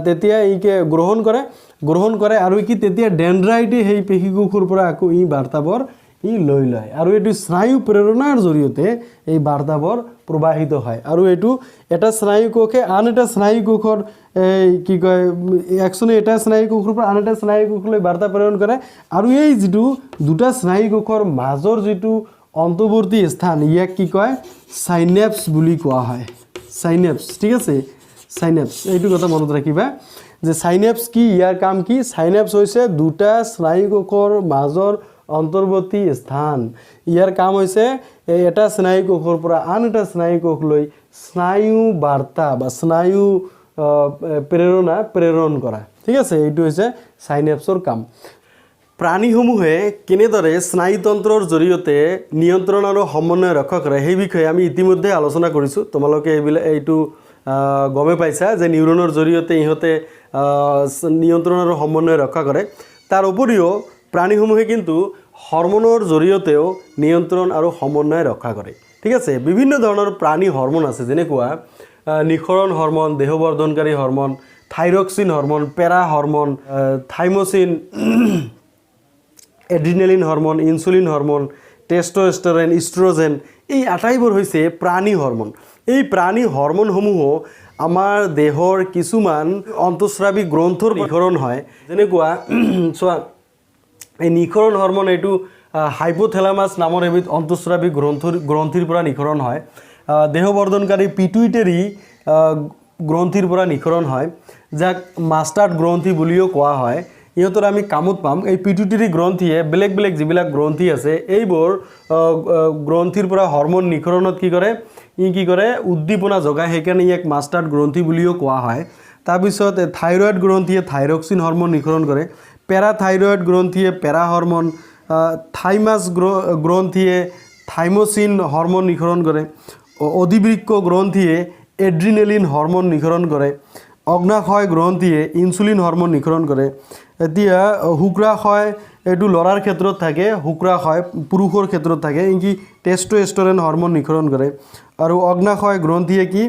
তেতিয়া ইকে গ্ৰহণ কৰে আৰু কি তেতিয়া ডেনড্ৰাইটে সেই পেশী কোষৰ পৰা আকৌ এই বাৰ্তাবোৰ লৈ লয় আৰু এটো স্নায়ু প্ৰেৰণাৰ জৰিয়তে এই বাৰ্তাবোৰ প্ৰবাহিত হয় আৰু এটো এটা স্নায়ু কোষে আন এটা স্নায়ু কোষৰ কি কয় এক্সনে এটা স্নায়ু কোষৰ পৰা আন এটা স্নায়ু কোষলৈ বাৰ্তা প্ৰেৰণ কৰে আৰু এই যেটো দুটা স্নায়ু কোষৰ মাজৰ যেটো অন্তৰ্বৰ্তী স্থান ইয়াক কি কয় সাইনেপ্স বুলি কোৱা হয় সাইনেপ্স ঠিক আছে সাইনেপ্স এইটো কথা মনত ৰাখিবা যে সাইনেপস কি, ইয়াৰ কাম কি? সাইনেপস হৈছে দুটা স্নায়ুকোষৰ মাজৰ অন্তৰ্বৰ্তী স্থান। ইয়াৰ কাম হৈছে এটা স্নায়ুকোষৰ পৰা আন এটা স্নায়ুকোষলৈ স্নায়ু বাৰ্তা বা স্নায়ু প্ৰেৰণ কৰা। ঠিক আছে, এইটো হৈছে সাইনেপসৰ কাম। প্ৰাণীসমূহে কেনেদৰে স্নায়ুতন্ত্ৰৰ জৰিয়তে নিয়ন্ত্ৰণ আৰু সমন্বয় ৰক্ষা কৰে সেই বিষয়ে আমি ইতিমধ্যে আলোচনা কৰিছোঁ। তোমালোকে এইটো গমে পাইছা যে নিউৰনৰ জৰিয়তে ইহঁতে নিয়ন্ত্ৰণ আৰু সমন্বয় ৰক্ষা কৰে। তাৰ উপৰিও প্ৰাণীসমূহে কিন্তু হৰমনৰ জৰিয়তেও নিয়ন্ত্ৰণ আৰু সমন্বয় ৰক্ষা কৰে। ঠিক আছে, বিভিন্ন ধৰণৰ প্ৰাণী হৰমন আছে, যেনেকুৱা নিখৰণ হৰমন, দেহবৰ্ধনকাৰী hormone, thyroxine hormone, para hormone, thymosin, adrenaline hormone, insulin hormone, testosterone, oestrogen, এই আটাইবোৰ হৈছে প্ৰাণী হৰমন। এই প্ৰাণী হৰমনসমূহ আমাৰ দেহৰ কিছুমান অন্তঃস্ৰাৱী গ্ৰন্থৰ নিখৰণ হয়, যেনেকুৱা চোৱা এই নিখৰণ হৰমন এইটো হাইপোথেলামাছ নামৰ এবিধ অন্তঃস্ৰাৱী গ্ৰন্থিৰ পৰা নিখৰণ হয়। দেহবৰ্ধনকাৰী পিটুইটাৰী গ্ৰন্থিৰ পৰা নিখৰণ হয়, যাক মাষ্টাৰ্ড গ্ৰন্থি বুলিও কোৱা হয়। ইহঁতৰ আমি কামত পাম। এই পিটুইটাৰী গ্ৰন্থিয়ে বেলেগ বেলেগ যিবিলাক গ্ৰন্থি আছে এইবোৰ গ্ৰন্থিৰ পৰা হৰমন নিখৰণত কি কৰে উদ্দীপনা যোগায়, সেইকাৰণে ইয়াক মাষ্টাৰ্ড গ্ৰন্থি বুলিও কোৱা হয়। তাৰপিছত থাইৰয়েড গ্ৰন্থিয়ে থাইৰক্সিন হৰমন নিখৰণ কৰে, পেৰাথাইৰয়েড গ্ৰন্থিয়ে পেৰা হৰমন, থাইমাছ গ্ৰন্থিয়ে থাইমোচিন হৰমন নিখৰণ কৰে, অধিবৃক্ক গ্ৰন্থিয়ে এড্ৰিনেলিন হৰমন নিখৰণ কৰে, অগ্নাশয় গ্ৰন্থিয়ে ইনচুলিন হৰমন নিখৰণ কৰে। এতিয়া শুক্ৰাশয় এইটো ল'ৰাৰ ক্ষেত্ৰত থাকে, শুক্ৰাশয় পুৰুষৰ ক্ষেত্ৰত থাকে, কি টেষ্টষ্টেৰন হৰমন নিখৰণ কৰে। আৰু অগ্নাশয় গ্ৰন্থিয়ে কি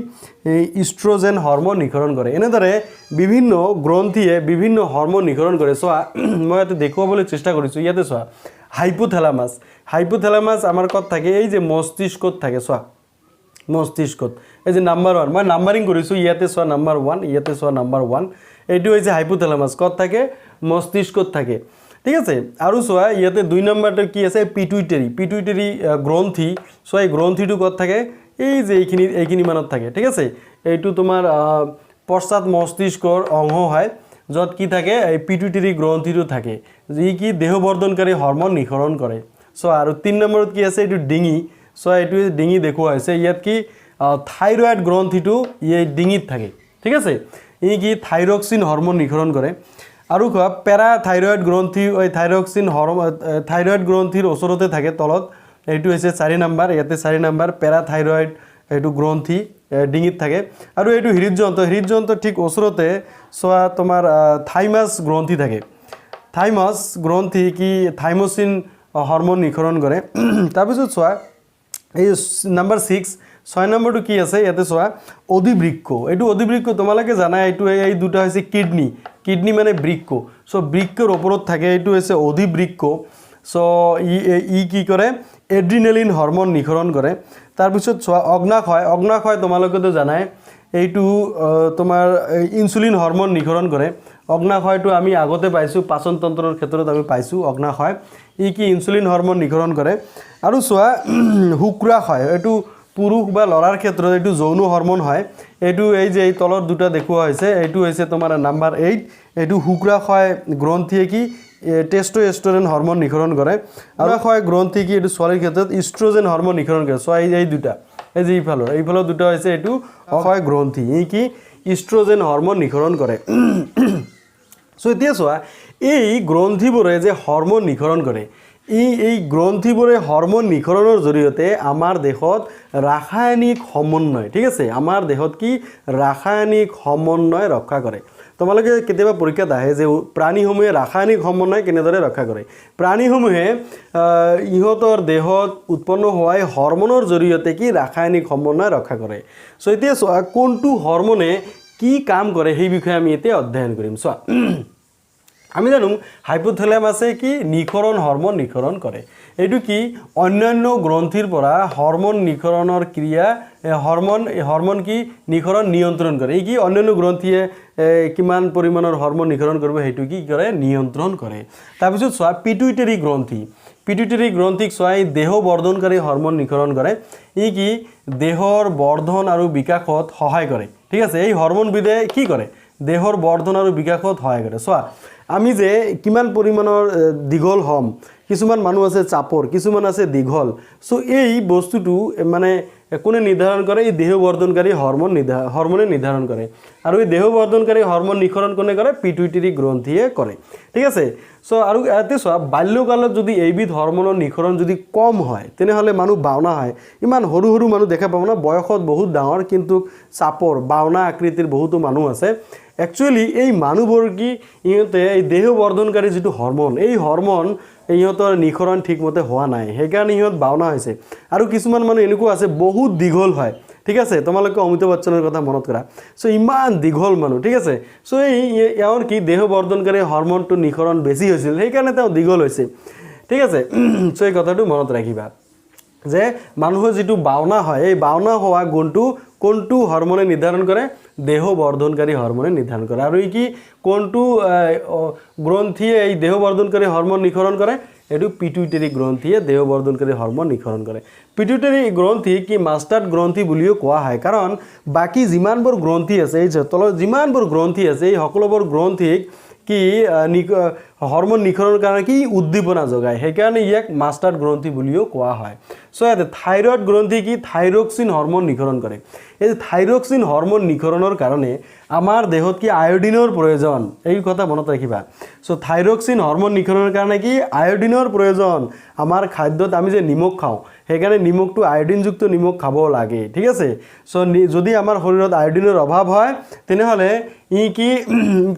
ইষ্ট্ৰজেন হৰমন নিখৰণ কৰে। এনেদৰে বিভিন্ন গ্ৰন্থিয়ে বিভিন্ন হৰমন নিখৰণ কৰে। চোৱা, মই ইয়াতে দেখুৱাবলৈ চেষ্টা কৰিছোঁ। ইয়াতে চোৱা, হাইপোথেলামাছ আমাৰ ক'ত থাকে? এই যে মস্তিষ্কত থাকে। চোৱা, মস্তিষ্কত এই যে নাম্বাৰ 1, মই নাম্বাৰিং কৰিছোঁ। ইয়াতে চোৱা নাম্বাৰ 1, ইয়াতে চোৱা নাম্বাৰ 1, এইটো হৈছে হাইপোথেলামাছ। ক'ত থাকে? মস্তিষ্কত থাকে। ঠিক আছে, আৰু চোৱা ইয়াতে 2 নম্বৰটো কি আছে? পিটুইটাৰী গ্ৰন্থি। চোৱা, এই গ্ৰন্থিটো ক'ত থাকে? এই যে এইখিনি মানত থাকে। ঠিক আছে, এইটো তোমাৰ পশ্চাৎ মস্তিষ্কৰ অংশ হয়, য'ত কি থাকে? এই পিটুইটাৰী গ্ৰন্থিটো থাকে, যি কি দেহবৰ্ধনকাৰী হৰমন নিখৰণ কৰে। চোৱা, আৰু 3 নম্বৰত কি আছে? এইটো ডিঙি। চোৱা, এইটো ডিঙি দেখুওৱা হৈছে। ইয়াত কি থাইৰয়েড গ্ৰন্থিটো এই ডিঙিত থাকে। ঠিক আছে, ই কি থাইৰক্সিন হৰমন নিখৰণ কৰে। আৰু কোৱা পেৰাথাইৰয়েড গ্ৰন্থি, এই থাইৰয়েড গ্ৰন্থিৰ ওচৰতে থাকে তলত, এইটো হৈছে 4 নম্বৰ। ইয়াতে 4 নম্বৰ পেৰাথাইৰয়েড এইটো গ্ৰন্থি ডিঙিত থাকে। আৰু এইটো হৃদযন্ত্ৰ ঠিক ওচৰতে চোৱা তোমাৰ থাইমাছ গ্ৰন্থি থাকে। থাইমাছ গ্ৰন্থি কি থাইমোচিন হৰমন নিখৰণ কৰে। তাৰপিছত চোৱা এই নাম্বাৰ 6 নম্বৰটো কি আছে? ইয়াতে চোৱা অধিবৃক্ক। এইটো অধিবৃক্ক তোমালোকে জানা, এইটো এই দুটা হৈছে কিডনি মানে বৃক্ক। চ' বৃক্কৰ ওপৰত থাকে, এইটো হৈছে অধিবৃক্ক। চ' ই কি কৰে? এড্ৰিনেলিন হৰমন নিখৰণ কৰে। তাৰপিছত চোৱা অগ্নাশয় তোমালোকেতো জানাই, এইটো তোমাৰ ইনচুলিন হৰমন নিখৰণ কৰে। অগ্নাশয়টো আমি আগতে পাইছোঁ, পাচনতন্ত্ৰৰ ক্ষেত্ৰত আমি পাইছোঁ অগ্নাশয়। ই কি ইনচুলিন হৰমন নিখৰণ কৰে। আৰু চোৱা শুক্ৰাশয়, এইটো পুৰুষ বা ল'ৰাৰ ক্ষেত্ৰত এইটো যৌন হৰমন হয়। এইটো এই যে এই তলত দুটা দেখুওৱা হৈছে, এইটো হৈছে তোমাৰ নাম্বাৰ 8। এইটো শুক্ৰাশয় গ্ৰন্থিয়ে কি টেষ্টষ্টেৰন হৰমন নিখৰণ কৰে। অগ্নাশয় গ্ৰন্থি কি এইটো ছোৱালীৰ ক্ষেত্ৰত ইষ্ট্ৰজেন হৰমন নিখৰণ কৰে। চোৱা, এই দুটা, এই যে এইফালৰ দুটা হৈছে এইটো অগ্নাশয় গ্ৰন্থি, ই কি ইষ্ট্ৰজেন হৰমন নিখৰণ কৰে। চ' এতিয়া চোৱা, এই গ্ৰন্থিবোৰে যে হৰমন নিখৰণ কৰে, এই গ্ৰন্থিবোৰে হৰমন নিখৰণৰ জৰিয়তে আমাৰ দেহত ৰাসায়নিক সমন্বয়, ঠিক আছে, আমাৰ দেহত কি ৰাসায়নিক সমন্বয় ৰক্ষা কৰে। তোমালোকে কেতিয়াবা পৰীক্ষাত আহে যে প্ৰাণীসমূহে ৰাসায়নিক সমন্বয় কেনেদৰে ৰক্ষা কৰে। প্ৰাণীসমূহে ইহঁতৰ দেহত উৎপন্ন হোৱা হৰমনৰ জৰিয়তে কি ৰাসায়নিক সমন্বয় ৰক্ষা কৰে। চ' এতিয়া চোৱা, কোনটো হৰমনে কি কাম কৰে সেই বিষয়ে আমি এতিয়া অধ্যয়ন কৰিম। চোৱা, আমি জানো হাইপোথেলামাছে কি নিখৰণ হৰমন নিখৰণ কৰে। এইটো কি অন্যান্য গ্ৰন্থিৰ পৰা হৰমন নিখৰণৰ ক্ৰিয়া, হৰমন কি নিখৰণ নিয়ন্ত্ৰণ কৰে। এই কি অন্যান্য গ্ৰন্থিয়ে কিমান পৰিমাণৰ হৰমন নিখৰণ কৰিব সেইটো কি কৰে নিয়ন্ত্ৰণ কৰে। তাৰপিছত চোৱা পিটুইটাৰী গ্ৰন্থিক চোৱা দেহ বৰ্ধনকাৰী হৰমন নিখৰণ কৰে। ই কি দেহৰ বৰ্ধন আৰু বিকাশত সহায় কৰে। ঠিক আছে, এই হৰমনবিধে কি কৰে দেহৰ বৰ্ধন আৰু বিকাশত সহায় কৰে চোৱা আমি যে কিমান পৰিমাণৰ দীঘল হ'ম কিছুমান মানুহ আছে চাপৰ কিছুমান আছে দীঘল সো এই বস্তুটো মানে কোনে নিৰ্ধাৰণ কৰে এই দেহ বৰ্ধনকাৰী হৰমনে নিৰ্ধাৰণ কৰে আৰু এই দেহ বৰ্ধনকাৰী হৰমন নিঃসৰণ কোনে কৰে পিটুইটাৰী গ্ৰন্থিয়ে কৰে ঠিক আছে সো আৰু এতে চোৱা বাল্যকালত যদি এইবিধ হৰমনৰ নিঃসৰণ যদি কম হয় তেনেহলে মানুহ বাওনা হয় ইমান সৰু সৰু মানুহ দেখা পাব না বয়সত বহুত ডাঙৰ কিন্তু চাপৰ বাওনা আকৃতিৰ বহুতো মানুহ আছে একচুয়ালি এই মানুহবোৰ কি ইহঁতে এই দেহ বৰ্ধনকাৰী যেটো হৰমন এই হৰমন ইহঁতৰ নিখৰণ ঠিকমতে হোৱা নাই সেইকাৰণে ইহঁত বাওনা হৈছে আৰু কিছুমান মানুহ এনেকুৱা আছে বহুত দীঘল হয় ঠিক আছে তোমালোকে অমিতাভ বচ্চনৰ কথা মনত কৰা সো ইমান দীঘল মানুহ ঠিক আছে সো ইয়াৰ কি দেহ বৰ্ধনকাৰী হৰমনটো নিখৰণ বেছি হৈছিল সেইকাৰণে তেওঁ দীঘল হৈছে ঠিক আছে সো এই কথাটো মনত ৰাখিবা যে মানুহৰ যেটো বাওনা হয় এই বাওনা হোৱা গুণটো কোনটো হৰমনে নিৰ্ধাৰণ কৰে দেহ বৰ্ধনকাৰী হৰমনে নিৰ্ধাৰণ কৰে আৰু কি কোনটো গ্ৰন্থিয়ে এই দেহ বৰ্ধনকাৰী হৰমন নিঃসৰণ কৰে এটো পিটুইটাৰী গ্ৰন্থিয়ে দেহ বৰ্ধনকাৰী হৰমন নিঃসৰণ কৰে পিটুইটাৰী গ্ৰন্থি কি মাষ্টাৰ্ড গ্ৰন্থি বুলিও কোৱা হয় কাৰণ বাকি যিমানবোৰ গ্ৰন্থি আছে এই তলৰ যিমানবোৰ গ্ৰন্থি আছে এই সকলোবোৰ গ্ৰন্থিক কি হৰমন নিঃসৰণৰ কাৰণে কি উদ্দীপনা যোগায় সেইকাৰণে ইয়াক মাষ্টাৰ্ড গ্ৰন্থি বুলিও কোৱা হয় সো ইয়াতে থাইৰয়েড গ্ৰন্থি কি থাইৰক্সিন হৰমন নিঃসৰণ কৰে এই থাইৰক্সিন হৰমন নিঃসৰণৰ কাৰণে আমাৰ দেহত কি আয়োডিনৰ প্ৰয়োজন এই কথা মনত ৰাখিবা সো থাইৰক্সিন হৰমন নিঃসৰণৰ কাৰণে কি আয়োডিনৰ প্ৰয়োজন আমাৰ খাদ্যত আমি যে নিমখ খাওঁ সেইকাৰণে নিমখটো আয়োডিনযুক্ত নিমখ খাব লাগে ঠিক আছে সো যদি আমাৰ শৰীৰত আয়োডিনৰ অভাৱ হয় তেনেহলে ই কি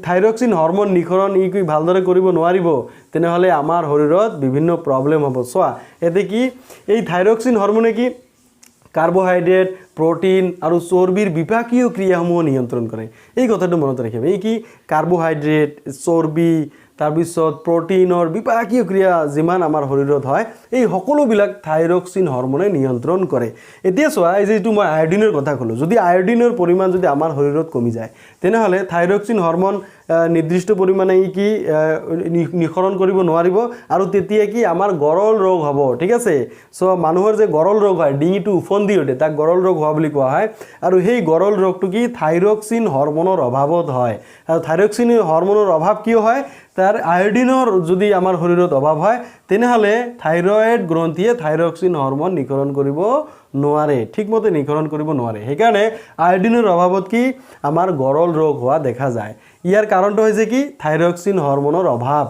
থাইৰক্সিন হৰমন নিঃসৰণ ই কি ভালদৰে কৰিব নোৱাৰিব তেনেহলে আমাৰ শৰীৰত বিভিন্ন প্ৰবলেম হ'ব চোৱা এতে কি এই থাইৰক্সিন হৰমনে কি কাৰ্বোহাইড্ৰেট প্ৰটিন আৰু চৰ্বিৰ বিপাকীয় ক্ৰিয়াসমূহ নিয়ন্ত্ৰণ কৰে এই কথাটো মনত ৰাখিবা এই কি কাৰ্বোহাইড্ৰেট চৰ্বি তাৰপিছত প্ৰটিনৰ বিপাকীয় ক্ৰিয়া যিমান আমাৰ শৰীৰত হয় এই সকলোবিলাক থাইৰক্সিন হৰমনে নিয়ন্ত্ৰণ কৰে এতিয়া চোৱা এই যেটো মই আয়োডিনৰ কথা ক'লো যদি আয়োডিনৰ পৰিমাণ যদি আমাৰ শৰীৰত কমি যায় তেনেহলে থাইৰক্সিন হৰমন নিৰ্দিষ্ট পৰিমাণে ই কি নিঃসৰণ কৰিব নোৱাৰিব আৰু তেতিয়া কি আমাৰ গৰল ৰোগ হ'ব ঠিক আছে সো মানুহৰ যে গৰল ৰোগ হয় ডিঙিটো উফন্দি ওঠে তাক গৰল ৰোগ হোৱা বুলি কোৱা হয় আৰু সেই গৰল ৰোগটো কি থাইৰক্সিন হৰমনৰ অভাৱত হয় আৰু থাইৰক্সিন হৰমনৰ অভাৱ কিয় হয় তাৰ আয়োডিনৰ যদি আমাৰ শৰীৰত অভাৱ হয় তেনেহলে থাইৰয়েড গ্ৰন্থিয়ে থাইৰক্সিন হৰমন নিঃসৰণ কৰিব নোৱাৰে ঠিকমতে নিঃসৰণ কৰিব নোৱাৰে সেইকাৰণে আয়োডিনৰ অভাৱত কি আমাৰ গৰল ৰোগ হোৱা দেখা যায় ইয়াৰ কাৰণটো হৈছে কি থাইৰক্সিন হৰমনৰ অভাৱ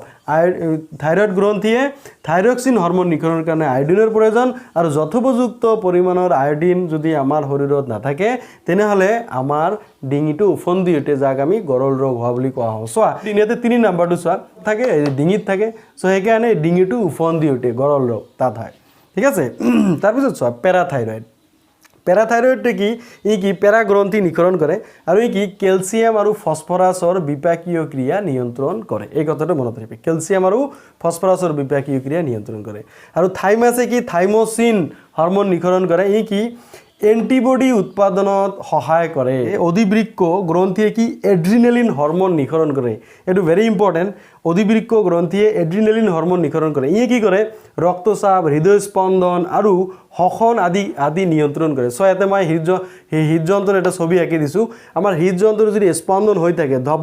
থাইৰয়েড গ্ৰন্থিয়ে থাইৰক্সিন হৰমন নিঃসৰণৰ কাৰণে আয়োডিনৰ প্ৰয়োজন আৰু যথোপযুক্ত পৰিমাণৰ আয়োডিন যদি আমাৰ শৰীৰত নাথাকে তেনেহলে আমাৰ ডিঙিটো উফন্দি উঠে যাক আমি গৰল ৰোগ হোৱা বুলি কোৱা হয় চোৱা ইয়াতে 3 নম্বৰটো চোৱা থাকে ডিঙিত থাকে সো সেইকাৰণে ডিঙিটো উফন্দি উঠে গৰল ৰোগ তাত হয় ঠিক আছে তাৰপিছত চোৱা পেৰাথাইৰয়েড কি ই কি পেৰা গ্ৰন্থি নিঃসৰণ কৰে আৰু ই কি ক্যালসিয়াম আৰু ফসফৰাছৰ বিপাকীয় ক্ৰিয়া নিয়ন্ত্ৰণ কৰে এই কথাটো মনত ৰাখিবা ক্যালসিয়াম আৰু ফসফৰাছৰ বিপাকীয় ক্ৰিয়া নিয়ন্ত্ৰণ কৰে আৰু থাইমাছে কি থাইমোসিন হৰমন নিঃসৰণ কৰে ই কি এন্টিবডি উৎপাদনত সহায় কৰে অধিবৃক্ক গ্ৰন্থিয়ে কি এড্ৰিনেলিন হৰমন নিঃসৰণ কৰে এটো ভেৰি ইম্পৰ্টেন্ট অধিবৃক্ক গ্ৰন্থিয়ে এড্ৰিনেলিন হৰমন নিঃসৰণ কৰে ই কি কৰে ৰক্তচাপ হৃদয় স্পন্দন আৰু হখন আদি নিয়ন্ত্ৰণ কৰে সো এতে মই হৃদযন্ত্ৰৰ এটা ছবি আঁকি দিছো আমাৰ হৃদযন্ত্ৰৰ যদি স্পন্দন হৈ থাকে ধপ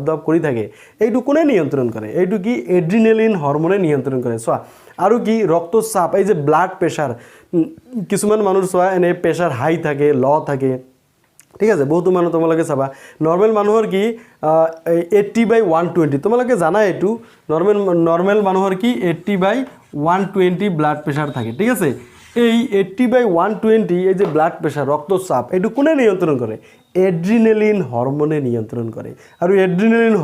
ধপ কৰি থাকে এইটো কোনে নিয়ন্ত্ৰণ কৰে এইটো কি এড্ৰিনেলিন হৰমনে নিয়ন্ত্ৰণ কৰে সো আৰু কি ৰক্তচাপ এই যে ব্লাড প্ৰেছাৰ কিছুমান মানুহৰ চোৱা এনে প্ৰেছাৰ হাই থাকে ল থাকে ঠিক আছে বহুত মানুহ তোমালোকে চাবা নরমাল মানুহৰ কি 80/120 তোমালোকে জানা এটো নৰমাল মানুহৰ কি 80/120 ব্লাড প্ৰেছাৰ থাকে ঠিক আছে এই 80/120 এই যে ব্লাড প্ৰেছাৰ ৰক্তচাপ এটো কোনে নিয়ন্ত্ৰণ কৰে এড্ৰিনেলিন হৰমনে নিয়ন্ত্ৰণ কৰে আৰু এড্ৰিনেলিন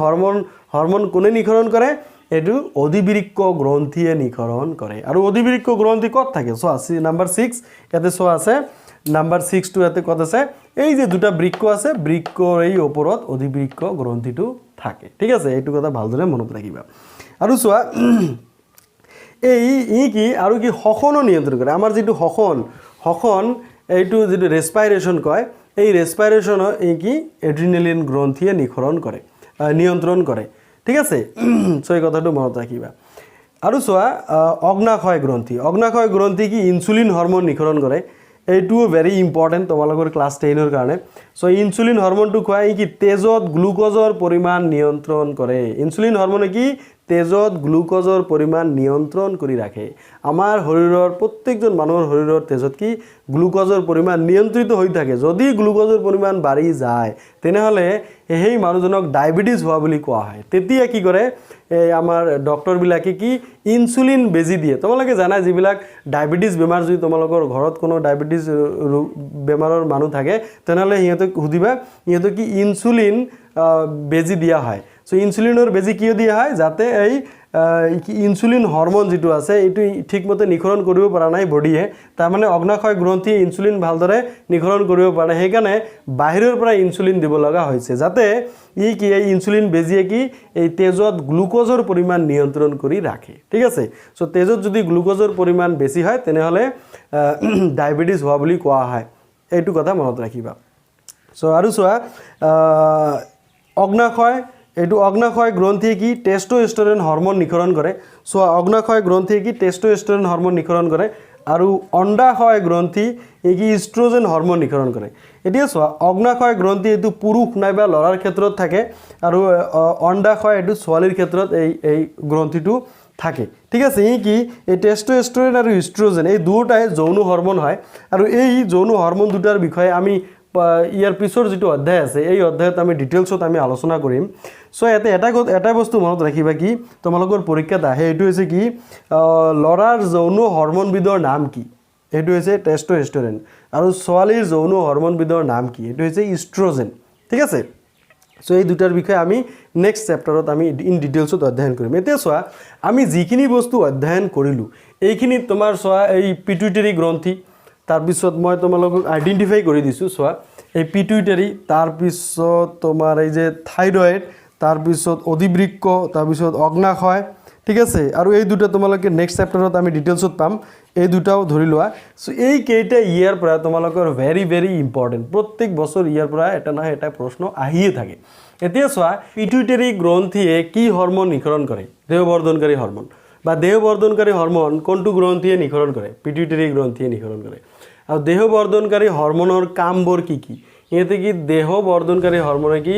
হৰমন কোনে নিঃসৰণ কৰে এটো অধিবৃক্ক গ্ৰন্থিয়ে নিঃসৰণ কৰে আৰু অধিবৃক্ক গ্ৰন্থি কত থাকে সো আছে নাম্বার 6 ইয়াতে সো আছে নাম্বার 6 টু ইয়াতে কত আছে এই যে দুটা বৃক্ক আছে বৃক্কৰ এই ওপৰত অধিবৃক্ক গ্ৰন্থিটো থাকে ঠিক আছে এইটো কথা ভালদৰে মনত ৰাখিবা আৰু চোৱা এই কি আৰু কি হখনো নিয়ন্ত্ৰণ কৰে আমাৰ যেটো হখন এইটো যেটো ৰেসপিৰেশন কয় এই ৰেসপিৰেশন এই কি এড্ৰিনেলিন গ্ৰন্থিয়ে নিয়ন্ত্ৰণ কৰে ঠিক আছে সো এই কথাটো মনত ৰাখিবা আৰু চোৱা অগ্নাশয় গ্ৰন্থি কি ইনসুলিন হৰমন নিঃসৰণ কৰে এইটোও ভেৰি ইম্পৰ্টেণ্ট তোমালোকৰ ক্লাছ 10ৰ কাৰণে। সো ইনসুলিন হৰমনটো খুৱাই কি তেজত গ্লুকোজৰ পৰিমাণ নিয়ন্ত্ৰণ কৰে। ইনসুলিন হৰমনে কি তেজত গ্লুকোজৰ পৰিমাণ নিয়ন্ত্ৰণ কৰি ৰাখে। আমাৰ শৰীৰৰ প্ৰত্যেকজন মানুহৰ শৰীৰৰ তেজত কি গ্লুকোজৰ পৰিমাণ নিয়ন্ত্ৰিত হৈ থাকে। যদি গ্লুকোজৰ পৰিমাণ বাঢ়ি যায় তেনেহ'লে সেই মানুহজনক ডায়েবেটিছ হোৱা বুলি কোৱা হয়। তেতিয়া কি কৰে আমাৰ ডক্টৰবিলাকে কি ইনসুলিন বেজি দিয়ে। তোমালোকে জানা যিবিলাক ডায়েবেটিছ বেমাৰ যদি তোমালোকৰ ঘৰত কোনো ডায়েবেটিছ বেমাৰৰ মানুহ থাকে তেনেহ'লে সিহঁতক সুধিবা সিহঁতক কি ইনসুলিন বেজি দিয়া হয়। সো ইনসুলিনৰ বেজি কিয় দিয়া হয় যাতে এই ইনসুলিন হৰমন যেটো আছে এইটো ঠিকমতে নিখৰণ কৰিব পৰা নাই বডিয়ে, তাৰ মানে অগ্নাশয় গ্ৰন্থি ইনসুলিন ভালদৰে নিখৰণ কৰিব পৰা নাই, সেইকাৰণে বাহিৰৰ পৰা ইনসুলিন দিব লগা হৈছে যাতে কি এই ইনসুলিন বেজিয়ে কি এই তেজত গ্লুকোজৰ পৰিমাণ নিয়ন্ত্ৰণ কৰি ৰাখে। ঠিক আছে। সো তেজত যদি গ্লুকোজৰ পৰিমাণ বেছি হয় তেনেহ'লে ডায়েবেটিছ হোৱা বুলি কোৱা হয়। এইটো কথা মনত ৰাখিবা। সো আৰু চোৱা অগ্নাশয় এইটো অগ্নাশয় গ্ৰন্থিয়ে কি টেস্টোস্টেৰন হৰমোন নিঃসৰণ কৰে। সো অগ্নাশয় গ্ৰন্থিয়ে কি টেস্টোস্টেৰন হৰমোন নিঃসৰণ কৰে আৰু অণ্ডাশয় গ্ৰন্থি এই কি ইষ্ট্ৰোজেন হৰমোন নিঃসৰণ কৰে। এতিয়া চোৱা অগ্নাশয় গ্ৰন্থি এইটো পুৰুষ নাইবা ল'ৰাৰ ক্ষেত্ৰত থাকে আৰু অণ্ডাশয় এইটো ছোৱালীৰ ক্ষেত্ৰত এই গ্ৰন্থিটো থাকে। ঠিক আছে। এই কি এই টেস্টোস্টেৰন আৰু ইষ্ট্ৰোজেন এই দুটাই যৌন হৰমোন হয় আৰু এই যৌন হৰমোন দুটাৰ বিষয়ে আমি ইয়াৰ পিছৰ যেটো অধ্যায় আছে এই অধ্যায়ত আমি ডিটেইলছত আমি আলোচনা কৰিম। সো এটা বস্তু মনত ৰাখিবা কি তোমালোকৰ পৰীক্ষাত আহে এইটো হৈছে কি ল'ৰাৰ যৌন হৰমনবিধৰ নাম কি, এইটো হৈছে টেস্টোস্টেৰন আৰু ছোৱালীৰ যৌন হৰমনবিধৰ নাম কি, এইটো হৈছে ইষ্ট্ৰোজেন। ঠিক আছে। সো এই দুটাৰ বিষয়ে আমি নেক্সট চেপ্টাৰত আমি ইন ডিটেইলছত অধ্যয়ন কৰিম। এতিয়া চোৱা আমি যিখিনি বস্তু অধ্যয়ন কৰিলোঁ এইখিনি তোমাৰ চোৱা এই পিটুইটাৰী গ্ৰন্থি, তাৰপিছত মই তোমালোকক আইডেণ্টিফাই কৰি দিছোঁ। চোৱা এই পিটুইটাৰী, তাৰপিছত তোমাৰ এই যে থাইৰয়েড, তাৰপিছত অধিবৃক্ক, তাৰপিছত অগ্নাশয়। ঠিক আছে। আৰু এই দুটা তোমালোকে নেক্সট চেপ্টাৰত আমি ডিটেইলছত পাম, এই দুটাও ধৰি লোৱা। সো এই কেইটা ইয়াৰ পৰা তোমালোকৰ ভেৰি ভেৰি ইম্পৰ্টেণ্ট, প্ৰত্যেক বছৰ ইয়াৰ পৰা এটা নহয় এটা প্ৰশ্ন আহিয়ে থাকে। এতিয়া চোৱা পিটুইটাৰী গ্ৰন্থিয়ে কি হৰমন নিঃসৰণ কৰে, দেহবৰ্ধনকাৰী হৰমন বা দেহবৰ্ধনকাৰী হৰমন কোনটো গ্ৰন্থিয়ে নিঃসৰণ কৰে, পিটুইটাৰী গ্ৰন্থিয়ে নিঃসৰণ কৰে। আৰু দেহবৰ্ধনকাৰী হৰমনৰ কামবোৰ কি কি, ইহঁতে কি দেহবৰ্ধনকাৰী হৰমনে কি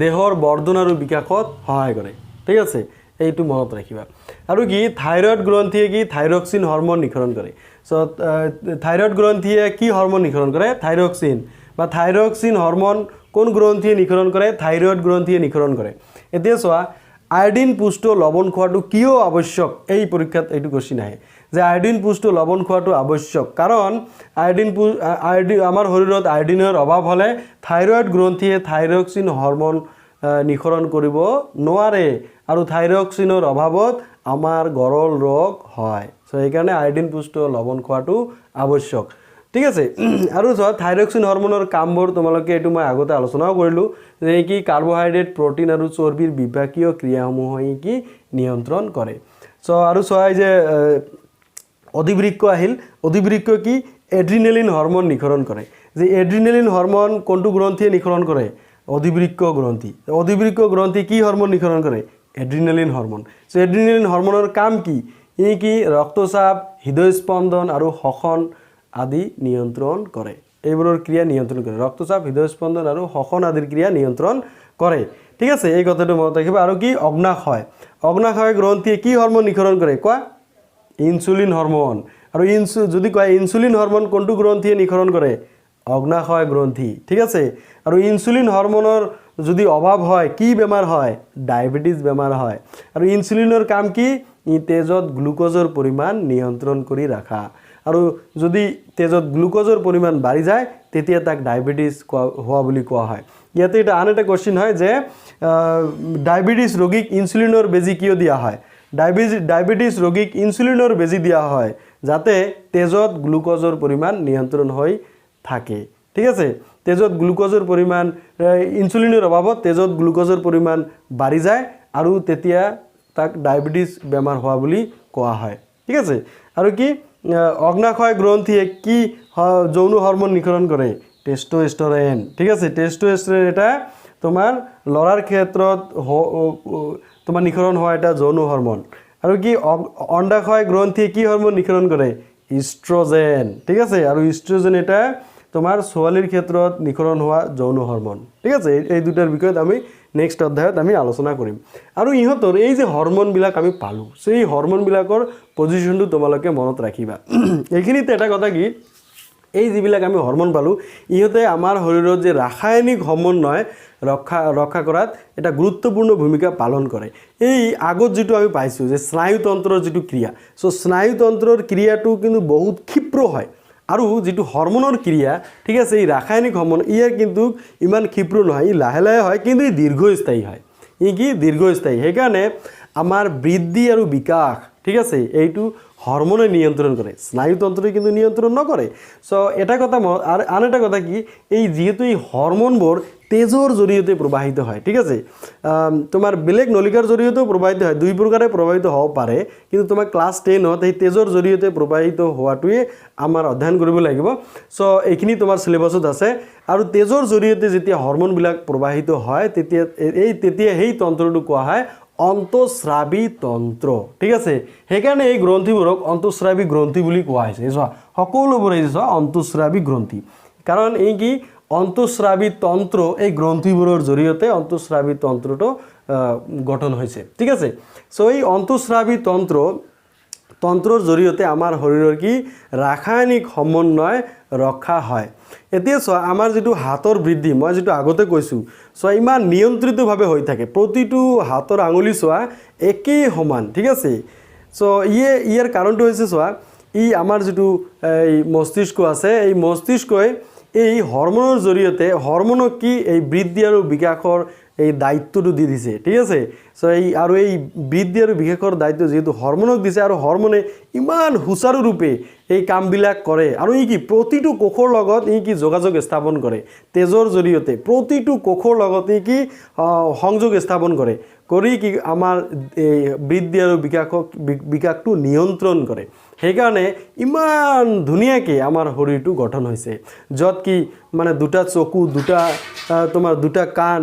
দেহৰ বৰ্ধন আৰু বিকাশত সহায় কৰে। ঠিক আছে। এইটো মনত ৰাখিবা। আৰু কি থাইৰয়েড গ্ৰন্থিয়ে কি থাইৰক্সিন হৰমন নিঃসৰণ কৰে। সো থাইৰয়েড গ্ৰন্থিয়ে কি হৰমন নিঃসৰণ কৰে, থাইৰক্সিন বা থাইৰক্সিন হৰমন কোন গ্ৰন্থিয়ে নিঃসৰণ কৰে, থাইৰয়েড গ্ৰন্থিয়ে নিঃসৰণ কৰে। এতিয়া চোৱা আয়োডিন পুষ্ট লৱণ খোৱাটো কিয় আৱশ্যক, এই পৰীক্ষাত এইটো কোৱেশ্চন আহে যে আয়োডিন পুষ্ট লৱণ খোৱাটো আৱশ্যক, কাৰণ আয়োডিন আমাৰ শৰীৰত আয়োডিনৰ অভাৱ হ'লে থাইৰয়েড গ্ৰন্থিয়ে থাইৰক্সিন হৰমন নিঃসৰণ কৰিব নোৱাৰে আৰু থাইৰক্সিনৰ অভাৱত আমাৰ গৰল ৰোগ হয়। সো সেইকাৰণে আয়োডিন পুষ্ট লৱণ খোৱাটো আৱশ্যক। ঠিক আছে। আৰু চোৱা থাইৰক্সিন হৰমনৰ কামবোৰ তোমালোকে এইটো মই আগতে আলোচনাও কৰিলোঁ যে কি কাৰ্বহাইড্ৰেট, প্ৰটিন আৰু চৰ্বিৰ বিপাকীয় ক্ৰিয়াসমূহ কি নিয়ন্ত্ৰণ কৰে। সো আৰু চোৱা এই যে অধিবৃক্ক আহিল, অধিবৃক্ক কি এড্ৰিনেলিন হৰমন নিঃসৰণ কৰে। যে এড্ৰিনেলিন হৰমন কোনটো গ্ৰন্থিয়ে নিঃসৰণ কৰে, অধিবৃক্ক গ্ৰন্থি। অধিবৃক্ক গ্ৰন্থি কি হৰমন নিঃসৰণ কৰে, এড্ৰিনেলিন হৰমন। সো এড্ৰিনেলিন হৰমনৰ কাম কি, ই কি ৰক্তচাপ, হৃদয়স্পন্দন আৰু শ্বসন আদি নিয়ন্ত্ৰণ কৰে। এইবোৰৰ ক্ৰিয়া নিয়ন্ত্ৰণ কৰে, ৰক্তচাপ, হৃদয়স্পন্দন আৰু শ্বসন আদিৰ ক্ৰিয়া নিয়ন্ত্ৰণ কৰে। ঠিক আছে। এই কথাটো মনত ৰাখিবা। আৰু কি অগ্নাশয়, অগ্নাশয় গ্ৰন্থিয়ে কি হৰমন নিঃসৰণ কৰে কোৱা, ইনসুলিন হৰমন। আৰু যদি কয় ইনসুলিন হৰমন কোনটো গ্ৰন্থিয়ে নিঃসৰণ কৰে, অগ্নাশয় গ্ৰন্থি। ঠিক আছে। আৰু ইনসুলিন হৰমনৰ যদি অভাৱ হয় কি বেমাৰ হয়, ডায়েবেটিছ বেমাৰ হয়। আৰু ইনসুলিনৰ কাম কি, ই তেজত গ্লুকোজৰ পৰিমাণ নিয়ন্ত্ৰণ কৰি ৰাখা। আৰু যদি তেজত গ্লুকোজৰ পৰিমাণ বাঢ়ি যায় তেতিয়া তাক ডায়েবেটিছ হোৱা বুলি কোৱা হয়। ইয়াতে এটা আন এটা কোৱেশ্চন হয় যে ডায়েবেটিছ ৰোগীক ইনসুলিনৰ বেজি কিয় দিয়া হয়, ডায়েবেটিছ ৰোগীক ইনসুলিনৰ বেজি দিয়া হয় যাতে তেজত গ্লুকোজৰ পৰিমাণ নিয়ন্ত্ৰণ হৈ থাকে। ঠিক আছে। তেজত গ্লুকোজৰ পৰিমাণ ইনসুলিনৰ অভাৱত তেজত গ্লুকোজৰ পৰিমাণ বাঢ়ি যায় আৰু তেতিয়া তাক ডায়েবেটিছ বেমাৰ হোৱা বুলি কোৱা হয়। ঠিক আছে। আৰু কি অগ্নাশয় গ্ৰন্থিয়ে কি যৌন হৰমন নিঃসৰণ কৰে, টেস্টোস্টেৰন। ঠিক আছে। টেস্টোস্টেৰন এটা তোমাৰ ল'ৰাৰ ক্ষেত্ৰত তোমাৰ নিঃসৰণ হোৱা এটা যৌন হৰমন। আৰু কি অণ্ডাশয় গ্ৰন্থিয়ে কি হৰমন নিঃসৰণ কৰে, ইষ্ট্ৰজেন ঠিক আছে আৰু ইষ্ট্ৰজেন এটা তোমাৰ ছোৱালীৰ ক্ষেত্ৰত নিখৰণ হোৱা যৌন হৰমন ঠিক আছে এই দুটাৰ বিষয়ত আমি নেক্সট অধ্যায়ত আমি আলোচনা কৰিম আৰু ইহঁতৰ এই যে হৰমনবিলাক আমি পালোঁ সেই হৰমনবিলাকৰ পজিশ্যনটো তোমালোকে মনত ৰাখিবা এইখিনিতে এটা কথা কি এই যিবিলাক আমি হৰমন পালোঁ ইহঁতে আমাৰ শৰীৰত যে ৰাসায়নিক সমন্বয় ৰক্ষা কৰাত এটা গুৰুত্বপূৰ্ণ ভূমিকা পালন কৰে এই আগত যেটো আমি পাইছোঁ যে স্নায়ুতন্ত্ৰৰ যেটো ক্ৰিয়া সো স্নায়ুতন্ত্ৰৰ ক্ৰিয়াটো কিন্তু বহুত ক্ষিপ্ৰ হয় আৰু যেটো হৰমনৰ ক্ৰিয়া ঠিক আছে এই ৰাসায়নিক সমন্বয় ইয়াৰ কিন্তু ইমান ক্ষিপ্ৰ নহয় ই লাহে লাহে হয় কিন্তু ই দীৰ্ঘস্থায়ী হয় ই কি দীৰ্ঘস্থায়ী সেইকাৰণে আমাৰ বৃদ্ধি আৰু বিকাশ ঠিক আছে এইটো হরমোনে নিয়ন্ত্রণ করে স্নায়ুতন্ত্রে কিন্তু নিয়ন্ত্রণ নকরে সো এটা কথা আর আন এটা কথা কি এই যেহেতু এই হৰমোনবোৰ তেজৰ জৰিয়তে প্ৰবাহিত হয় ঠিক আছে তোমাৰ বেলেগ নলিকাৰ জৰিয়তেও প্ৰবাহিত হয় দুই প্ৰকাৰে প্ৰবাহিত হ'ব পাৰে কিন্তু তোমাৰ ক্লাছ 10ত এই তেজৰ জৰিয়তে প্ৰবাহিত হোৱাটোৱে আমাৰ অধ্যয়ন কৰিব লাগিব সো এইখিনি তোমাৰ সিলেবাছত আছে আৰু তেজৰ জৰিয়তে যেতিয়া হৰমোনবিলাক প্ৰবাহিত হয় তেতিয়া সেই তন্ত্ৰটো কোৱা হয় অন্তঃস্ৰাৱী তন্ত্ৰ ঠিক আছে সেইকাৰণে এই গ্ৰন্থিবোৰক অন্তঃস্ৰাৱী গ্ৰন্থি বুলি কোৱা হৈছে চোৱা সকলোবোৰ এই চোৱা অন্তঃস্ৰাৱী গ্ৰন্থি কাৰণ এই কি অন্তঃস্ৰাৱী তন্ত্ৰ এই গ্ৰন্থিবোৰৰ জৰিয়তে অন্তঃস্ৰাৱী তন্ত্ৰটো গঠন হৈছে ঠিক আছে সো এই অন্তঃস্ৰাৱী তন্ত্ৰৰ জৰিয়তে আমাৰ শৰীৰৰ কি ৰাসায়নিক সমন্বয় ৰক্ষা হয় এতিয়া চোৱা আমাৰ যেটো হাতৰ বৃদ্ধি মই যেটো আগতে কৈছোঁ চোৱা ইমান নিয়ন্ত্ৰিতভাৱে হৈ থাকে প্ৰতিটো হাতৰ আঙুলি চোৱা একেই সমান ঠিক আছে সো ইয়াৰ কাৰণটো হৈছে চোৱা ই আমাৰ যেটো এই মস্তিষ্ক আছে এই মস্তিষ্কই এই হৰমনৰ জৰিয়তে হৰমনক কি এই বৃদ্ধি আৰু বিকাশৰ এই দায়িত্বটো দি দিছে ঠিক আছে সো এই আৰু এই বৃদ্ধি আৰু বিকাশৰ দায়িত্ব যেহেতু হৰমনক দিছে আৰু হৰমনে ইমান সুচাৰুৰূপে এই কামবিলাক কৰে আৰু ই কি প্ৰতিটো কোষৰ লগত ই কি যোগাযোগ স্থাপন কৰে তেজৰ জৰিয়তে প্ৰতিটো কোষৰ লগত ই কি সংযোগ স্থাপন কৰে কৰি কি আমাৰ এই বৃদ্ধি আৰু বিকাশটো নিয়ন্ত্ৰণ কৰে সেইকাৰণে ইমান ধুনীয়াকে আমাৰ শৰীৰটো গঠন হৈছে যত কি মানে দুটা চকু তোমাৰ দুটা কাণ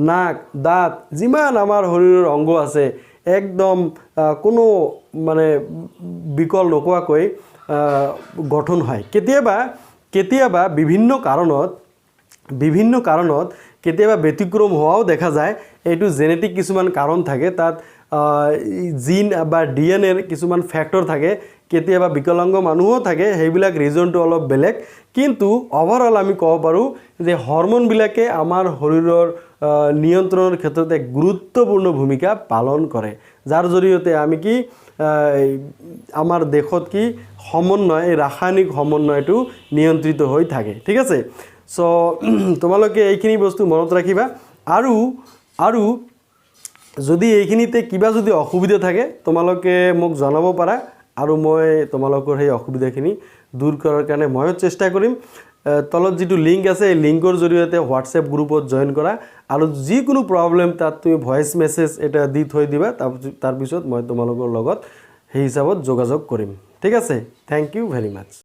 নাক দাঁত যিমান আমাৰ শৰীৰৰ অংগ আছে একদম কোনো মানে বিকল নোকোৱাকৈ গঠন হয় কেতিয়াবা বিভিন্ন কাৰণত কেতিয়াবা ব্যতিক্ৰম হোৱাও দেখা যায় এইটো জেনেটিক কিছুমান কাৰণ থাকে তাত জিন বা ডিএনএৰ কিছুমান ফ্যাক্টৰ থাকে কেতিয়াবা বিকলাঙ্গ মানুহও থাকে সেইবিলাক ৰিজনটো অলপ বেলেগ কিন্তু ওভাৰঅল আমি ক'ব পাৰোঁ যে হৰমনবিলাকে আমাৰ শৰীৰৰ নিয়ন্ত্ৰণৰ ক্ষেত্ৰত এক গুৰুত্বপূৰ্ণ ভূমিকা পালন কৰে যাৰ জৰিয়তে আমি কি আমাৰ দেশত কি সমন্বয় এই ৰাসায়নিক সমন্বয়টো নিয়ন্ত্ৰিত হৈ থাকে ঠিক আছে সো তোমালোকে এইখিনি বস্তু মনত ৰাখিবা আৰু যদি এইখিনিতে কিবা যদি অসুবিধা থাকে তোমালোকে মোক জনাব পাৰা আৰু মই তোমালোকৰ সেই অসুবিধাখিনি দূৰ কৰাৰ কাৰণে মই চেষ্টা কৰিম তলত যেটো লিংক আছে এই লিংকৰ জৰিয়তে হোৱাটসঅ্যাপ গ্ৰুপত জয়েন কৰা আৰু যিকোনো প্ৰবলেম তাত তুমি ভয়েস মেসেজ এটা দি থৈ দিবা তাৰ পিছত মই তোমালোকৰ লগত সেই হিচাপত যোগাযোগ কৰিম ঠিক আছে থ্যাংক ইউ ভেৰি মাচ